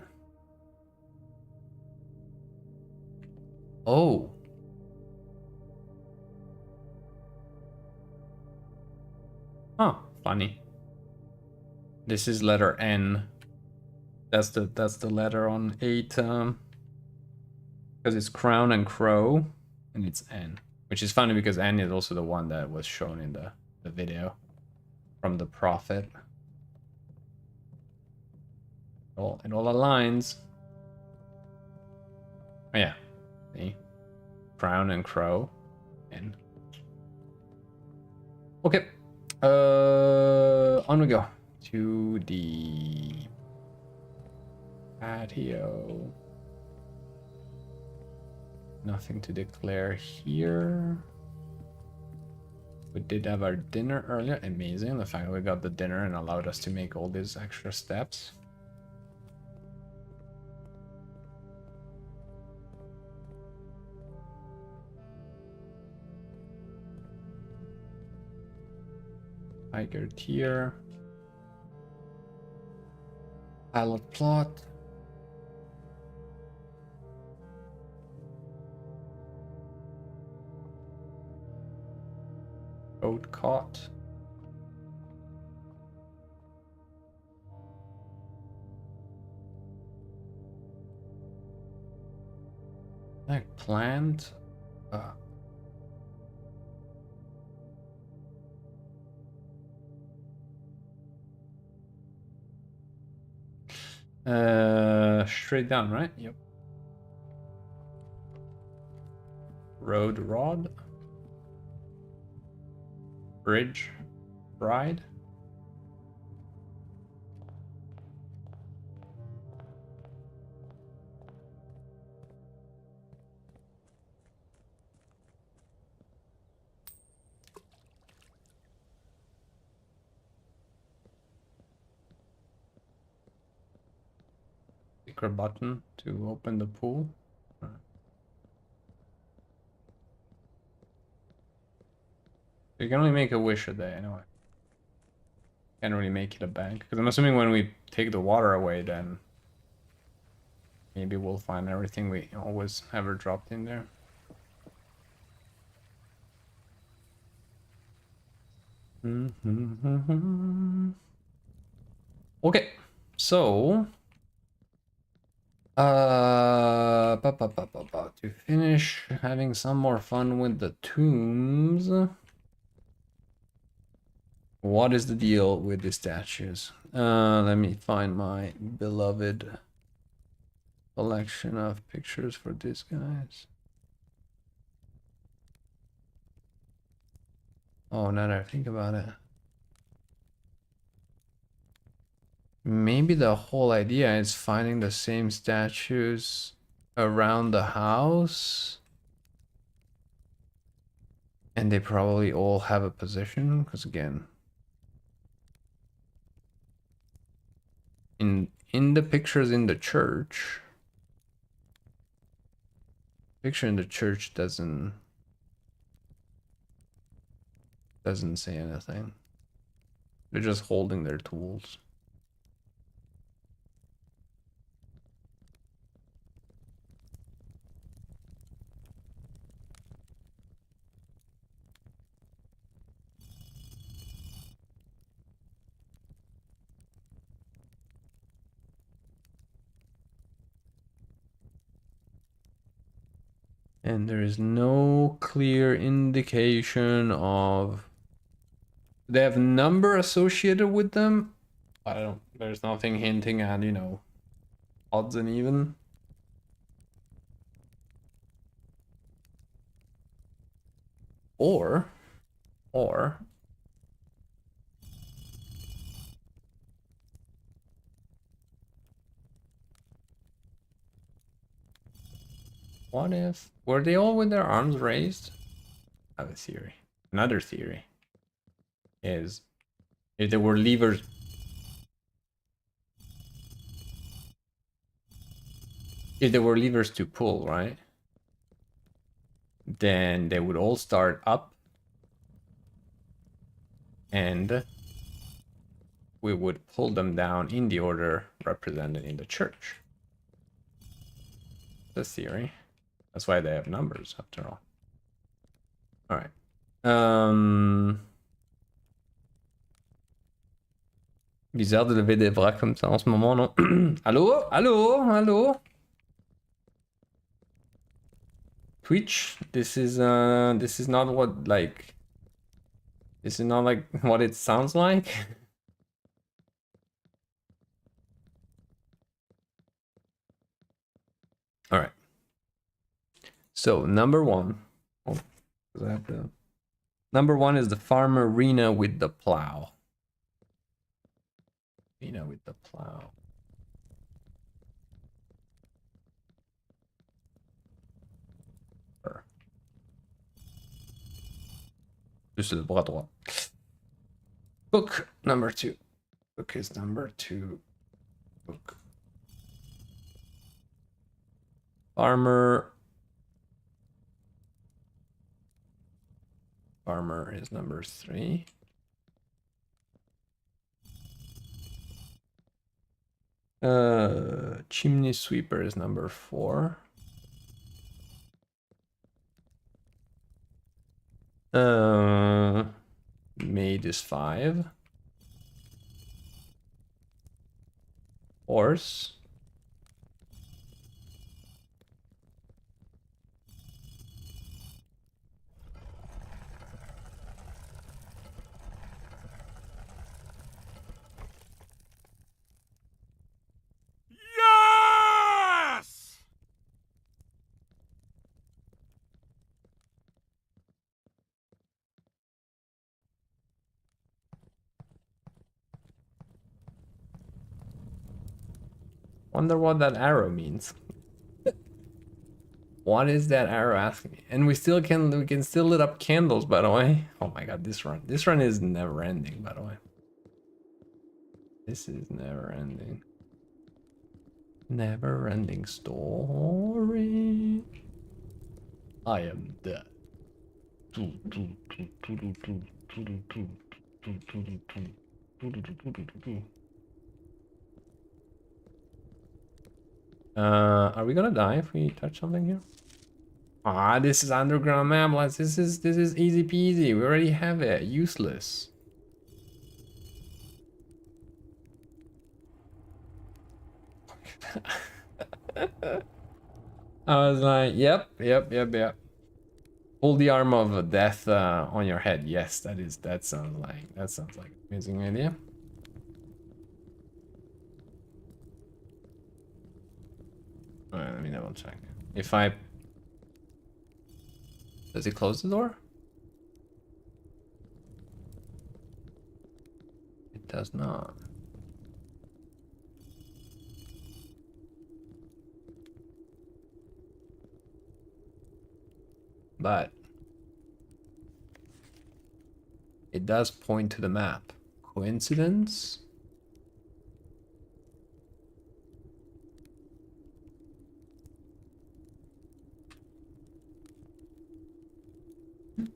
Oh. Huh, funny. This is letter N. That's the letter on 8, because it's crown and crow, and it's N, which is funny because N is also the one that was shown in the video from the prophet. It all aligns. Oh, yeah, see, crown and crow, N. Okay, on we go to the patio. Nothing to declare here. We did have our dinner earlier. Amazing. The fact that we got the dinner and allowed us to make all these extra steps. Tiger tier. Pilot plot. Goat caught. Like plant. Straight down, right? Yep. Road rod. Bridge. Bride. Secret button to open the pool. You can only make a wish a day, anyway. Can't really make it a bank. Because I'm assuming when we take the water away, then maybe we'll find everything we always ever dropped in there. Okay, so to finish having some more fun with the tombs. What is the deal with the statues? Let me find my beloved collection of pictures for these guys. Oh, now that I think about it. Maybe the whole idea is finding the same statues around the house. And they probably all have a position, because again, in the pictures in the church, picture in the church doesn't say anything. They're just holding their tools. And there is no clear indication of... They have number associated with them. I don't... There's nothing hinting at, you know, odds and even. Or... What if... Were they all with their arms raised? I have a theory. Another theory is if there were levers... If there were levers to pull, right? Then they would all start up. And we would pull them down in the order represented in the church. The theory. That's why they have numbers, after all. All right. Bizarre de lever des bras comme ça en ce moment, non? Allô? Allô? Allô? Twitch, this is not what, like... This is not like what it sounds like. All right. So number one, number one is the farmer Rena with the plow. Rena with the plow. Juste le bras droit. Book number two. Book is number two. Book. Farmer. Farmer is number three. Chimney sweeper is number four. Maid is five. Horse. Yes! Wonder what that arrow means. What is that arrow asking me? And we can still lit up candles, by the way. Oh my god, this run is never ending, by the way. This is never ending. Never ending story. I am dead. Are we gonna die if we touch something here? Ah, this is underground mamlets. This is easy peasy. We already have it. Useless. I was like, yep. Pull the arm of death on your head. Yes, that sounds like an amazing idea. Alright, let me double check. If I... Does it close the door? It does not. but it does point to the map. Coincidence?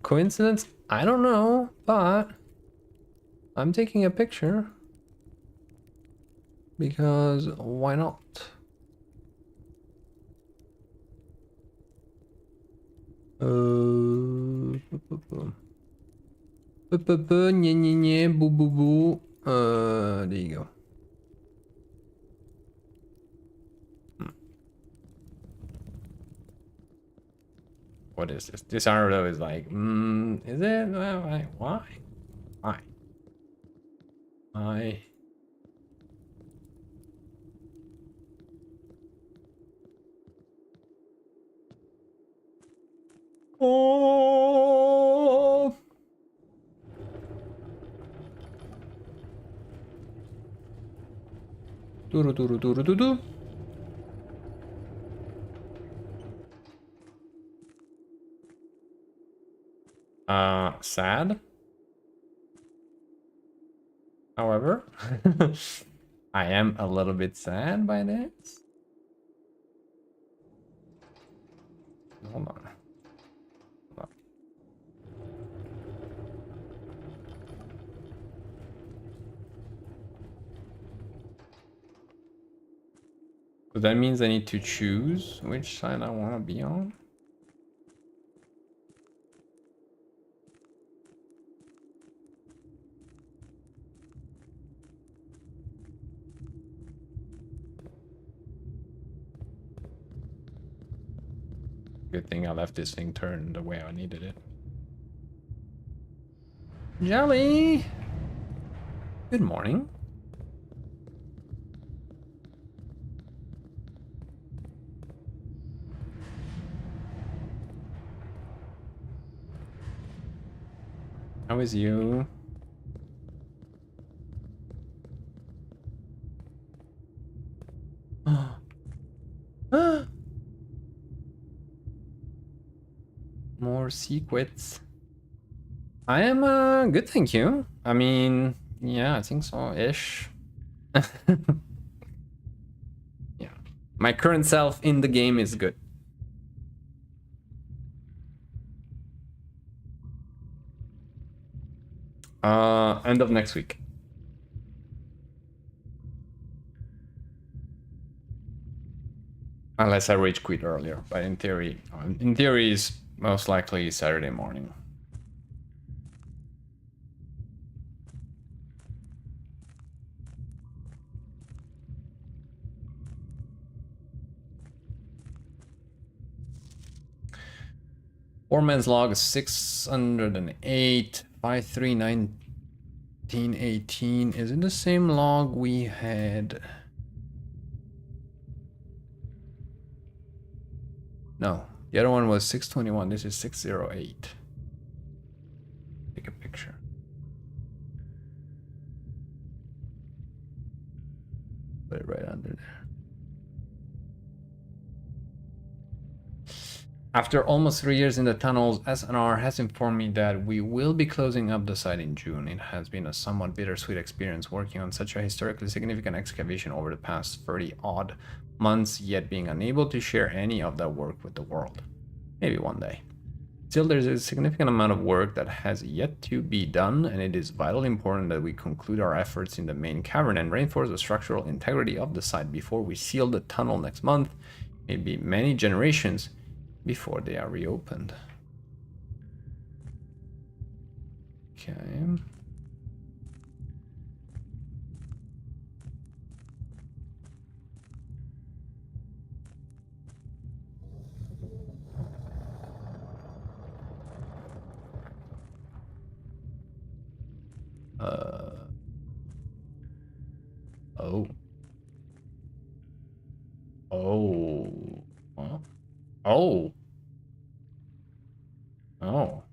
Coincidence? I don't know, but I'm taking a picture because why not? Boo boo boo. There you go. What is this? This arrow is like, is it? Why? Why? Why? Oh! Duru duru duru duru. Sad. However, I am a little bit sad by this. Hold on. So that means I need to choose which side I want to be on. Good thing I left this thing turned the way I needed it. Jelly! Good morning. How is you? More secrets. I am good, thank you. I mean, yeah, I think so ish. Yeah. My current self in the game is good. End of next week. Unless I rage quit earlier, but in theory is most likely Saturday morning. Foreman's log 608 531918. Is it the same log we had? No, the other one was 621. This is 608. Take a picture. Put it right under there. After almost 3 years in the tunnels, SNR has informed me that we will be closing up the site in June. It has been a somewhat bittersweet experience working on such a historically significant excavation over the past 30-odd months, yet being unable to share any of that work with the world. Maybe one day. Still, there's a significant amount of work that has yet to be done, and it is vitally important that we conclude our efforts in the main cavern and reinforce the structural integrity of the site before we seal the tunnel next month, maybe many generations before they are reopened. Okay. Oh. Oh. Huh? Oh. Oh.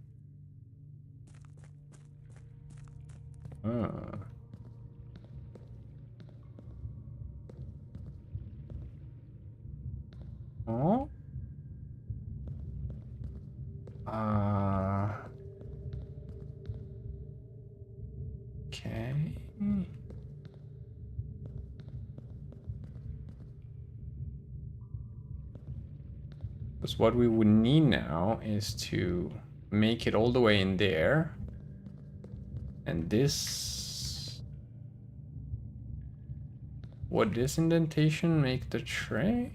Oh. Okay. Because what we would need now is to make it all the way in there. And this... Would this indentation make the trick?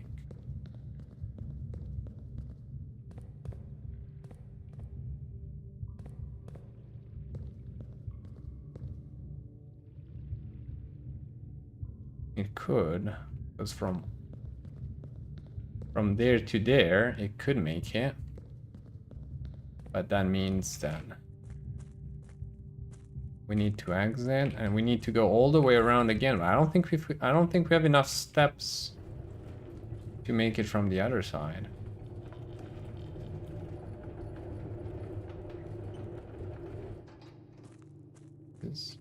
It could, because from there to there, it could make it. But that means that we need to exit and we need to go all the way around again. I don't think we have enough steps to make it from the other side. Is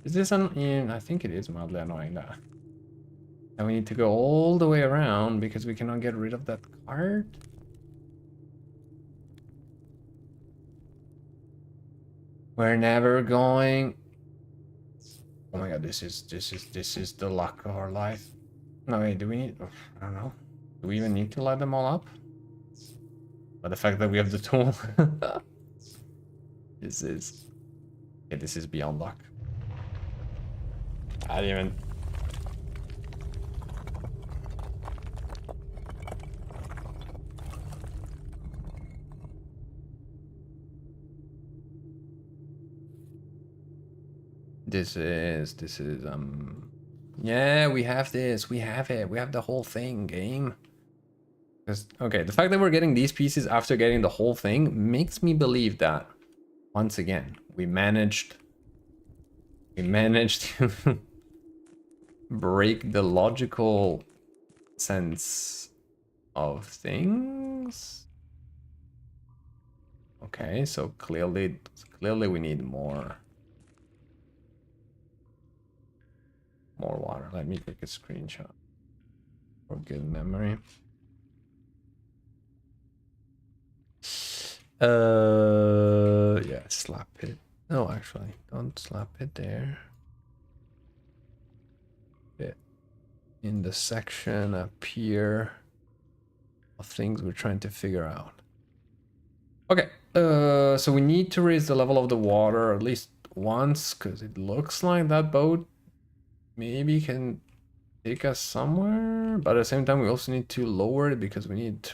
this an? I think it is mildly annoying that. And we need to go all the way around because we cannot get rid of that card. We're never going. Oh my god, this is the luck of our life. No wait, do we need? I don't know. Do we even need to light them all up? But the fact that we have the tool, this is beyond luck. I didn't even. This is yeah, we have this, we have it, we have the whole thing, game. Because okay, the fact that we're getting these pieces after getting the whole thing makes me believe that once again we managed to break the logical sense of things. Okay, so clearly we need more water. Let me take a screenshot for good memory. Yeah, slap it. No, actually, don't slap it there. Bit in the section up here of things we're trying to figure out. Okay, so we need to raise the level of the water at least once, because it looks like that boat maybe can take us somewhere, but at the same time we also need to lower it because we need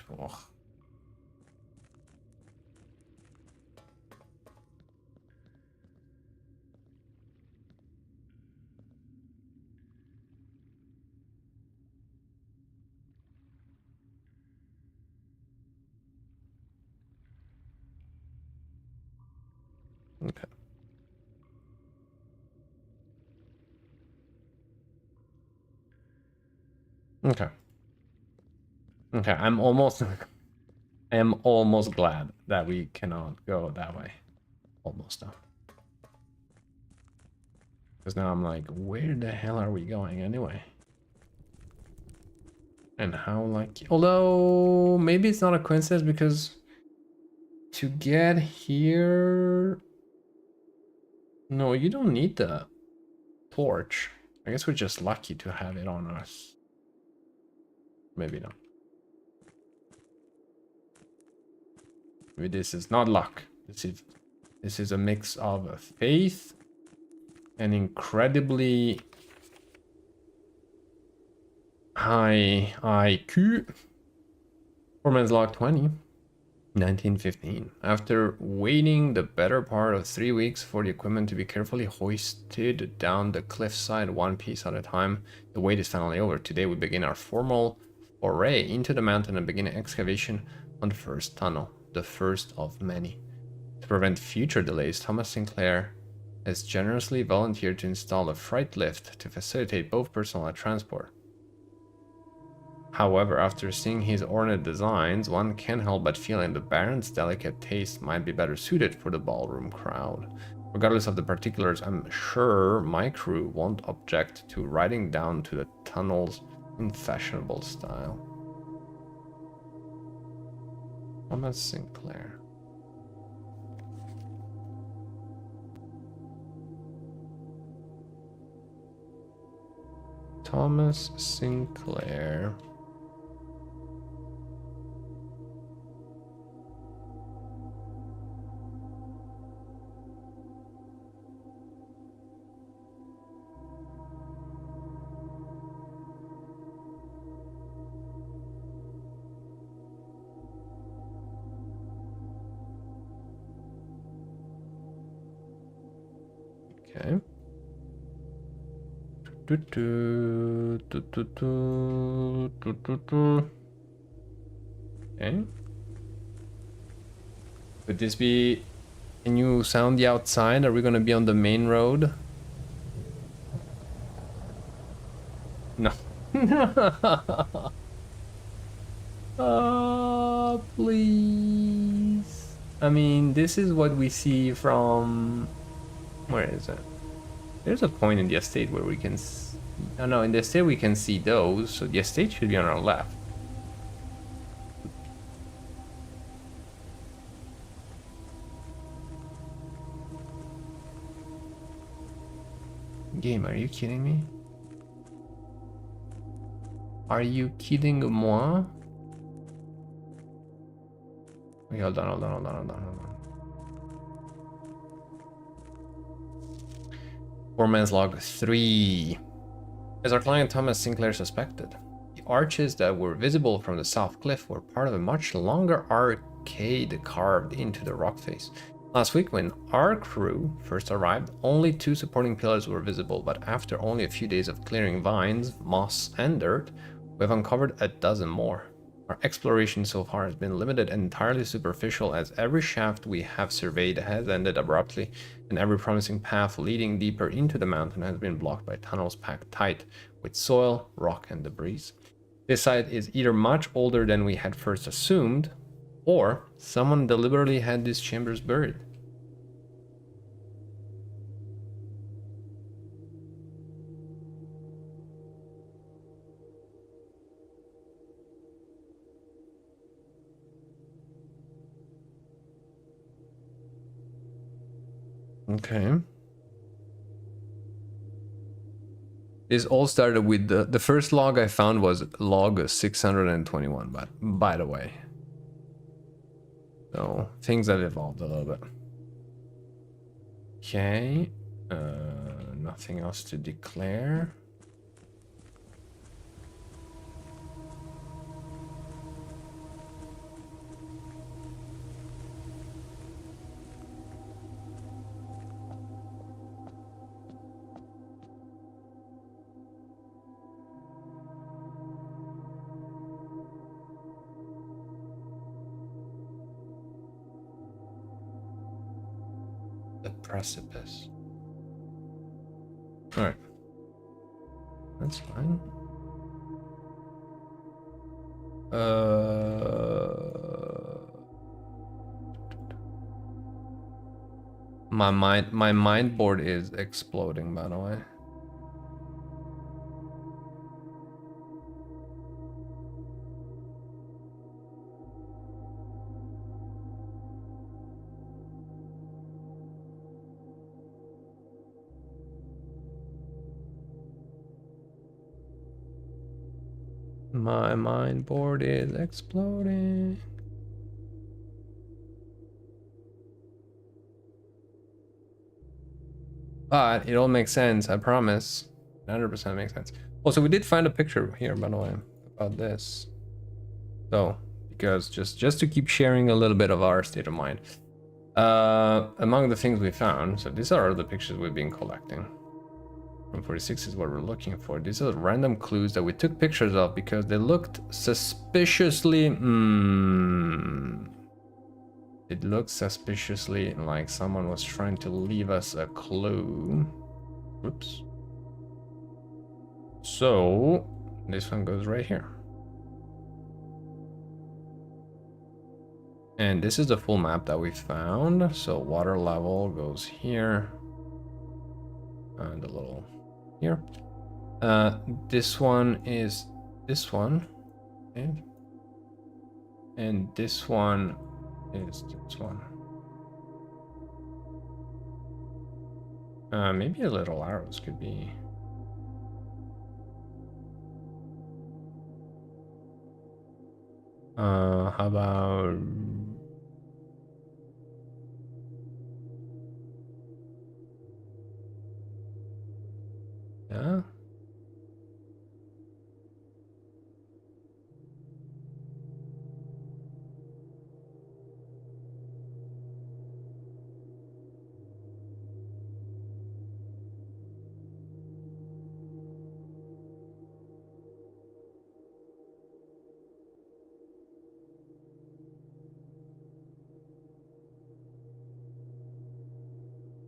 okay. Okay. Okay, I am almost glad that we cannot go that way. Almost now. Because now I'm like, where the hell are we going anyway? And how lucky. Although, maybe it's not a coincidence because to get here... No, you don't need the torch. I guess we're just lucky to have it on us. Maybe not. Maybe this is not luck. This is a mix of faith and incredibly high IQ. Performance log 20. 1915. After waiting the better part of 3 weeks for the equipment to be carefully hoisted down the cliffside one piece at a time, the wait is finally over. Today we begin our formal foray into the mountain and begin excavation on the first tunnel, the first of many. To prevent future delays, Thomas Sinclair has generously volunteered to install a freight lift to facilitate both personal and transport. However, after seeing his ornate designs, one can't help but feeling the Baron's delicate taste might be better suited for the ballroom crowd. Regardless of the particulars, I'm sure my crew won't object to riding down to the tunnels in fashionable style. Thomas Sinclair. Thomas Sinclair. Okay. Okay. Could this be... Can you sound the outside? Are we gonna be on the main road? No. Please. I mean, this is what we see from... Where is it? There's a point in the estate where we can... Oh no, in the estate we can see those, so the estate should be on our left. Game, are you kidding me? Are you kidding moi? Wait, hold on. Foreman's log 3. As our client Thomas Sinclair suspected, the arches that were visible from the south cliff were part of a much longer arcade carved into the rock face. Last week, when our crew first arrived, only 2 supporting pillars were visible, but after only a few days of clearing vines, moss, and dirt, we have uncovered a dozen more. Our exploration so far has been limited and entirely superficial, as every shaft we have surveyed has ended abruptly, and every promising path leading deeper into the mountain has been blocked by tunnels packed tight with soil, rock, and debris. This site is either much older than we had first assumed, or someone deliberately had these chambers buried. Okay. This all started with the first log I found was log 621, but by the way. So things have evolved a little bit. Okay. Nothing else to declare. The precipice. All right. That's fine. My mind board is exploding, by the way. My mind board is exploding. But it all makes sense, I promise. 100% makes sense. Also, we did find a picture here, by the way, about this. So, because just to keep sharing a little bit of our state of mind. Among the things we found, so these are the pictures we've been collecting. From 46 is what we're looking for. These are random clues that we took pictures of because they looked suspiciously... It looked suspiciously like someone was trying to leave us a clue. Oops. So, this one goes right here. And this is the full map that we found. So water level goes here. And a little here. This one is this one. Okay. And this one is this one. Maybe a little arrows could be. How about... Yeah.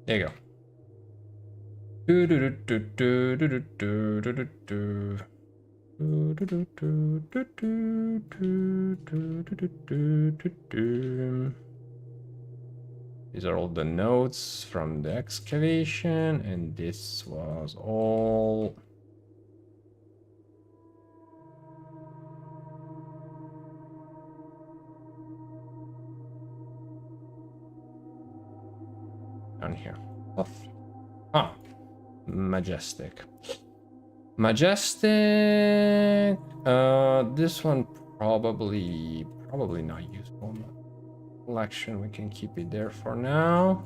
There you go. These are all the notes from the excavation, and this was all down here. Oh. Ah, majestic. Majestic. This one probably not useful. Collection, we can keep it there for now.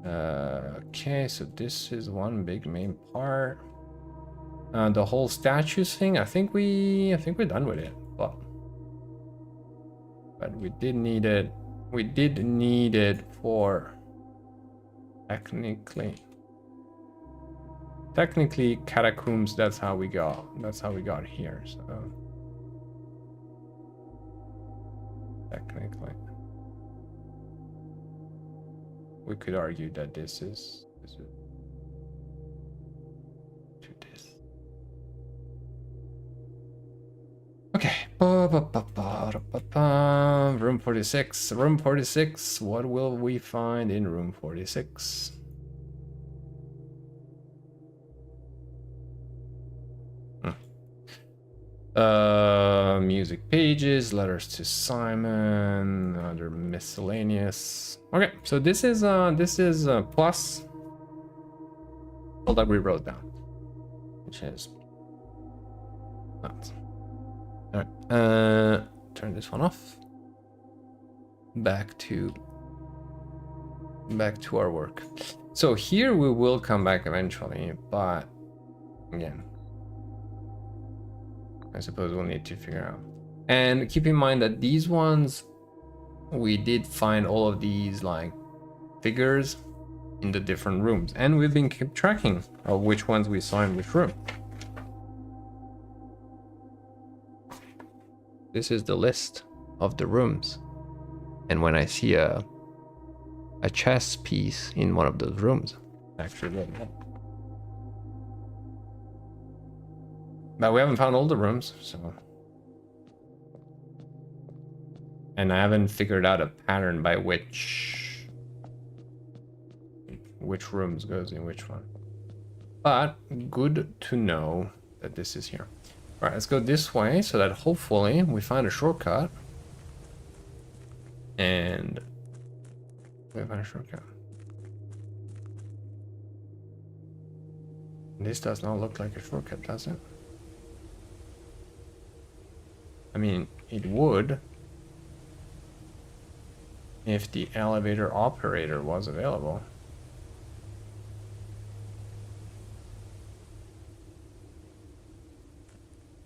Okay, so this is one big main part. The whole statues thing, I think we're done with it, but we did need it. We did need it for technically catacombs. That's how we got here. So technically, we could argue that this is to this. Okay. Room 46. Room 46. What will we find in room 46? Music pages, letters to Simon, other miscellaneous. Okay, so this is plus all that we wrote down, which is nuts. All right, turn this one off. Back to our work. So here we will come back eventually, but again, I suppose we'll need to figure out. And keep in mind that these ones, we did find all of these like figures in the different rooms, and we've been keep tracking of which ones we saw in which room. This is the list of the rooms, and when I see a chess piece in one of those rooms, actually, but we haven't found all the rooms, so, and I haven't figured out a pattern by which rooms goes in which one. But good to know that this is here. All right, let's go this way so that hopefully we find a shortcut. And we find a shortcut. This does not look like a shortcut, does it? I mean, it would if the elevator operator was available.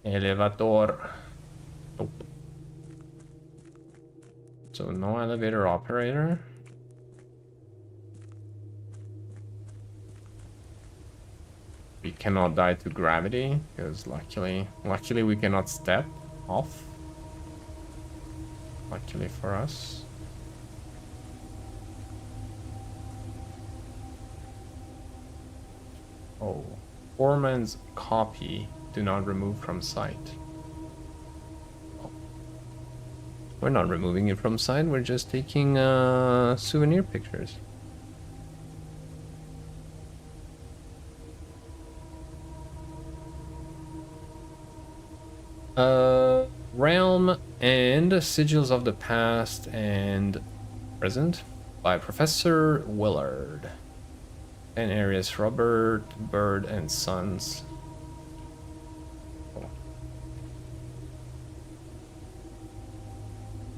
Elevator. Nope. So no elevator operator. We cannot die to gravity because luckily we cannot step off. Luckily for us. Oh, Foreman's copy. Do not remove from sight. Oh. We're not removing it from sight. We're just taking souvenir pictures. Realm and Sigils of the Past and Present by Professor Willard. 10 areas, Robert, Bird, and Sons.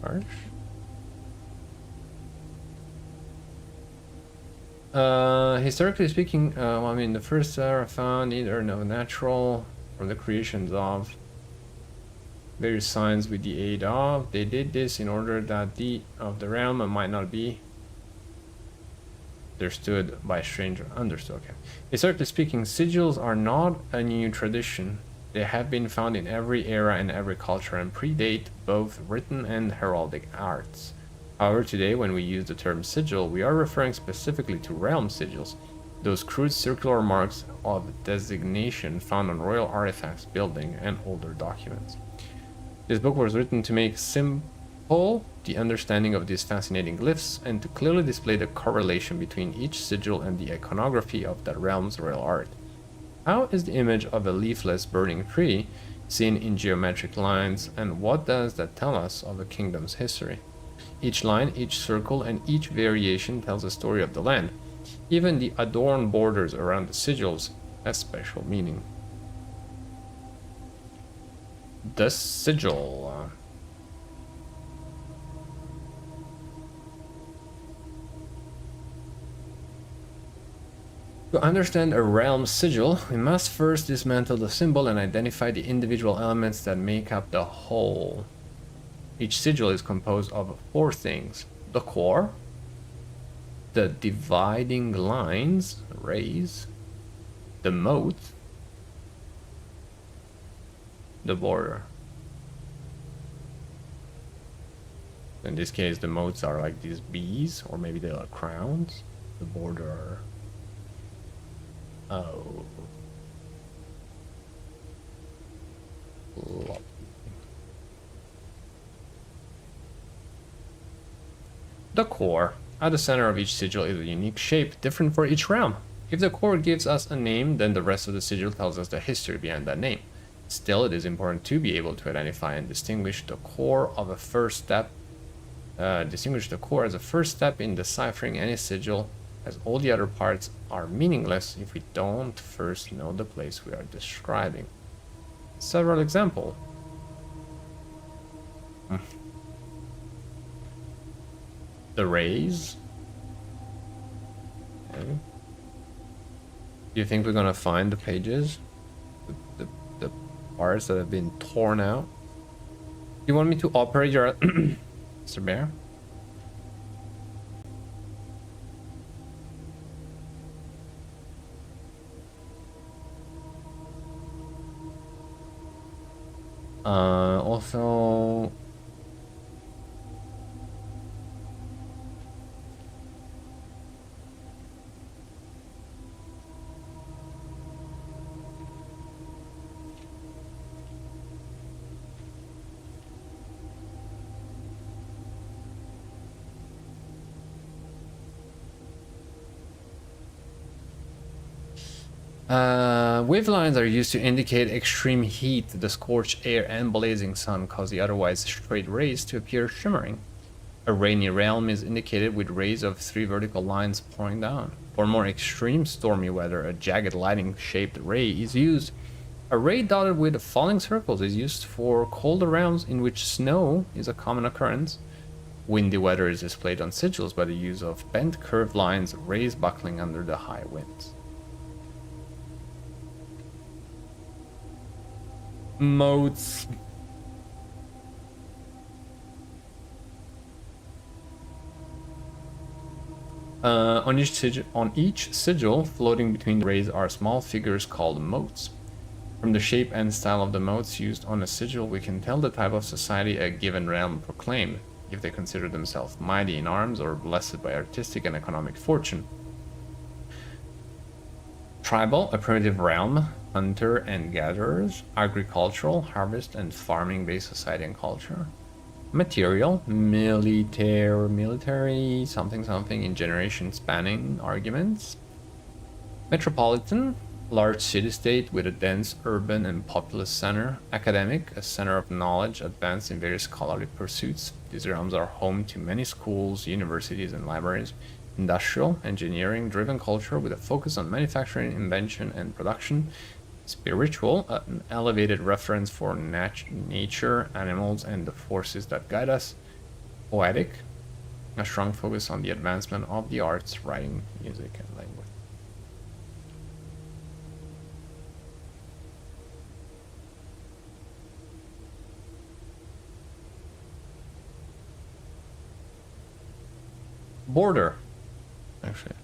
harsh. Historically speaking, I mean, the first are found either no natural or the creations of various signs with the aid of. They did this in order that the of the realm might not be understood by stranger. Understood. Okay. Historically speaking, sigils are not a new tradition. They have been found in every era and every culture and predate both written and heraldic arts. However, today when we use the term sigil, we are referring specifically to realm sigils, those crude circular marks of designation found on royal artifacts, building, and older documents. This book was written to make simple the understanding of these fascinating glyphs and to clearly display the correlation between each sigil and the iconography of that realm's royal art. How is the image of a leafless burning tree seen in geometric lines, and what does that tell us of a kingdom's history? Each line, each circle, and each variation tells a story of the land. Even the adorned borders around the sigils have special meaning. The sigil. To understand a realm's sigil, we must first dismantle the symbol and identify the individual elements that make up the whole. Each sigil is composed of 4 things: the core, the dividing lines, rays, the moat, the border. In this case, the moats are like these bees, or maybe they are crowns. The border. Oh. Lovely. The core. At the center of each sigil is a unique shape, different for each realm. If the core gives us a name, then the rest of the sigil tells us the history behind that name. Still, it is important to be able to identify and distinguish the core of a first step. Distinguish the core as a first step in deciphering any sigil, as all the other parts are meaningless if we don't first know the place we are describing. Several examples. The rays. Okay. Do you think we're gonna find the pages? The parts that have been torn out? You want me to operate your Mr. Bear? Also wave lines are used to indicate extreme heat. The scorched air and blazing sun cause the otherwise straight rays to appear shimmering. A rainy realm is indicated with rays of 3 vertical lines pouring down. For more extreme stormy weather, a jagged lightning-shaped ray is used. A ray dotted with falling circles is used for colder realms in which snow is a common occurrence. Windy weather is displayed on sigils by the use of bent curved lines, rays buckling under the high winds. Moats. On each sigil, floating between the rays are small figures called moats. From the shape and style of the moats used on a sigil, we can tell the type of society a given realm proclaimed, if they consider themselves mighty in arms or blessed by artistic and economic fortune. Tribal, a primitive realm, hunter and gatherers, agricultural, harvest and farming based society and culture. Material, military, something in generation spanning arguments. Metropolitan, large city-state with a dense urban and populous center. Academic, a center of knowledge advanced in various scholarly pursuits. These realms are home to many schools, universities, and libraries. Industrial, engineering-driven culture with a focus on manufacturing, invention, and production. Spiritual, an elevated reference for nature, animals, and the forces that guide us. poetic, a strong focus on the advancement of the arts, writing, music, and language. Border, actually.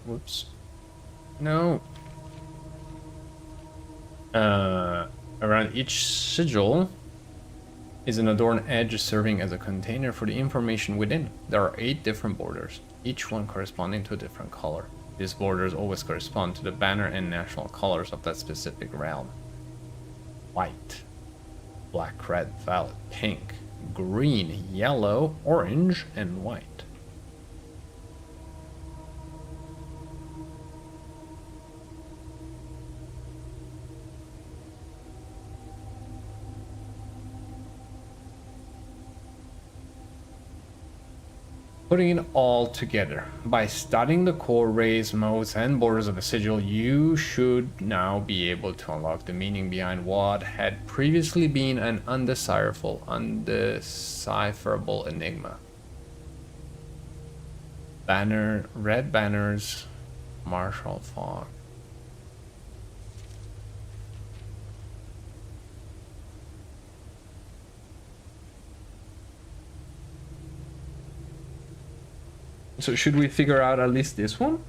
Whoops. No. Around each sigil is an adorned edge serving as a container for the information within. There are 8 different borders, each one corresponding to a different color. These borders always correspond to the banner and national colors of that specific realm. White, black, red, violet, pink, green, yellow, orange, and white. Putting it all together, by studying the core, rays, modes, and borders of a sigil, you should now be able to unlock the meaning behind what had previously been an undecipherable enigma. Red banners, martial fog. So should we figure out at least this one?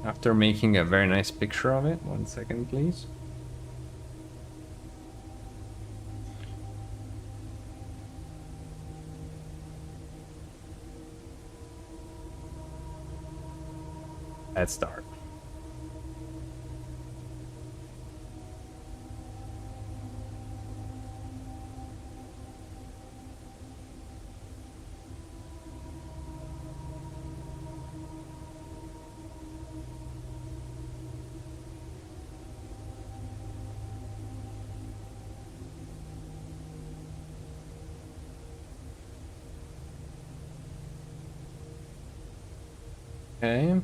After making a very nice picture of it, 1 second please. Let's start. Okay.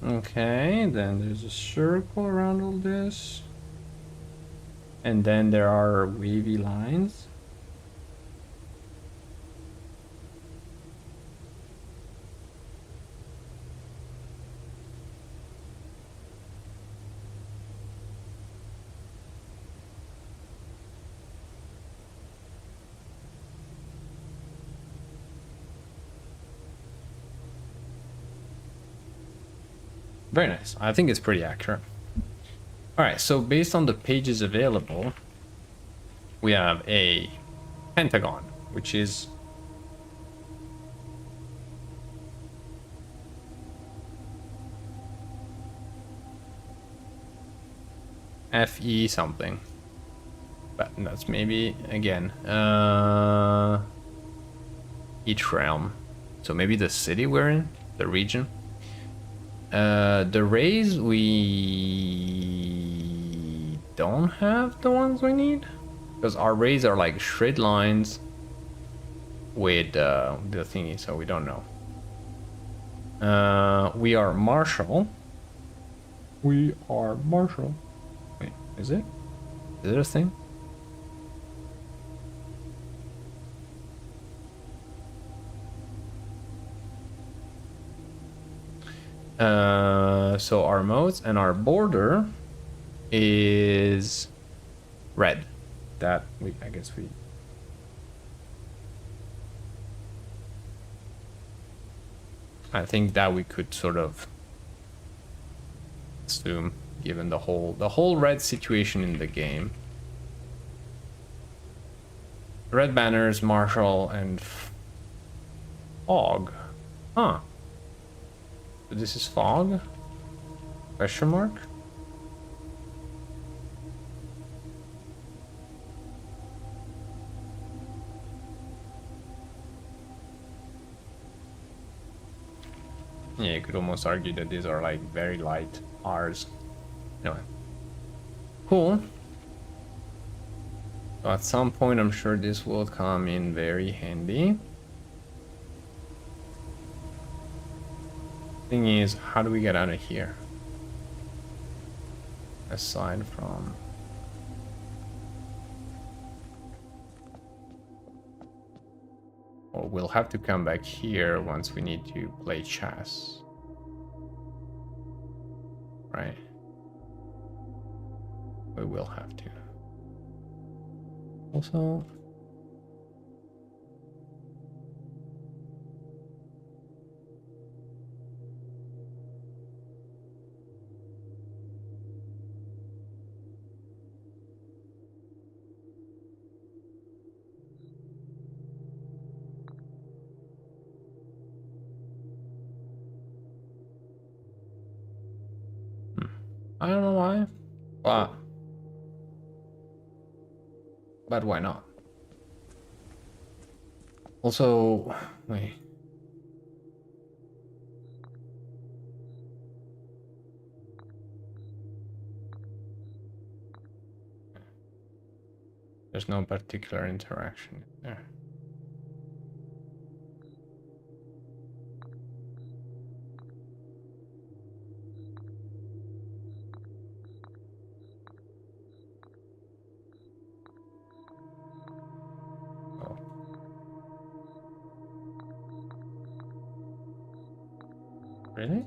Okay, then there's a circle around all this. And then there are wavy lines. Very nice. I think it's pretty accurate. Alright, so based on the pages available, we have a pentagon, which is FE something. But that's maybe, again, each realm. So maybe the city we're in, the region. The rays, we don't have the ones we need, because our rays are like straight lines with the thingy, so we don't know. We are martial. We are martial. Wait, is it? Is it a thing? So our modes and our border is red. That I guess we. I think that we could sort of assume, given the whole red situation in the game. Red banners, Marshall, and Fog. Huh. So this is Fog? Question mark? Yeah, you could almost argue that these are like very light R's. Anyway. Cool. So at some point I'm sure this will come in very handy. Thing is, how do we get out of here? Aside from... Or we'll have to come back here once we need to play chess. Right? We will have to. Also... I don't know why, but why not? Also, wait. There's no particular interaction there. Oh. Really?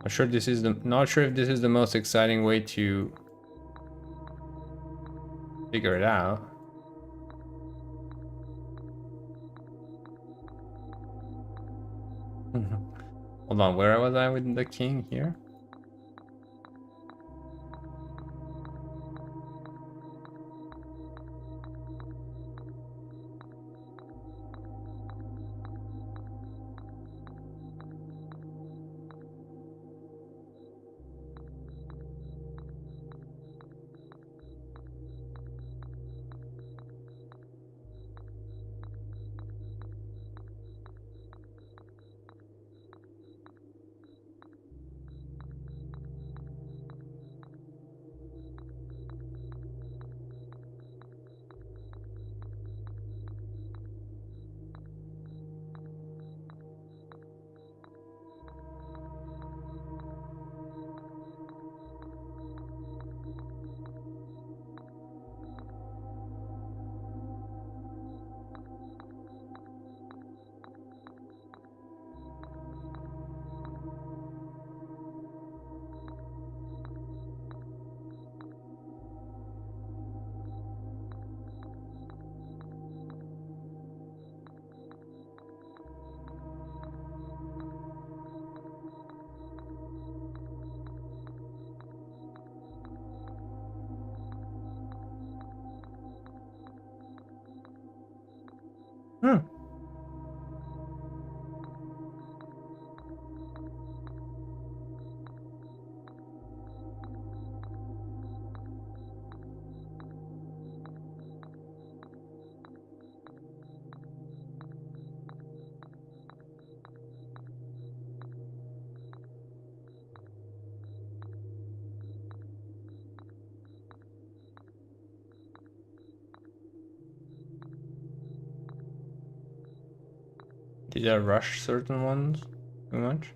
Not sure if this is the most exciting way to figure it out. Hold on, where was I with the king here? Hmm. Did I rush certain ones too much?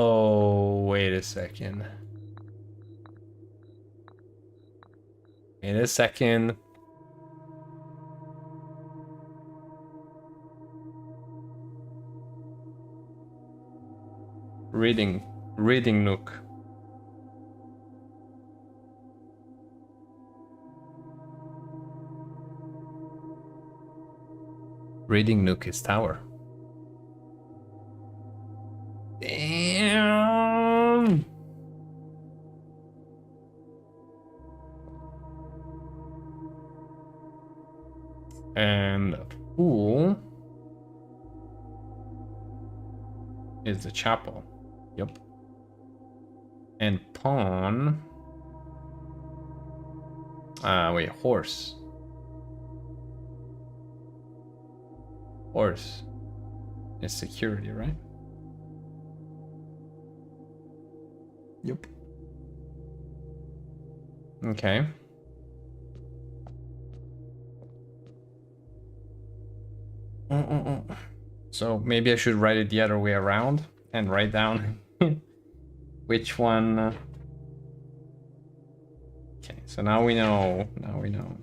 Oh, wait a second. Wait a second. Reading Nook. Reading Nook is tower. Damn. And Fool is the chapel. Yep. And Pawn. Wait, Horse. Horse is security, right? Yep. Okay. So maybe I should write it the other way around and write down which one. Okay, so now we know. Now we know.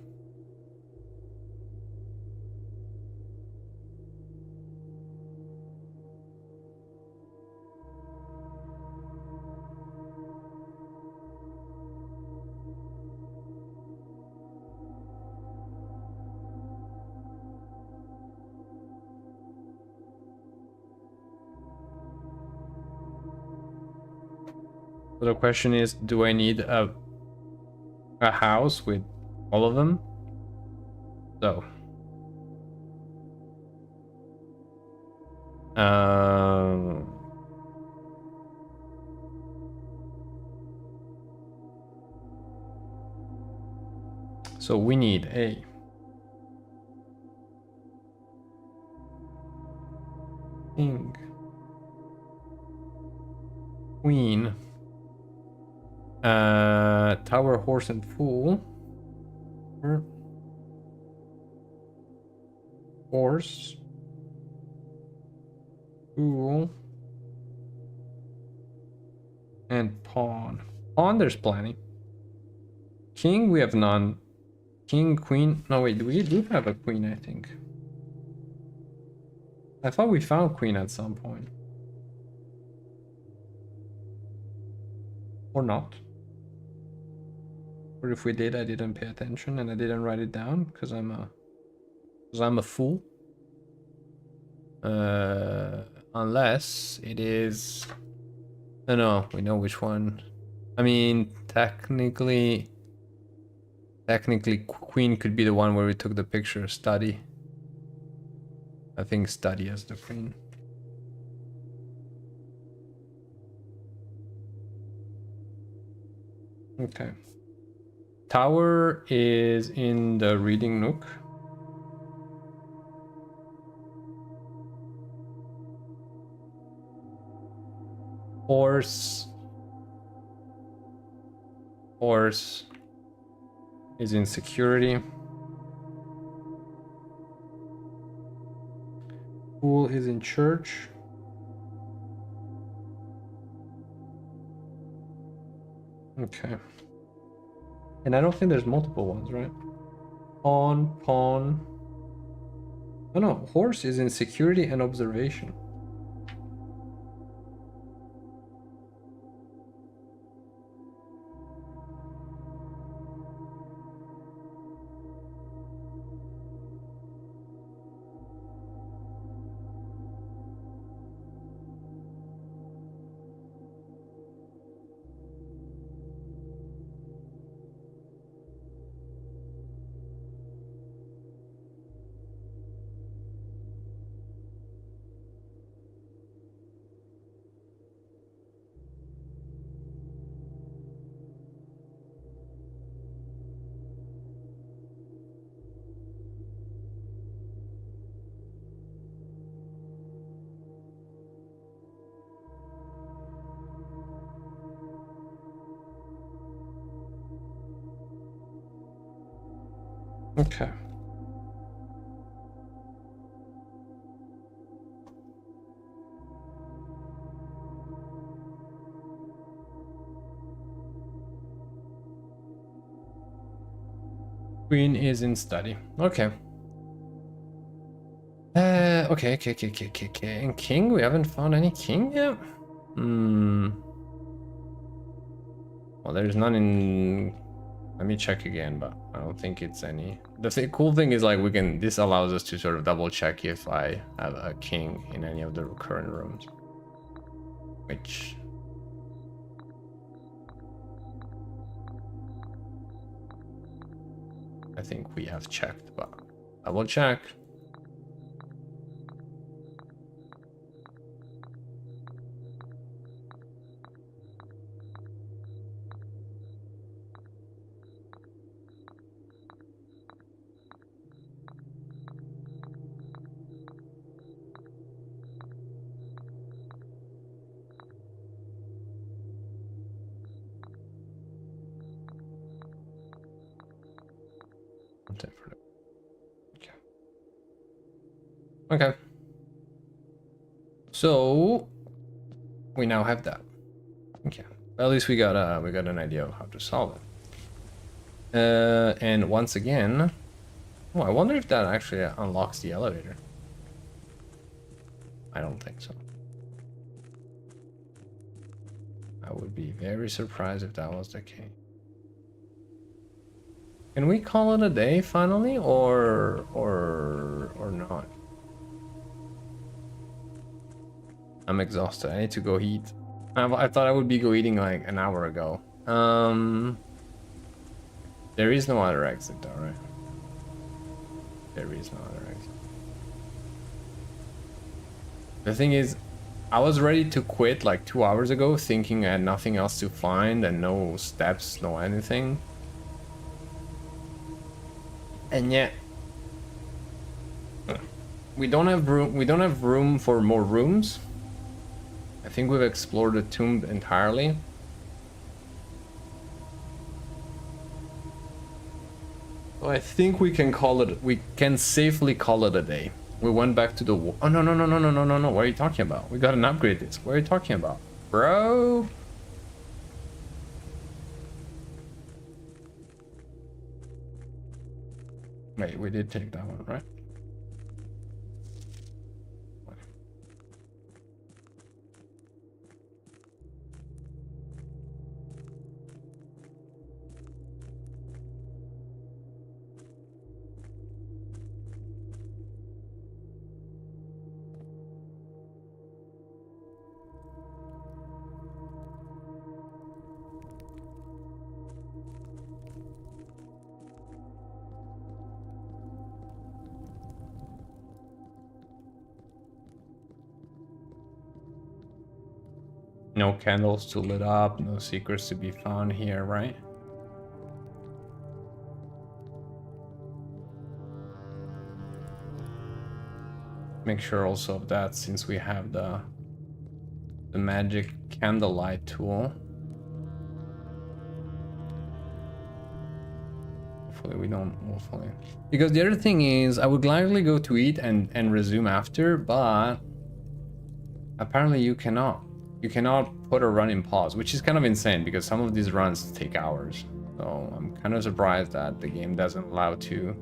So the question is, do I need a house with all of them? So so we need a king, queen, tower, horse, and fool. Horse, fool, and pawn. Pawn, there's plenty. King, we have none. King, queen. No, wait, we do have a queen, I think. I thought we found queen at some point. Or not. Or if we did, I didn't pay attention and I didn't write it down because I'm a fool. Unless it is. No, we know which one. I mean, technically, queen could be the one where we took the picture. Study. I think study as the queen. Okay. Tower is in the reading nook. Horse is in security. Fool is in church. Okay. And I don't think there's multiple ones, right? Pawn. Oh no, horse is in security and observation. Okay. Queen is in study. Okay. Okay. And king? We haven't found any king yet? Hmm. Well, there's none in... Let me check again, but I don't think it's any. The cool thing is like this allows us to sort of double check if I have a king in any of the current rooms. Which... I think we have checked, but double check. Okay. So we now have that. Okay. At least we got an idea of how to solve it. And once again, oh, I wonder if that actually unlocks the elevator. I don't think so. I would be very surprised if that was the case. Can we call it a day finally, or not? I'm exhausted. I need to go eat. I thought I would be go eating like an hour ago. There is no other exit though, right? There is no other exit. The thing is, I was ready to quit like 2 hours ago, thinking I had nothing else to find and no steps, no anything. And yet, we don't have room. We don't have room for more rooms. I think we've explored the tomb entirely. So I think we can call it. We can safely call it a day. We went back to the wall. Oh no. What are you talking about? We got an upgrade this. What are you talking about, bro? Wait, we did take that one, right? No candles to lit up, no secrets to be found here, right? Make sure also of that since we have the magic candlelight tool. Hopefully we don't, hopefully. Because the other thing is, I would gladly go to eat and resume after, but apparently you cannot. You cannot put a run in pause, which is kind of insane because some of these runs take hours. So I'm kind of surprised that the game doesn't allow to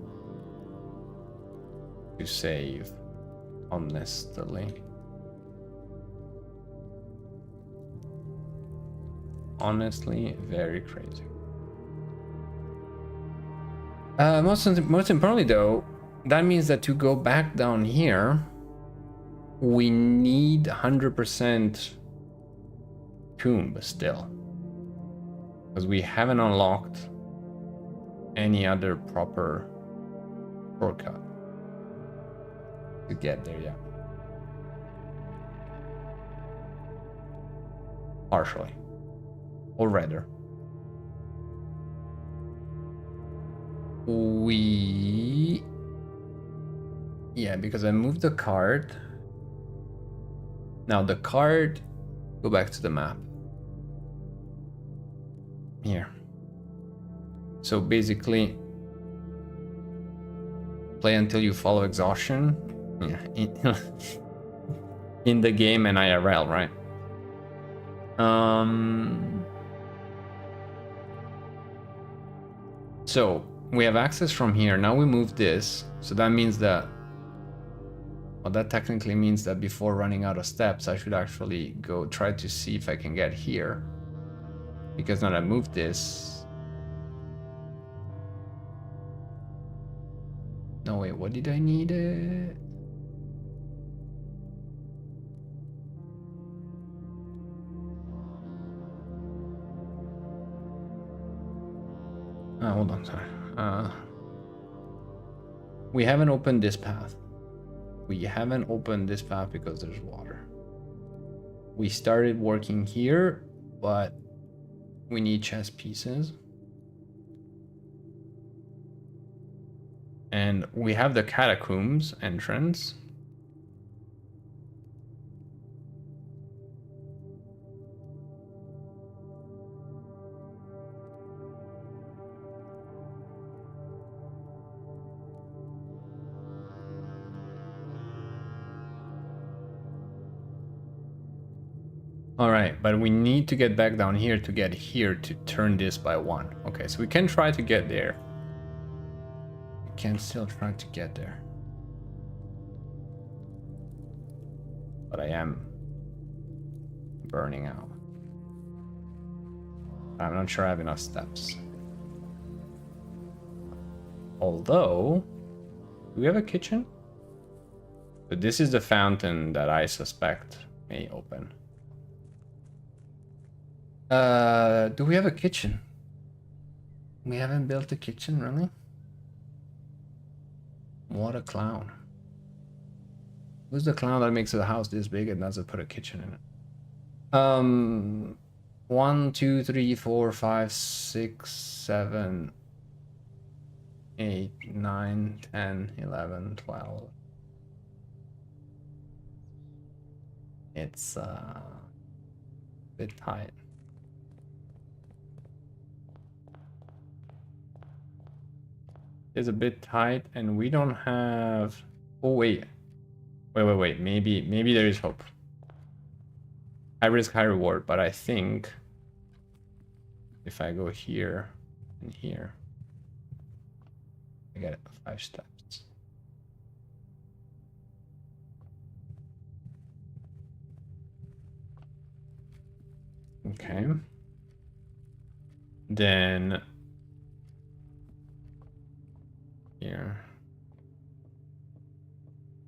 save honestly. Honestly, very crazy. Most importantly though, that means that to go back down here, we need 100% tomb still, because we haven't unlocked any other proper shortcut to get there yet. Partially, or rather, yeah, because I moved the card. Now the card, go back to the map. Here. So basically, play until you follow exhaustion. Yeah. In the game and IRL, right? So we have access from here. Now we move this. So that means that, well, that technically means that before running out of steps, I should actually go try to see if I can get here. Because now that I moved this. No, wait, what did I need it? Hold on, sorry. We haven't opened this path. We haven't opened this path because there's water. We started working here, but we need chess pieces. And we have the catacombs entrance. All right, but we need to get back down here to get here to turn this by 1. Okay, so we can try to get there. We can still try to get there. But I am burning out. I'm not sure I have enough steps. Although, do we have a kitchen? But this is the fountain that I suspect may open. Do we have a kitchen? We haven't built a kitchen, really? What a clown. Who's the clown that makes a house this big and doesn't put a kitchen in it? 1, 2, 3, 4, 5, 6, 7, 8, 9, 10, 11, 12. It's a bit tight. It's a bit tight, and we don't have. Oh wait. Maybe there is hope. High risk, high reward, but I think if I go here and here, I get 5 steps. Okay. Then here.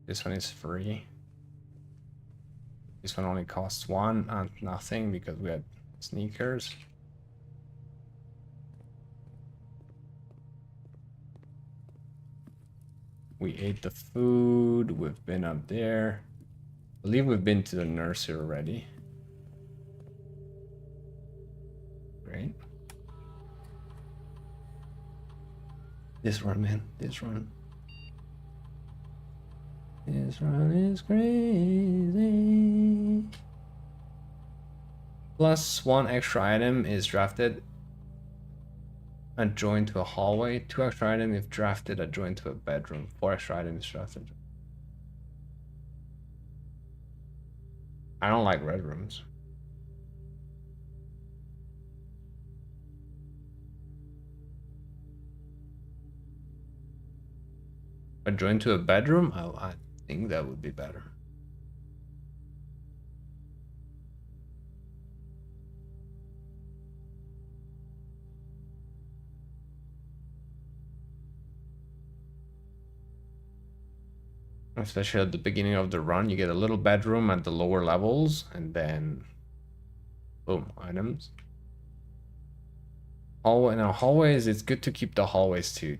This one is free. This one only costs 1 and nothing because we had sneakers. We ate the food. We've been up there. I believe we've been to the nursery already. Great. This run, man. This run. This run is crazy. Plus 1 extra item is drafted adjoined to a hallway. 2 extra item if drafted adjoined to a bedroom. 4 extra items drafted. I don't like red rooms. Adjoined to a bedroom? I think that would be better. Especially at the beginning of the run, you get a little bedroom at the lower levels, and then boom, items. Hallway. Now hallways, it's good to keep the hallways to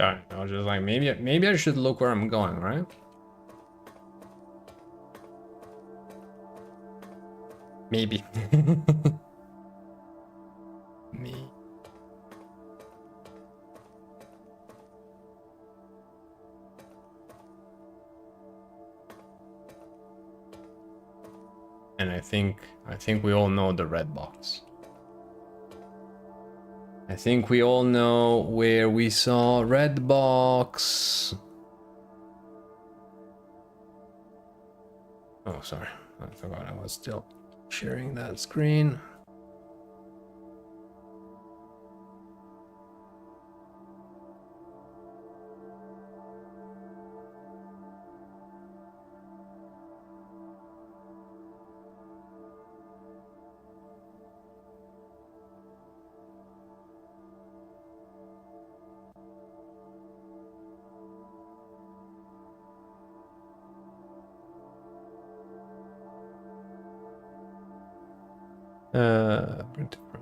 I was just like, maybe I should look where I'm going, right? Maybe. Me. And I think we all know the red box. I think we all know where we saw red box. Oh, sorry. I forgot I was still sharing that screen. Print it from.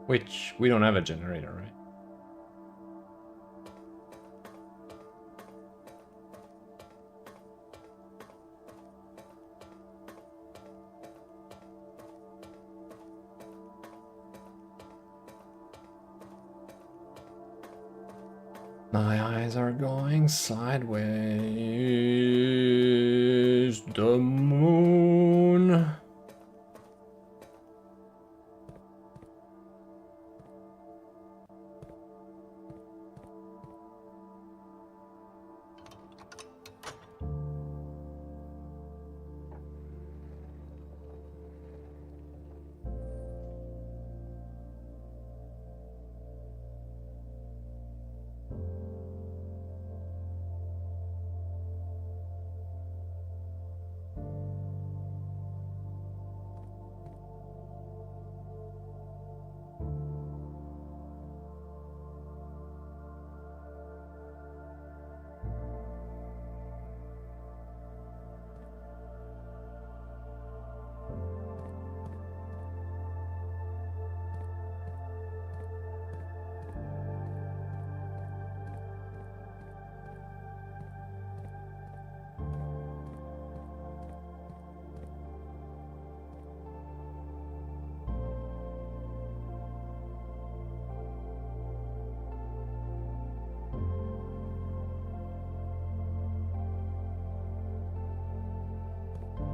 Which we don't have a generator, right? My eyes are going sideways. The moon.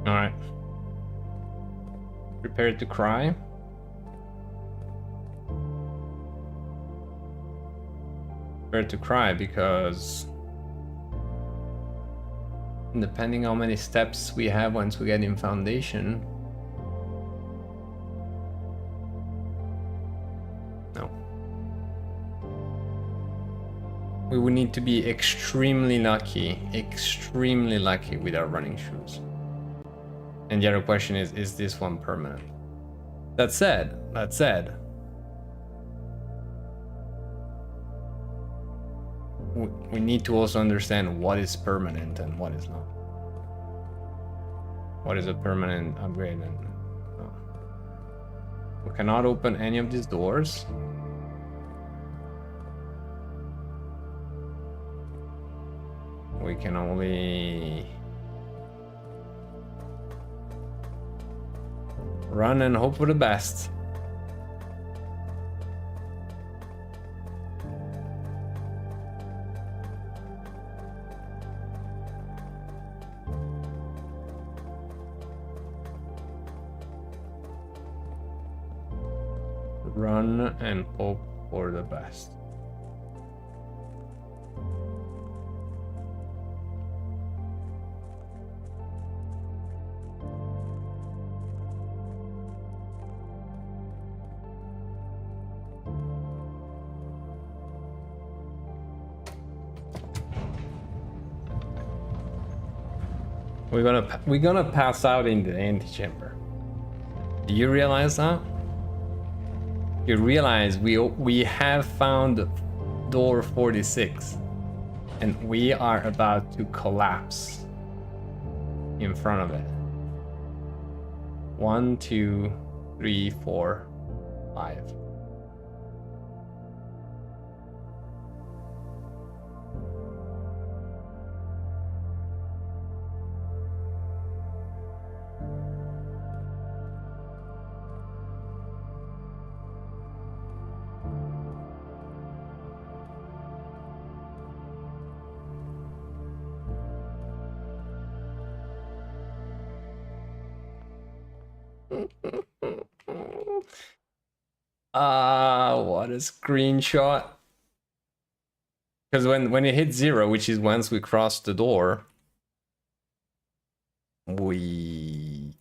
All right. Prepare to cry. Prepare to cry because depending how many steps we have once we get in foundation. No. We would need to be extremely lucky with our running shoes. And the other question is this one permanent? That said, we need to also understand what is permanent and what is not. What is a permanent upgrade and no. We cannot open any of these doors. We can only run and hope for the best. Run and hope for the best. We're gonna pass out in the antechamber. Do you realize that? You realize we have found door 46. And we are about to collapse in front of it. 1, 2, 3, 4, 5. What a screenshot. Because when it hit 0, which is once we cross the door, we...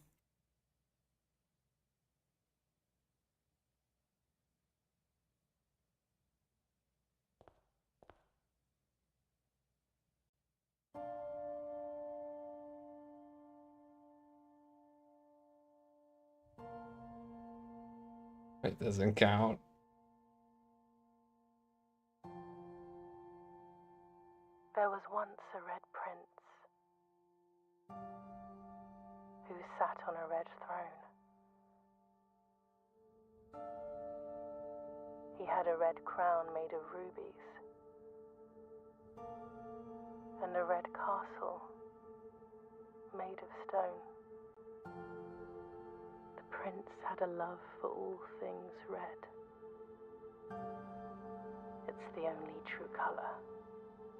It doesn't count. There was once a red prince who sat on a red throne. He had a red crown made of rubies and a red castle made of stone. The prince had a love for all things red. It's the only true color,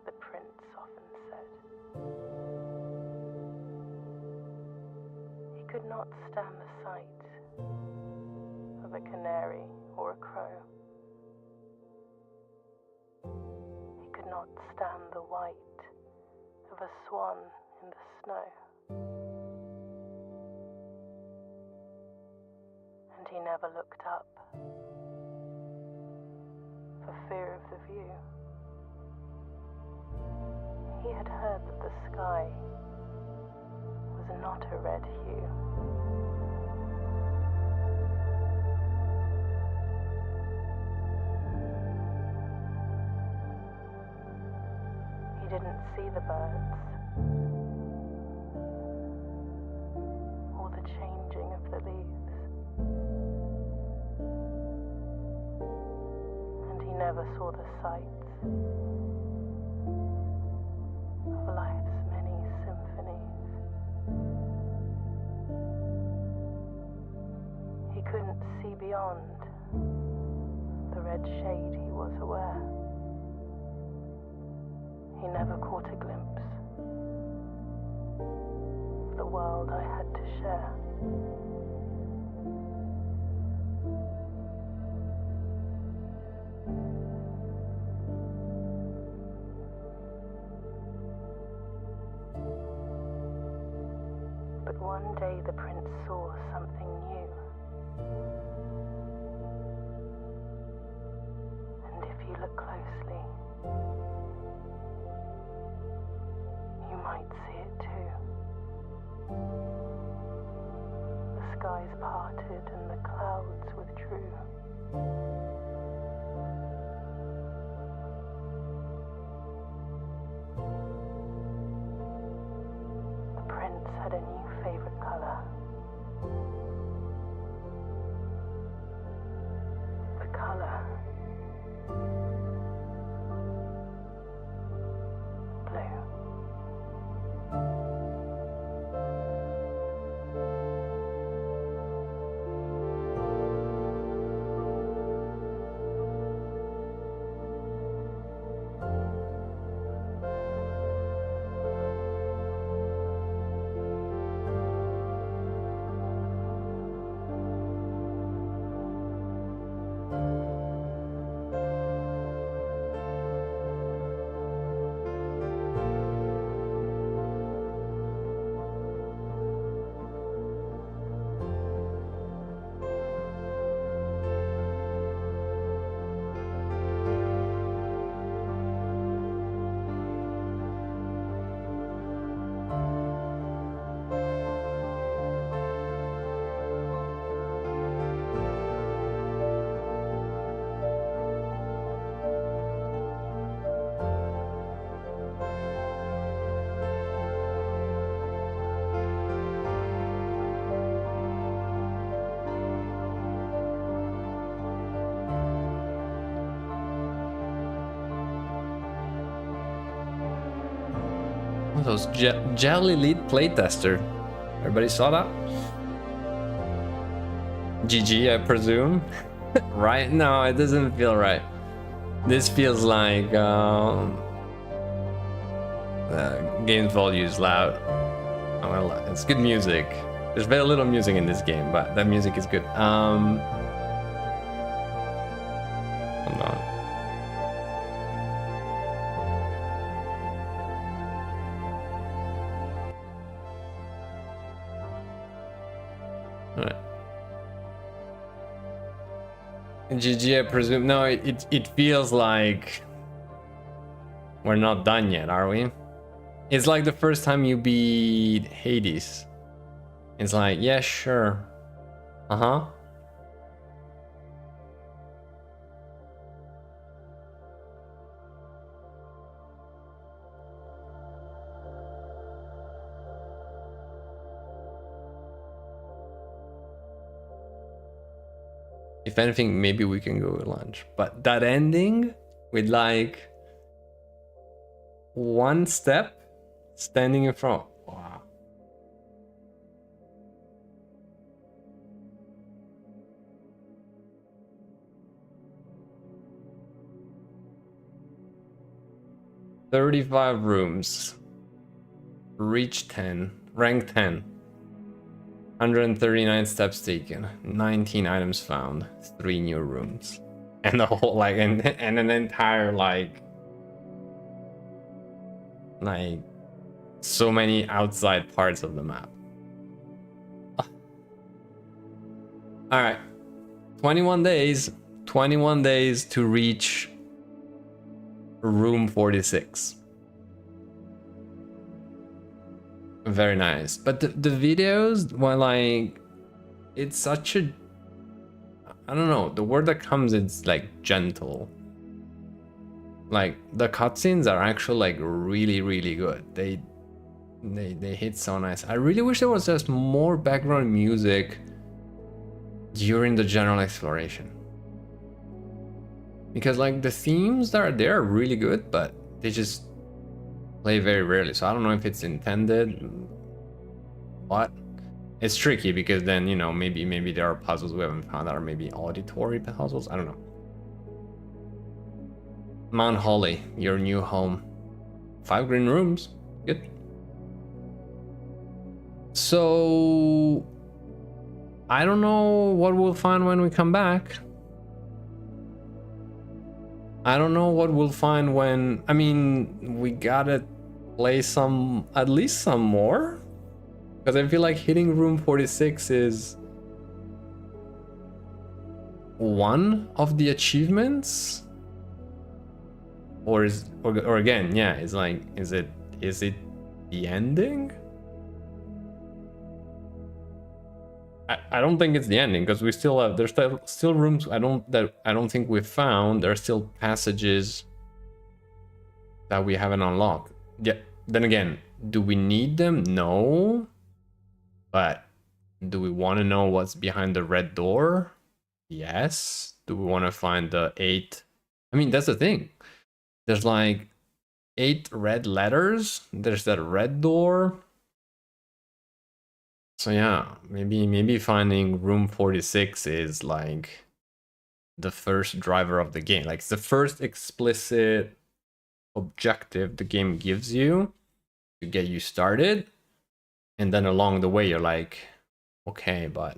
the prince often said. He could not stand the sight of a canary or a crow. He could not stand the white of a swan in the snow. And he never looked up for fear of the view. He had heard that the sky was not a red hue. He didn't see the birds or the changing of the leaves. And he never saw the sights of life's many symphonies. He couldn't see beyond the red shade he was aware. He never caught a glimpse of the world I had to share. But one day the prince saw something new. And if you look closely, you might see it too. The skies parted and the clouds withdrew. The prince had a new favorite color. Oh, those Jelly Lead playtester. Everybody saw that? GG, I presume. Right? No, it doesn't feel right. This feels like game's volume is loud. Oh, well, it's good music. There's very little music in this game, but that music is good. Hold on. All right. GG, I presume. No, it feels like we're not done yet, are we? It's like the first time you beat Hades. It's like, yeah, sure. Uh-huh. If anything, maybe we can go to lunch. But that ending with like one step standing in front. Wow. "35 rooms. Reach 10. Rank 10. 139 steps taken. 19 items found. 3 new rooms." And the whole like and an entire like so many outside parts of the map. All right. 21 days. 21 days to reach room 46. Very nice. But the videos, well, like, it's such a, I don't know, the word that comes is like gentle. Like the cutscenes are actually like really, really good. They hit so nice. I really wish there was just more background music during the general exploration. Because like the themes that are there are really good, but they just play very rarely. So I don't know if it's intended. What? It's tricky because then, you know, maybe there are puzzles we haven't found that are maybe auditory puzzles. I don't know. Mount Holly, your new home. 5 green rooms. Good. So I don't know what we'll find when we come back. I don't know what we'll find when, I mean, we gotta play some, at least some more. Because I feel like hitting room 46 is one of the achievements. Or again, yeah, it's like, is it the ending? I don't think it's the ending, because we still have, there's still rooms I don't think we've found. There are still passages that we haven't unlocked. Yeah, then again, do we need them? No. But do we want to know what's behind the red door? Yes. Do we want to find the 8? I mean, that's the thing. There's like 8 red letters. There's that red door. So yeah, maybe finding room 46 is like the first driver of the game. Like it's the first explicit objective the game gives you to get you started. And then along the way you're like, okay, but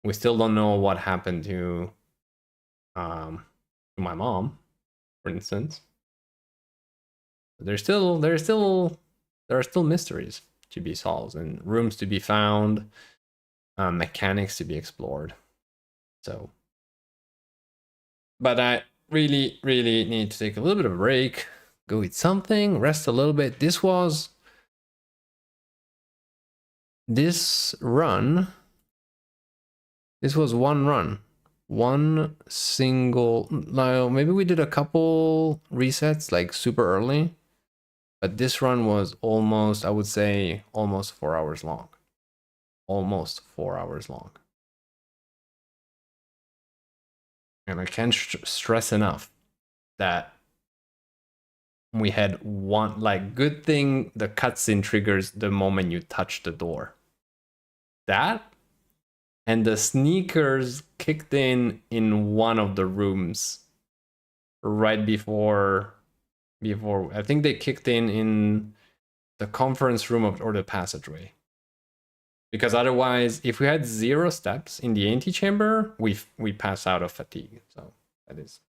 we still don't know what happened to my mom, for instance. There are still mysteries to be solved and rooms to be found, mechanics to be explored. So, but I really need to take a little bit of a break, go eat something, rest a little bit. This was one run, one single. Now maybe we did a couple resets like super early. But this run was almost, I would say, almost 4 hours long. Almost 4 hours long. And I can't stress enough that we had one, like, good thing the cutscene triggers the moment you touch the door. That, and the sneakers kicked in one of the rooms right before I think they kicked in the conference room or the passageway. Because otherwise, if we had 0 steps in the antechamber, we pass out of fatigue. So that is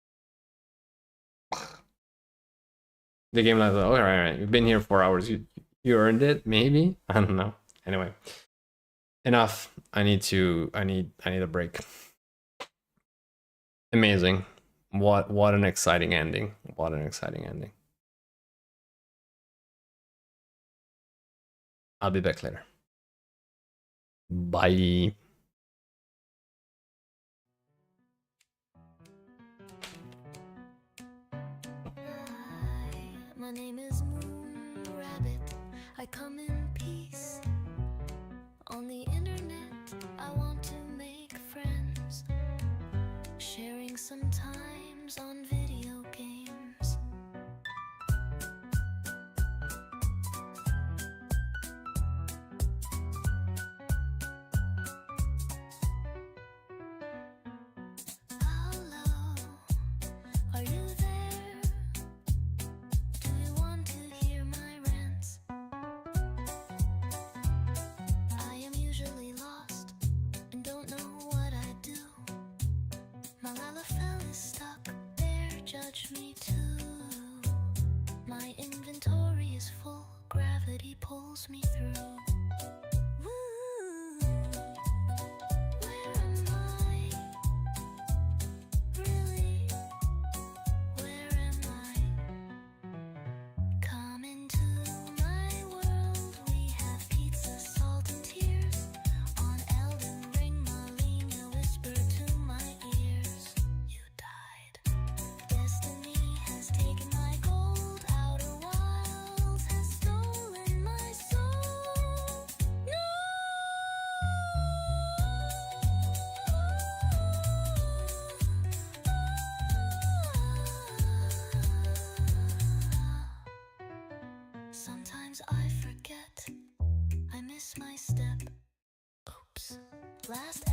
the game. Like, oh, all right, you've been here 4 hours. You earned it, maybe. I don't know. Anyway, enough. I need a break. Amazing. What an exciting ending. What an exciting ending. I'll be back later. Bye. My name is Moon Rabbit. I come in peace. On the internet, I want to make friends. Sharing sometimes on video games. Hello, are you there? Do you want to hear my rants? I am usually lost and don't know what I do. My Lalafell is stuck there, judge me too. My inventory is full, gravity pulls me through. Woo. Where am I? Really? Where am I? Come into my world. We have pizza, salt, and tears. On Elden Ring, Malina whispered to my ears. You died. Destiny has taken my gold. Outer Wilds has stolen my soul. No! Sometimes I forget, I miss my step. Oops. Last